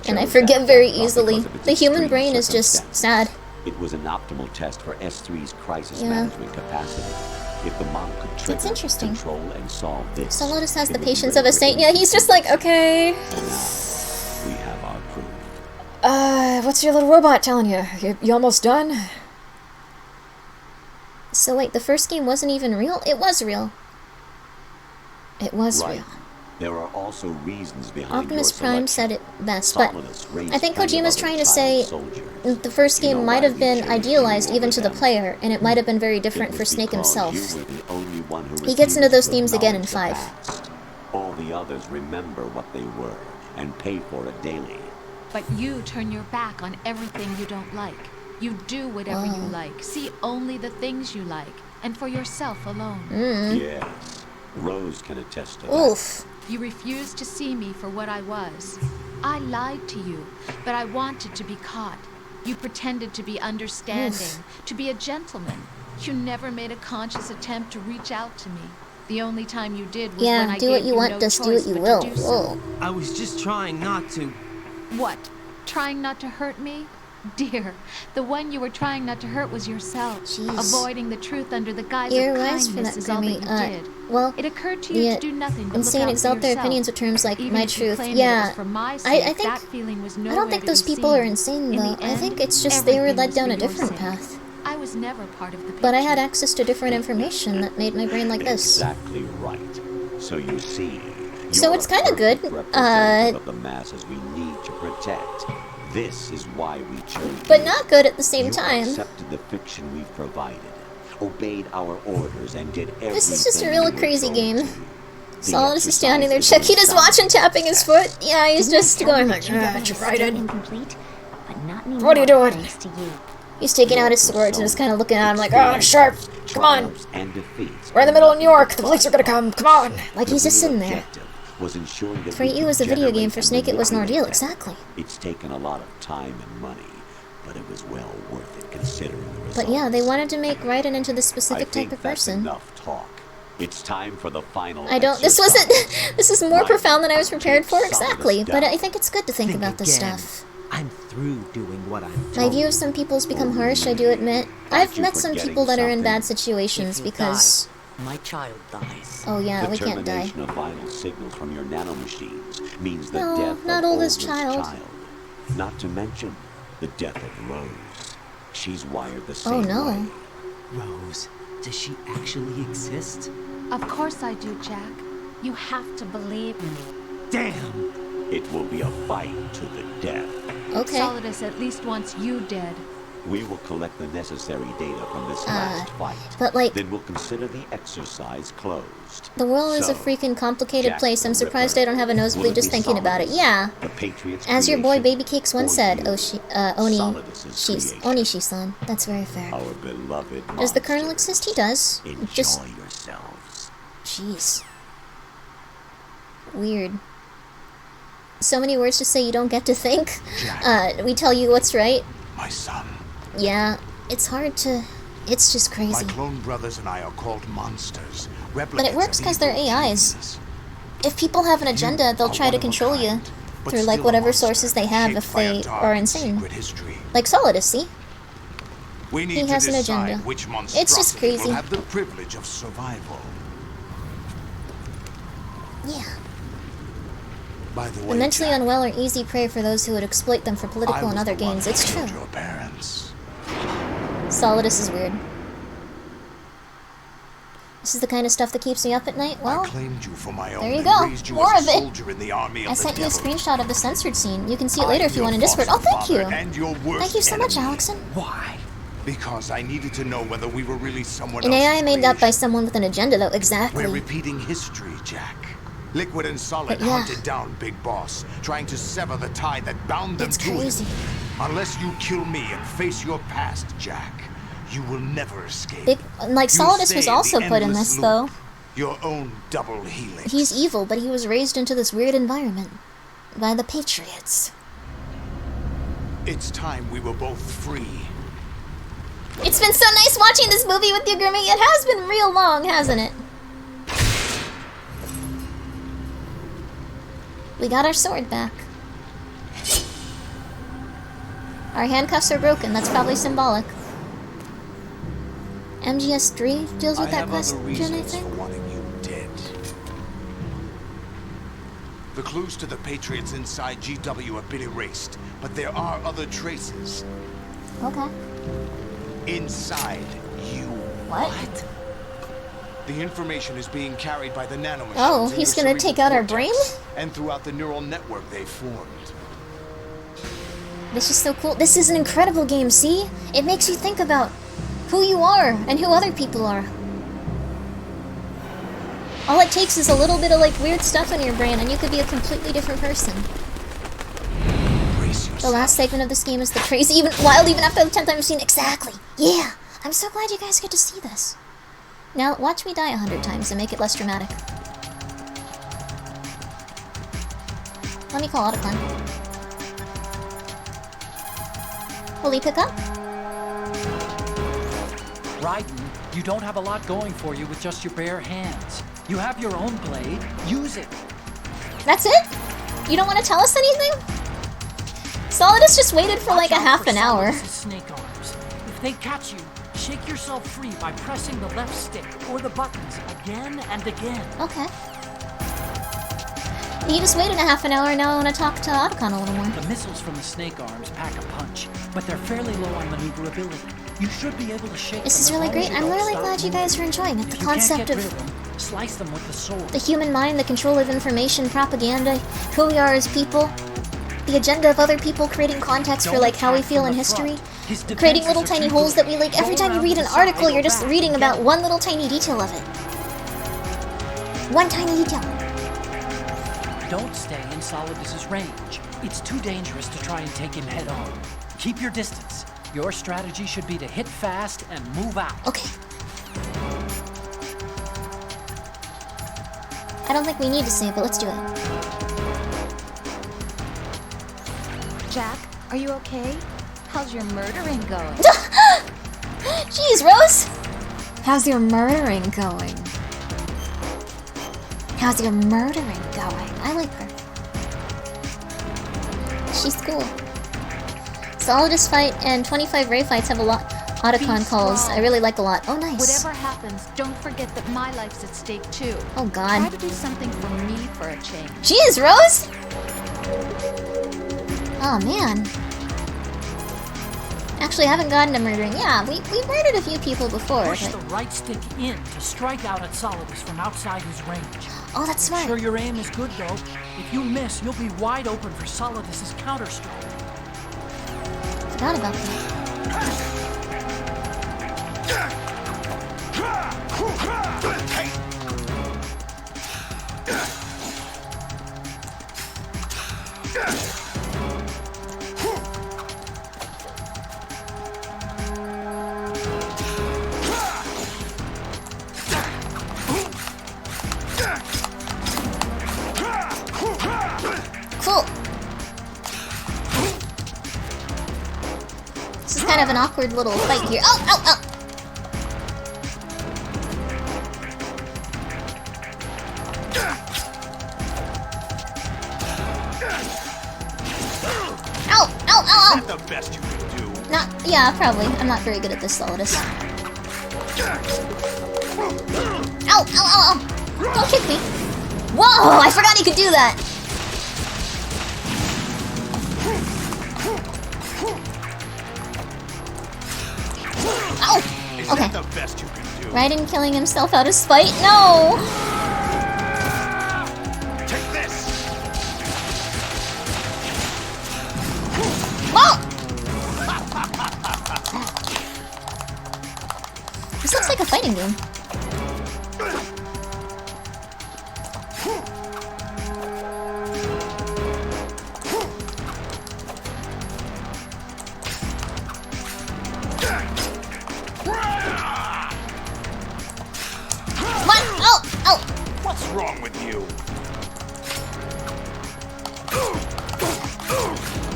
And I forget very easily. The human brain is just sad. It was an optimal test for S3's crisis management capacity. If the model could trigger, control, and solve this, Solidus has the patience of a saint. Yeah, he's just like, okay. And now, we have our proof. What's your little robot telling you? You almost done? So wait, the first game wasn't even real? It was real. It was real. There are also reasons behind Optimus Prime said it best, but I think Kojima's trying to say the first game might have been idealized even to the player, and it might have been very different for Snake himself. He gets into those themes again in 5. All the others remember what they were, and pay for it daily. But you turn your back on everything you don't like. You do whatever you like, see only the things you like, and for yourself alone. Yes, Rose can attest to that. You refused to see me for what I was. I lied to you, but I wanted to be caught. You pretended to be understanding, to be a gentleman. You never made a conscious attempt to reach out to me. The only time you did was when I do what gave you want, no just do what choice you but will. to do so. I was just trying not to. What? Trying not to hurt me? Dear, the one you were trying not to hurt was yourself. Jeez. Avoiding the truth under the guise You're of wise for kindness that, is all that you Grimmi. did. Well, it occurred to you to do nothing but insane look out exalt for their yourself. opinions with terms like Even my if you truth. claimed it Yeah, was for my I sake, think that feeling was I don't nowhere think to those be people seen. are insane In though. the I end, think it's just they were everything led was down for a your different sake. path. I was never part of the picture. But I had access to different information that made my brain like this. Exactly right. So you see, So it's kind of good. Of the masses we need to protect. This is why we chose But you. not good at the same You time. accepted the fiction we've provided, obeyed our orders, and did everything. This is just a real we were crazy told game. to. Solidus is standing there. exercise Check. He is just an watching, tapping his foot. Yeah, he's Didn't I just tell going you like, that ah, GW is right still in. incomplete? But not anymore, What are you doing? thanks to you. He's taking out his swords and just kind of looking at him like, oh, sharp. Come on. Triumphs and defeats We're in the middle of New York. The police are gonna come. Come on. Like he's just The sitting real there. objective was ensuring that For we you, could as a video game, generate for and Snake, it was an ordeal. manipulate them. Exactly. It's taken a lot of time and money, but it was well worth it considering the results. But yeah, they wanted to make Raiden into this I specific think type of that's person. enough talk. It's time for the final I don't. This exercise. wasn't. This is more Right. profound than I was prepared for. Take Exactly. Solidus But down. I think it's good to think about this again. stuff. I'm through doing what I'm My told. view of some people has become harsh, I do admit. I've you met some forgetting people that are in something? bad situations If you because... die, my child dies. Oh yeah, The we can't die. termination of vital signals from your nanomachines means the No, death not of Olga's Olga's child. Not to mention the death of Rose. She's wired the Oh same no. way. Rose, does she actually exist? Of course I do, Jack. You have to believe me. Damn! It will be a fight to the death. Okay. Solidus at least wants you dead. We will collect the necessary data from this last fight. but, like- then we'll consider the exercise closed. The world is a So, freaking complicated Jack place. I'm the surprised Ripper, I don't have a will nosebleed it just be thinking about it. Solidus, Yeah. The Patriots' As your boy creation, Baby Cakes once or said, you, Solidus's creation? Onishi-san. That's very fair. Our beloved Does the monster. Colonel exist? He does. Enjoy Just... yourselves. Jeez. Weird. So many words to say you don't get to think. We tell you what's right. My son. Yeah, it's hard to... It's just My crazy. clone brothers and I are called monsters. But it works because they're evil AIs. geniuses. If people have an agenda, they'll are try one to of a control you kind, but through like still a whatever monster, sources they have shaped if by a they dark are and insane. secret history. Like Solidus, see? We need He to has an decide agenda. which It's just monstrosity crazy. will have the privilege of survival. Yeah. By the The way, mentally Jack, unwell are easy prey for those who would exploit them for I political and was other the one gains. who It's true. killed your parents. Solidus is weird. This is the kind of stuff that keeps me up at night? Well, I claimed you for my own there you and go. raised you More as of a it. soldier in the army of I the sent you a devil. screenshot of the censored scene. You can see it later I'm if you want in your Discord. Oh, foster thank you! father and your worst Thank you so much, enemy. Alexon. Why? Because I needed to know whether we were really someone An else's AI made up by creation. someone with an agenda, though. Exactly. We're repeating history, Jack. Liquid and Solid But yeah. hunted down Big Boss, trying to sever the tie that bound them It's to crazy. him. Unless you kill me and face your past, Jack, you will never escape. Like, You'll Solidus stay was in also the put in endless this, loop, though. Your own double helix. He's evil, but he was raised into this weird environment. By the Patriots. It's time we were both free. It's been so nice watching this movie with you, Grimmi. It has been real long, hasn't it? We got our sword back. Our handcuffs are broken. That's probably symbolic. MGS 3 deals with I that have other question, I reasons think. for wanting you dead. The clues to the Patriots inside GW have been erased, but there are other traces. Okay. Inside you. What? The information is being carried by the nanomachines. Oh, in he's your gonna cerebral take out our cortex brain? And throughout the neural network they formed. This is so cool. This is an incredible game, see? It makes you think about who you are and who other people are. All it takes is a little bit of like weird stuff in your brain and you could be a completely different person. The last segment of this game is the crazy, even wild, even after the 10th time I've seen. Exactly. Yeah. I'm so glad you guys get to see this. Now, watch me die 100 times and make it less dramatic. Let me call out a clan. Will he pick up? Raiden, you don't have a lot going for you with just your bare hands. You have your own blade. Use it. That's it? You don't want to tell us anything? Solidus just waited for like a half an hour. Snake arms. If they catch you, shake yourself free by pressing the left stick or the buttons again and again. Okay. You just waited a half an hour, now I want to talk to Otacon a little more. The missiles from the snake arms pack a punch, but they're fairly low on maneuverability. You should be able to shake This is really great. I'm really glad you guys are enjoying it. The concept of slice them with the sword. The human mind, the control of information, propaganda, who we are as people, the agenda of other people, creating context for like how we feel in history, creating little tiny holes that we like. Every time you read an article, you're just reading about one little tiny detail of it. One tiny detail. Don't stay in Solidus's range. It's too dangerous to try and take him head on. Keep your distance. Your strategy should be to hit fast and move out. Okay. I don't think we need to save, but let's do it. Jack, are you okay? How's your murdering going? Jeez, Rose! How's your murdering going? How's your murdering going? I like her. She's cool. Solidus fight and 25 Ray fights have a lot. Otacon calls. I really like a lot. Oh, nice. Whatever happens, don't forget that my life's at stake too. Oh, God. Try to do something for me for a change. Jeez, Rose! Oh, man. Actually, I haven't gotten to murdering. Yeah, we murdered a few people before. Push the right stick in to strike out at Solidus from outside his range. Oh, that's smart. Make sure your aim is good, though. If you miss, you'll be wide open for Solidus's counter-strike. Forgot about that. Cool. This is kind of an awkward little fight here. Oh, oh, oh! Ow! Ow! Ow! Ow! Is that the best you can do? Not, yeah, probably. I'm not very good at this, Solidus. Ow! Ow! Ow! Ow! Don't kick me! Whoa! I forgot he could do that! Ow! Okay. Is that the best you can do? Raiden killing himself out of spite? No! Take this! Whoa! This looks like a fighting game. What? Oh! Oh! What's wrong with you?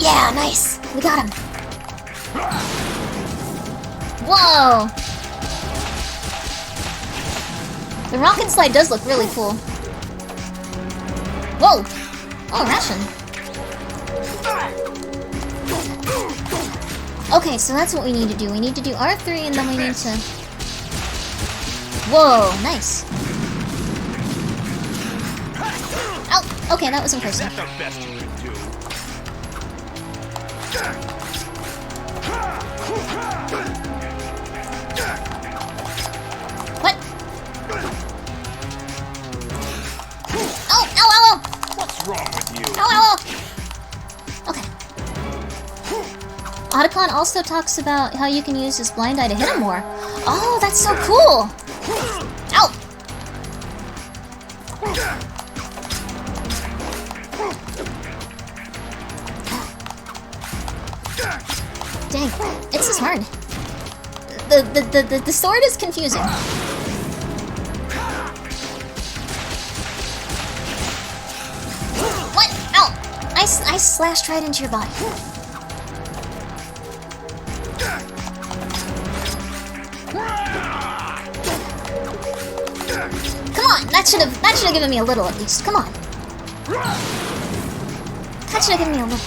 Yeah, nice! We got him! Whoa! The rocket slide does look really cool. Whoa! Oh, ration. Okay, so that's what we need to do. We need to do R3 and then we need to... Whoa, nice. Oh, okay, that was impressive. Is that the best you can do? What? Oh, ow, ow, ow! What's wrong with you? Ow, ow, ow! Okay. Otacon also talks about how you can use his blind eye to hit him more. Oh, that's so cool! Ow! Dang, it's just hard. The sword is confusing. What? Ow! I slashed right into your body. Come on, that should have given me a little at least. Come on. That should have given me a little.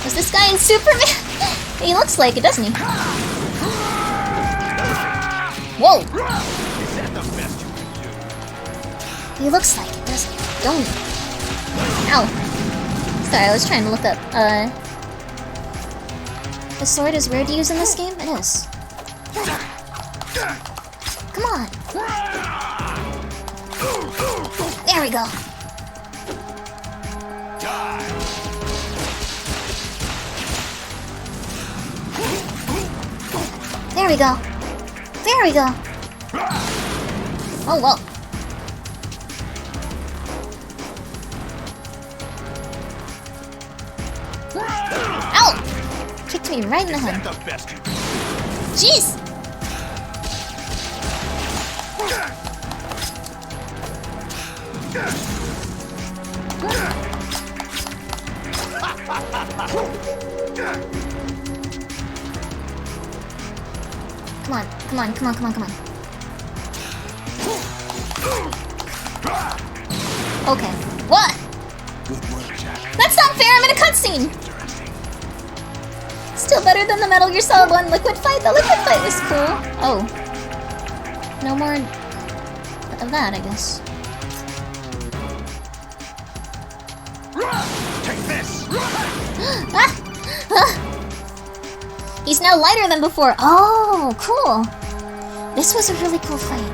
Was this guy in Superman? He looks like it, doesn't he? Whoa! He looks like it, doesn't he? Don't he? Ow. Sorry, I was trying to look up. The sword is rare to use in this game? It is. Come on. There we go. There we go. There we go. Oh, whoa. Ow! Kicked me right in the head. Jeez! Come on, come on, come on, come on, come on. Okay. What? That's not fair, I'm in a cutscene! Still better than the Metal Gear Solid 1 liquid fight. The liquid fight was cool. Oh. No more of that, I guess. Take this! He's now lighter than before. Oh, cool. This was a really cool fight.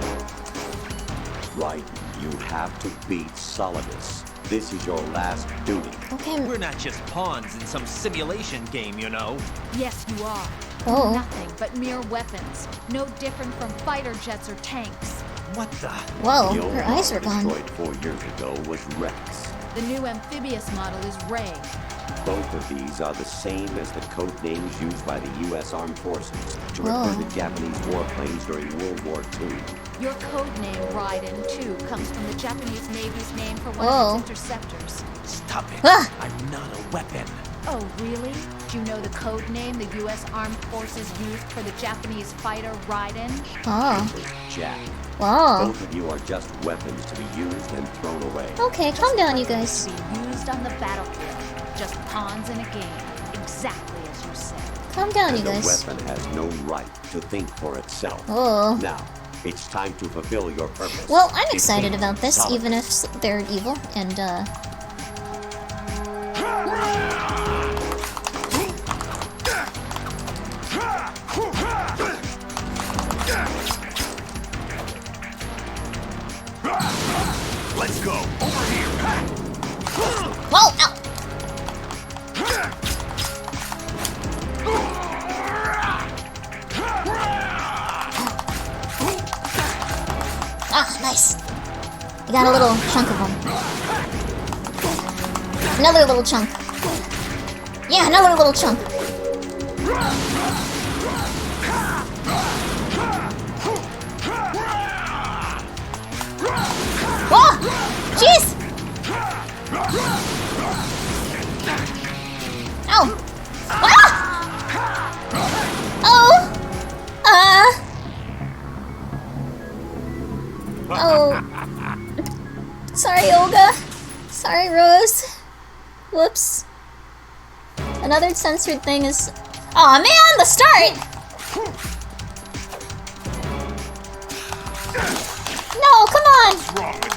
Right. You have to beat Solidus. This is your last duty. Okay. We're not just pawns in some simulation game, you know. Yes, you are. Oh. Nothing but mere weapons. No different from fighter jets or tanks. What the? Whoa, The old her eyes were model gone. destroyed 4 years ago was Rex. The new amphibious model is Ray. Both of these are the same as the code names used by the U.S. Armed Forces to refer to Japanese warplanes during World War II. Your code name, Raiden, too, comes from the Japanese Navy's name for one Whoa. of its interceptors. Stop it. Ah. I'm not a weapon. Oh, really? Do you know the code name the U.S. Armed Forces used for the Japanese fighter Raiden? Oh. Jack. Wow. Both of you are just weapons to be used and thrown away. Okay, calm down, you guys. To be used on the battlefield. Just pawns in a game. Exactly as you said. Calm down, you And guys. the weapon has no right to think for itself. Oh. Now, it's time to fulfill your purpose. Well, I'm excited Defeat about this, Solidus. even if they're evil, and Let's go. Over here. whoa, ow! Ah, nice. I got a little chunk of them. Another little chunk. Yeah, another little chunk. Whoa! Jeez! Ow! Ah! Oh! Oh. Sorry, Olga. Sorry, Rose. Whoops. Another censored thing is... Aw, man, the start! No, come on! What's wrong with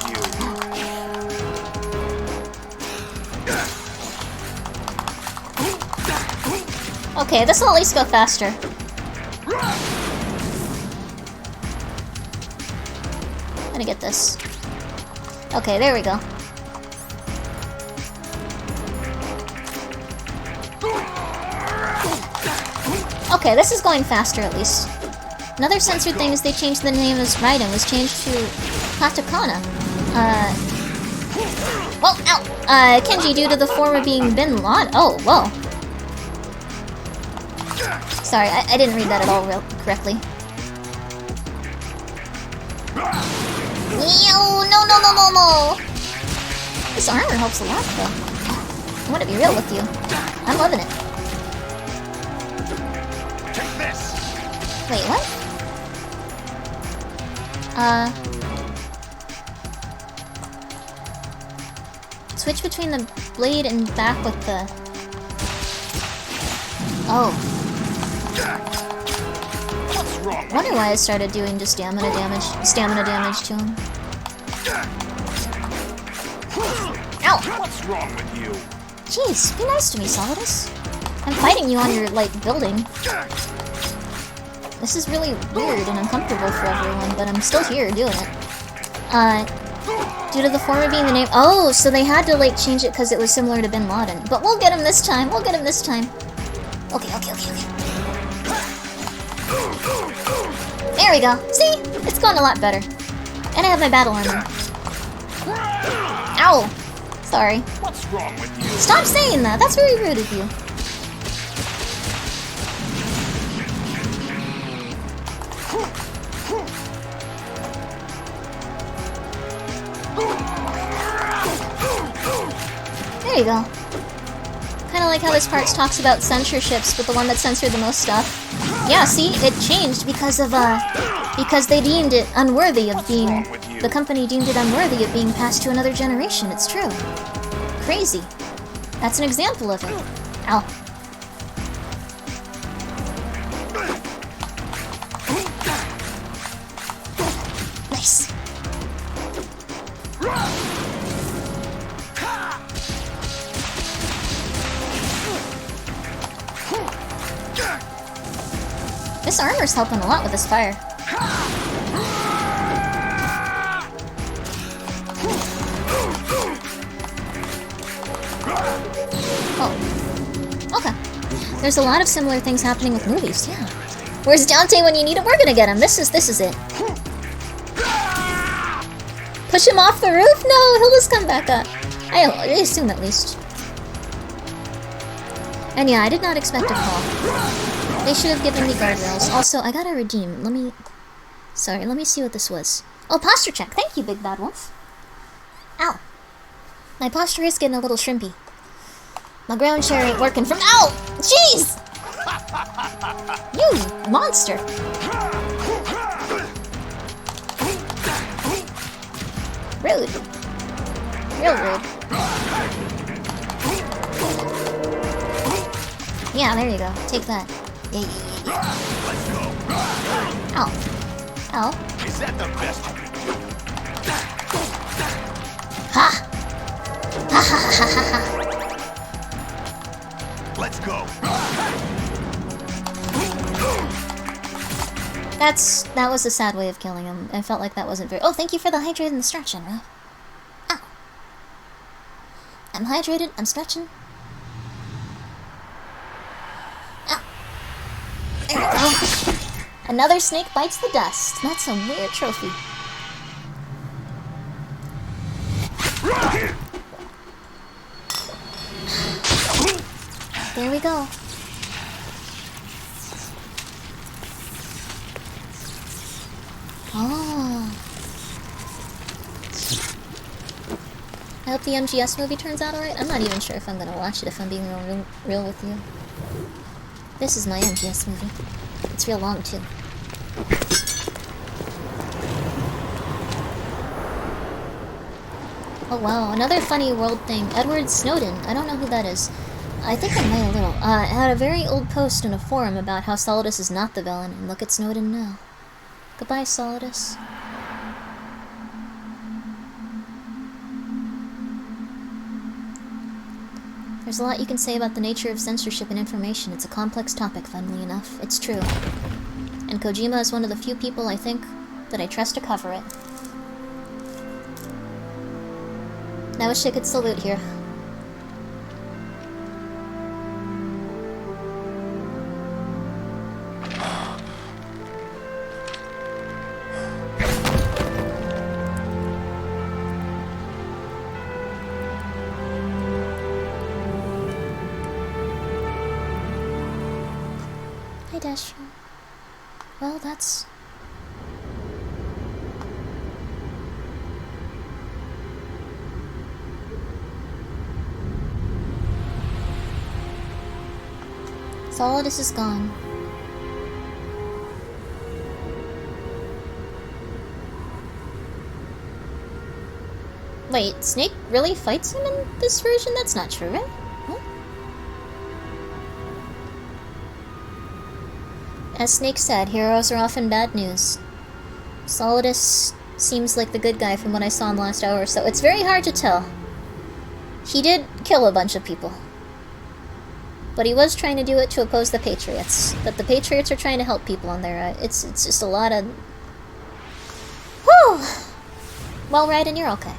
you? Okay, this will at least go faster. I'm gonna get this. Okay, there we go. Okay, this is going faster at least. Another censored thing is they changed the name as Raiden, was changed to Katakana. Well, ow! Kenji due to the former being Bin Laden. Oh, whoa. Sorry, I didn't read that at all correctly. No. This armor helps a lot, though. I'm gonna be real with you. I'm loving it. Take this. Wait, what? switch between the blade and back with the... Oh. I wonder why I started doing just stamina damage to him. Ow! What's wrong with you? Jeez, be nice to me, Solidus. I'm fighting you on your, like, building. This is really weird and uncomfortable for everyone, but I'm still here doing it. Due to the former being the name... Oh, so they had to, like, change it because it was similar to Bin Laden. But we'll get him this time, we'll get him this time. Okay. There we go. See? It's going a lot better. And I have my battle armor. Ow! Sorry. What's wrong with you? Stop saying that! That's very rude of you. There you go. Kinda like how this part talks about censorships, but the one that censored the most stuff. Yeah, see? It changed because of, because they deemed it unworthy of being... The company deemed it unworthy of being passed to another generation, it's true. Crazy. That's an example of it. Ow. Nice. This armor's helping a lot with this fire. Oh. Okay. There's a lot of similar things happening with movies, yeah. Where's Dante when you need him? We're gonna get him. This is it. Push him off the roof? No, he'll just come back up. I assume at least. And yeah, I did not expect a fall. They should have given me guardrails. Also, I gotta redeem. Let me see what this was. Oh, posture check. Thank you, Big Bad Wolf. Ow. My posture is getting a little shrimpy. My ground chair ain't working from— Ow! Jeez! You monster! Rude. Real rude. Yeah, there you go. Take that. Yeah. Ow. Ow. Is that the best? Ha! Ha ha ha ha ha! Let's go. That was a sad way of killing him. I felt like that wasn't very— Oh, thank you for the hydrated and the stretching, bro. Ow. I'm hydrated, I'm stretching. Ow. There we go. Another snake bites the dust. That's a weird trophy. There we go. Oh. I hope the MGS movie turns out alright. I'm not even sure if I'm gonna watch it, if I'm being real with you. This is my MGS movie. It's real long, too. Oh wow, another funny world thing. Edward Snowden. I don't know who that is. I think I might a little. Had a very old post in a forum about how Solidus is not the villain, and look at Snowden now. Goodbye, Solidus. There's a lot you can say about the nature of censorship and information. It's a complex topic, funnily enough. It's true. And Kojima is one of the few people, I think, that I trust to cover it. I wish I could still loot here. Hi, Dasher. Well, that's... Solidus is gone. Wait, Snake really fights him in this version? That's not true, right? Huh? As Snake said, heroes are often bad news. Solidus seems like the good guy from what I saw in the last hour, so it's very hard to tell. He did kill a bunch of people. But he was trying to do it to oppose the Patriots. But the Patriots are trying to help people on there. It's just a lot of... Whew! Well, Raiden, you're okay.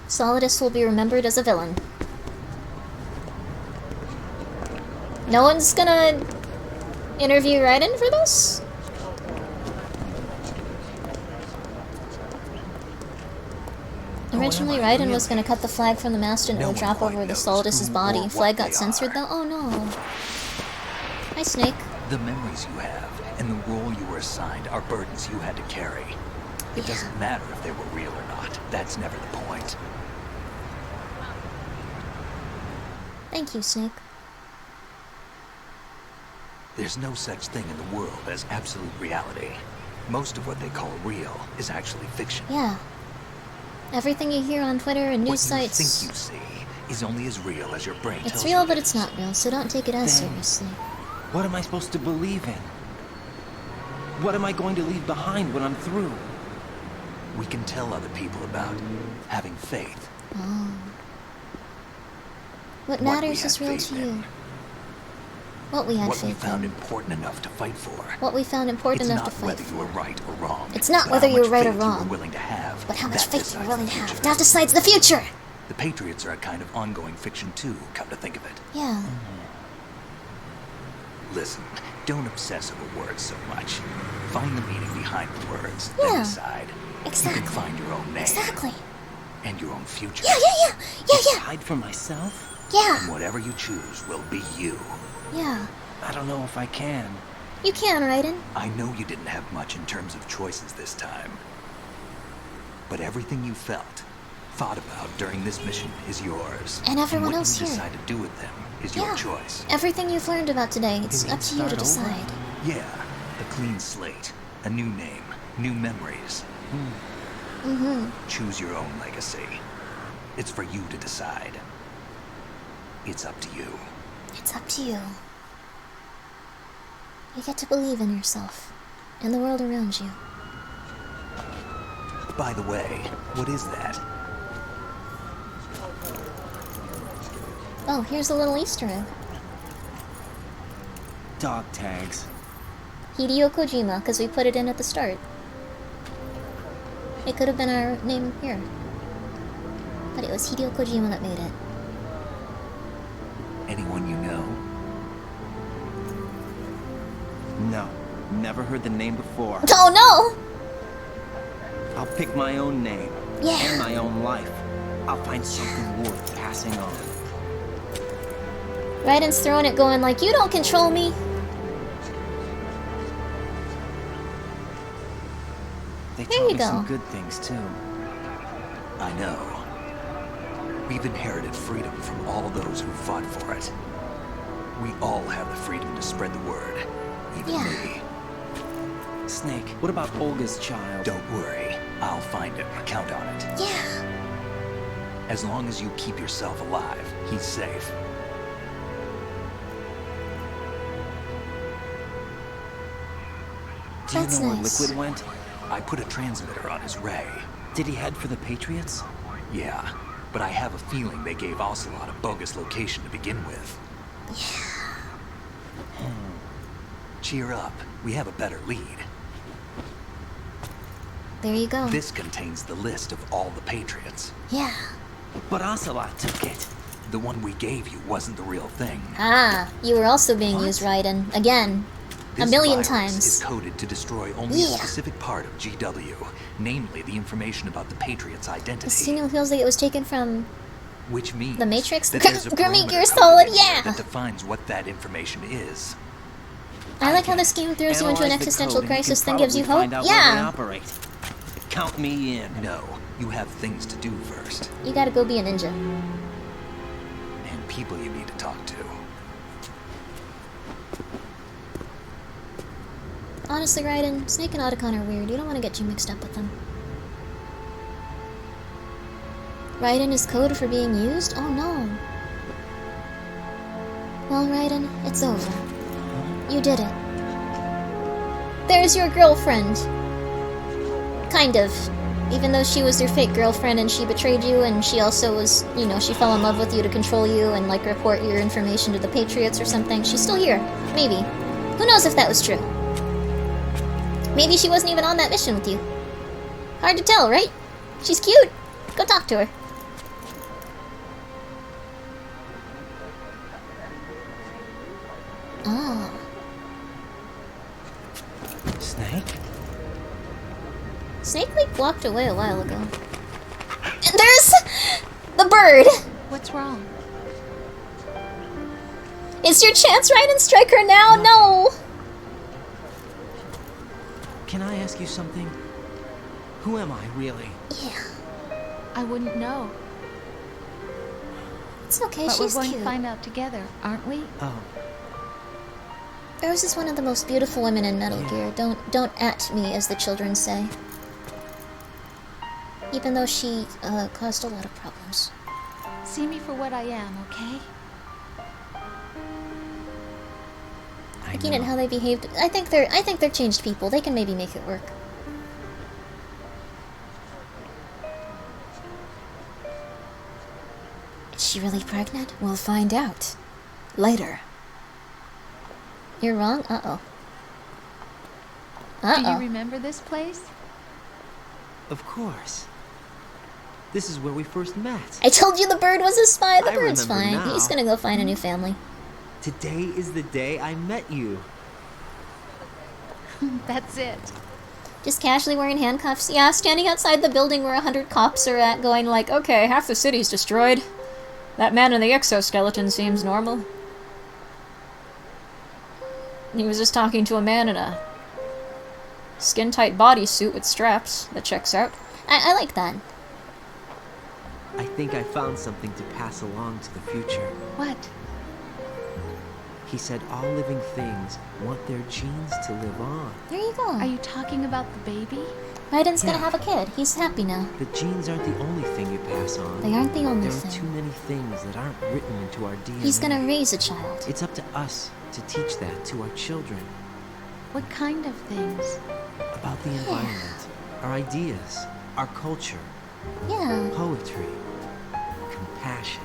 Solidus will be remembered as a villain. No one's gonna interview Raiden for this? Originally, Raiden was gonna cut the flag from the mast and it would drop over the Solidus' body. Flag got censored though? Oh no. Hi, Snake. The memories you have and the role you were assigned are burdens you had to carry. It doesn't matter if they were real or not. That's never the point. Thank you, Snake. There's no such thing in the world as absolute reality. Most of what they call real is actually fiction. Yeah. Everything you hear on Twitter and news sites... What you think you see is only as real as your brain tells you. It's real, but it's not real, so don't take it as seriously. What am I supposed to believe in? What am I going to leave behind when I'm through? We can tell other people about having faith. Oh. What matters is real to you. What we had faith in. What we found important enough to fight for. What we found important enough to fight for. It's not whether you were right or wrong. It's not whether you're right or wrong. But how much faith you're willing to have. That decides the future! The Patriots are a kind of ongoing fiction too, come to think of it. Yeah. Listen, don't obsess over words so much. Find the meaning behind the words, then decide. Exactly. You can find your own name. Exactly. And your own future. Yeah. Decide for myself? Yeah. And whatever you choose will be you. Yeah. I don't know if I can. You can, Raiden. I know you didn't have much in terms of choices this time. But everything you felt, thought about during this mission is yours. And everyone else here. here. What you decide to do with them is your choice. Everything you've learned about today, it's up to you to decide. Yeah. A clean slate. A new name. New memories. Choose your own legacy. It's for you to decide. It's up to you. It's up to you. You get to believe in yourself and the world around you. By the way, what is that? Oh, here's a little Easter egg. Dog tags. Hideo Kojima, because we put it in at the start. It could have been our name here. But it was Hideo Kojima that made it. Anyone you know? No. Never heard the name before. Oh no! I'll pick my own name. Yeah. And my own life. I'll find something worth passing on. Raiden's throwing it going like, you don't control me. They there taught you me go. some good things too. I know. We've inherited freedom from all those who fought for it. We all have the freedom to spread the word. Even me. Snake, what about Olga's child? Don't worry. I'll find him. Count on it. Yeah. As long as you keep yourself alive, he's safe. Do you know where Liquid went? I put a transmitter on his ray. Did he head for the Patriots? Yeah, but I have a feeling they gave Ocelot a bogus location to begin with. Cheer up. We have a better lead. There you go. This contains the list of all the Patriots. Yeah. But Ocelot took it. The one we gave you wasn't the real thing. Ah, you were also being used, Raiden. Again. This a million virus times. is coded to destroy only a specific part of GW, namely the information about the Patriot's identity. The signal feels like it was taken from... Which means the Matrix? that there's a Grimmi, parameter you're solid, code yeah! that defines what that information is. I like how this game throws you into an existential crisis, then gives you hope. Yeah! Count me in. No, you have things to do first. You gotta go be a ninja. And people you need to talk to. Honestly, Raiden, Snake and Otacon are weird. You don't want to get you mixed up with them. Raiden is code for being used? Oh no. Well, Raiden, it's over. You did it. There's your girlfriend. Kind of. Even though she was your fake girlfriend and she betrayed you and she also was, you know, she fell in love with you to control you and, like, report your information to the Patriots or something. She's still here. Maybe. Who knows if that was true? Maybe she wasn't even on that mission with you. Hard to tell, right? She's cute. Go talk to her. Oh. Snake? Snake, like, walked away a while ago. And there's the bird! What's wrong? It's your chance, Raiden. Strike her now. No! Can I ask you something? Who am I, really? Yeah. I wouldn't know. It's okay, but she's we're going cute. to find out together, aren't we? Oh. Rose is one of the most beautiful women in Metal Gear. Don't at me, as the children say. Even though she caused a lot of problems. See me for what I am, okay? Looking at how they behaved, I think they're changed people. They can maybe make it work. Is she really pregnant? We'll find out. Later. You're wrong? Uh-oh. Do you remember this place? Of course. This is where we first met. I told you the bird was a spy. The I bird's remember fine. now. He's gonna go find a new family. Today is the day I met you. That's it. Just casually wearing handcuffs. Yeah, standing outside the building where 100 cops are at, going like, Okay, half the city's destroyed. That man in the exoskeleton seems normal. He was just talking to a man in a skin-tight bodysuit with straps. That checks out. I like that. I think I found something to pass along to the future. What? He said all living things want their genes to live on. There you go. Are you talking about the baby? Raiden's gonna have a kid. He's happy now. The genes aren't the only thing you pass on. They aren't the only There are thing. too many things that aren't written into our DNA. He's gonna raise a child. It's up to us to teach that to our children. What kind of things? About the environment, our ideas, our culture, Yeah. poetry, compassion,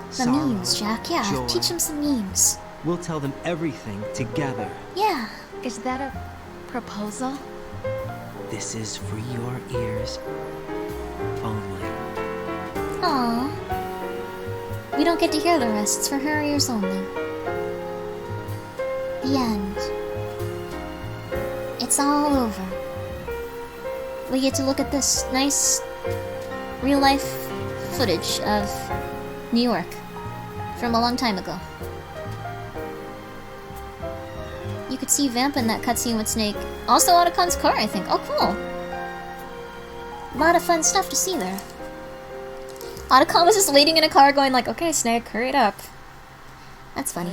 The sorrow, memes, Jack. Yeah, joy. teach him some memes. We'll tell them everything together. Yeah. Is that a proposal? This is for your ears only. Aww. We don't get to hear the rest. It's for her ears only. The end. It's all over. We get to look at this nice real-life footage of New York from a long time ago. You could see Vamp in that cutscene with Snake. Also Otacon's car, I think. Oh, cool. A lot of fun stuff to see there. Otacon was just waiting in a car going like, okay, Snake, hurry it up. That's funny.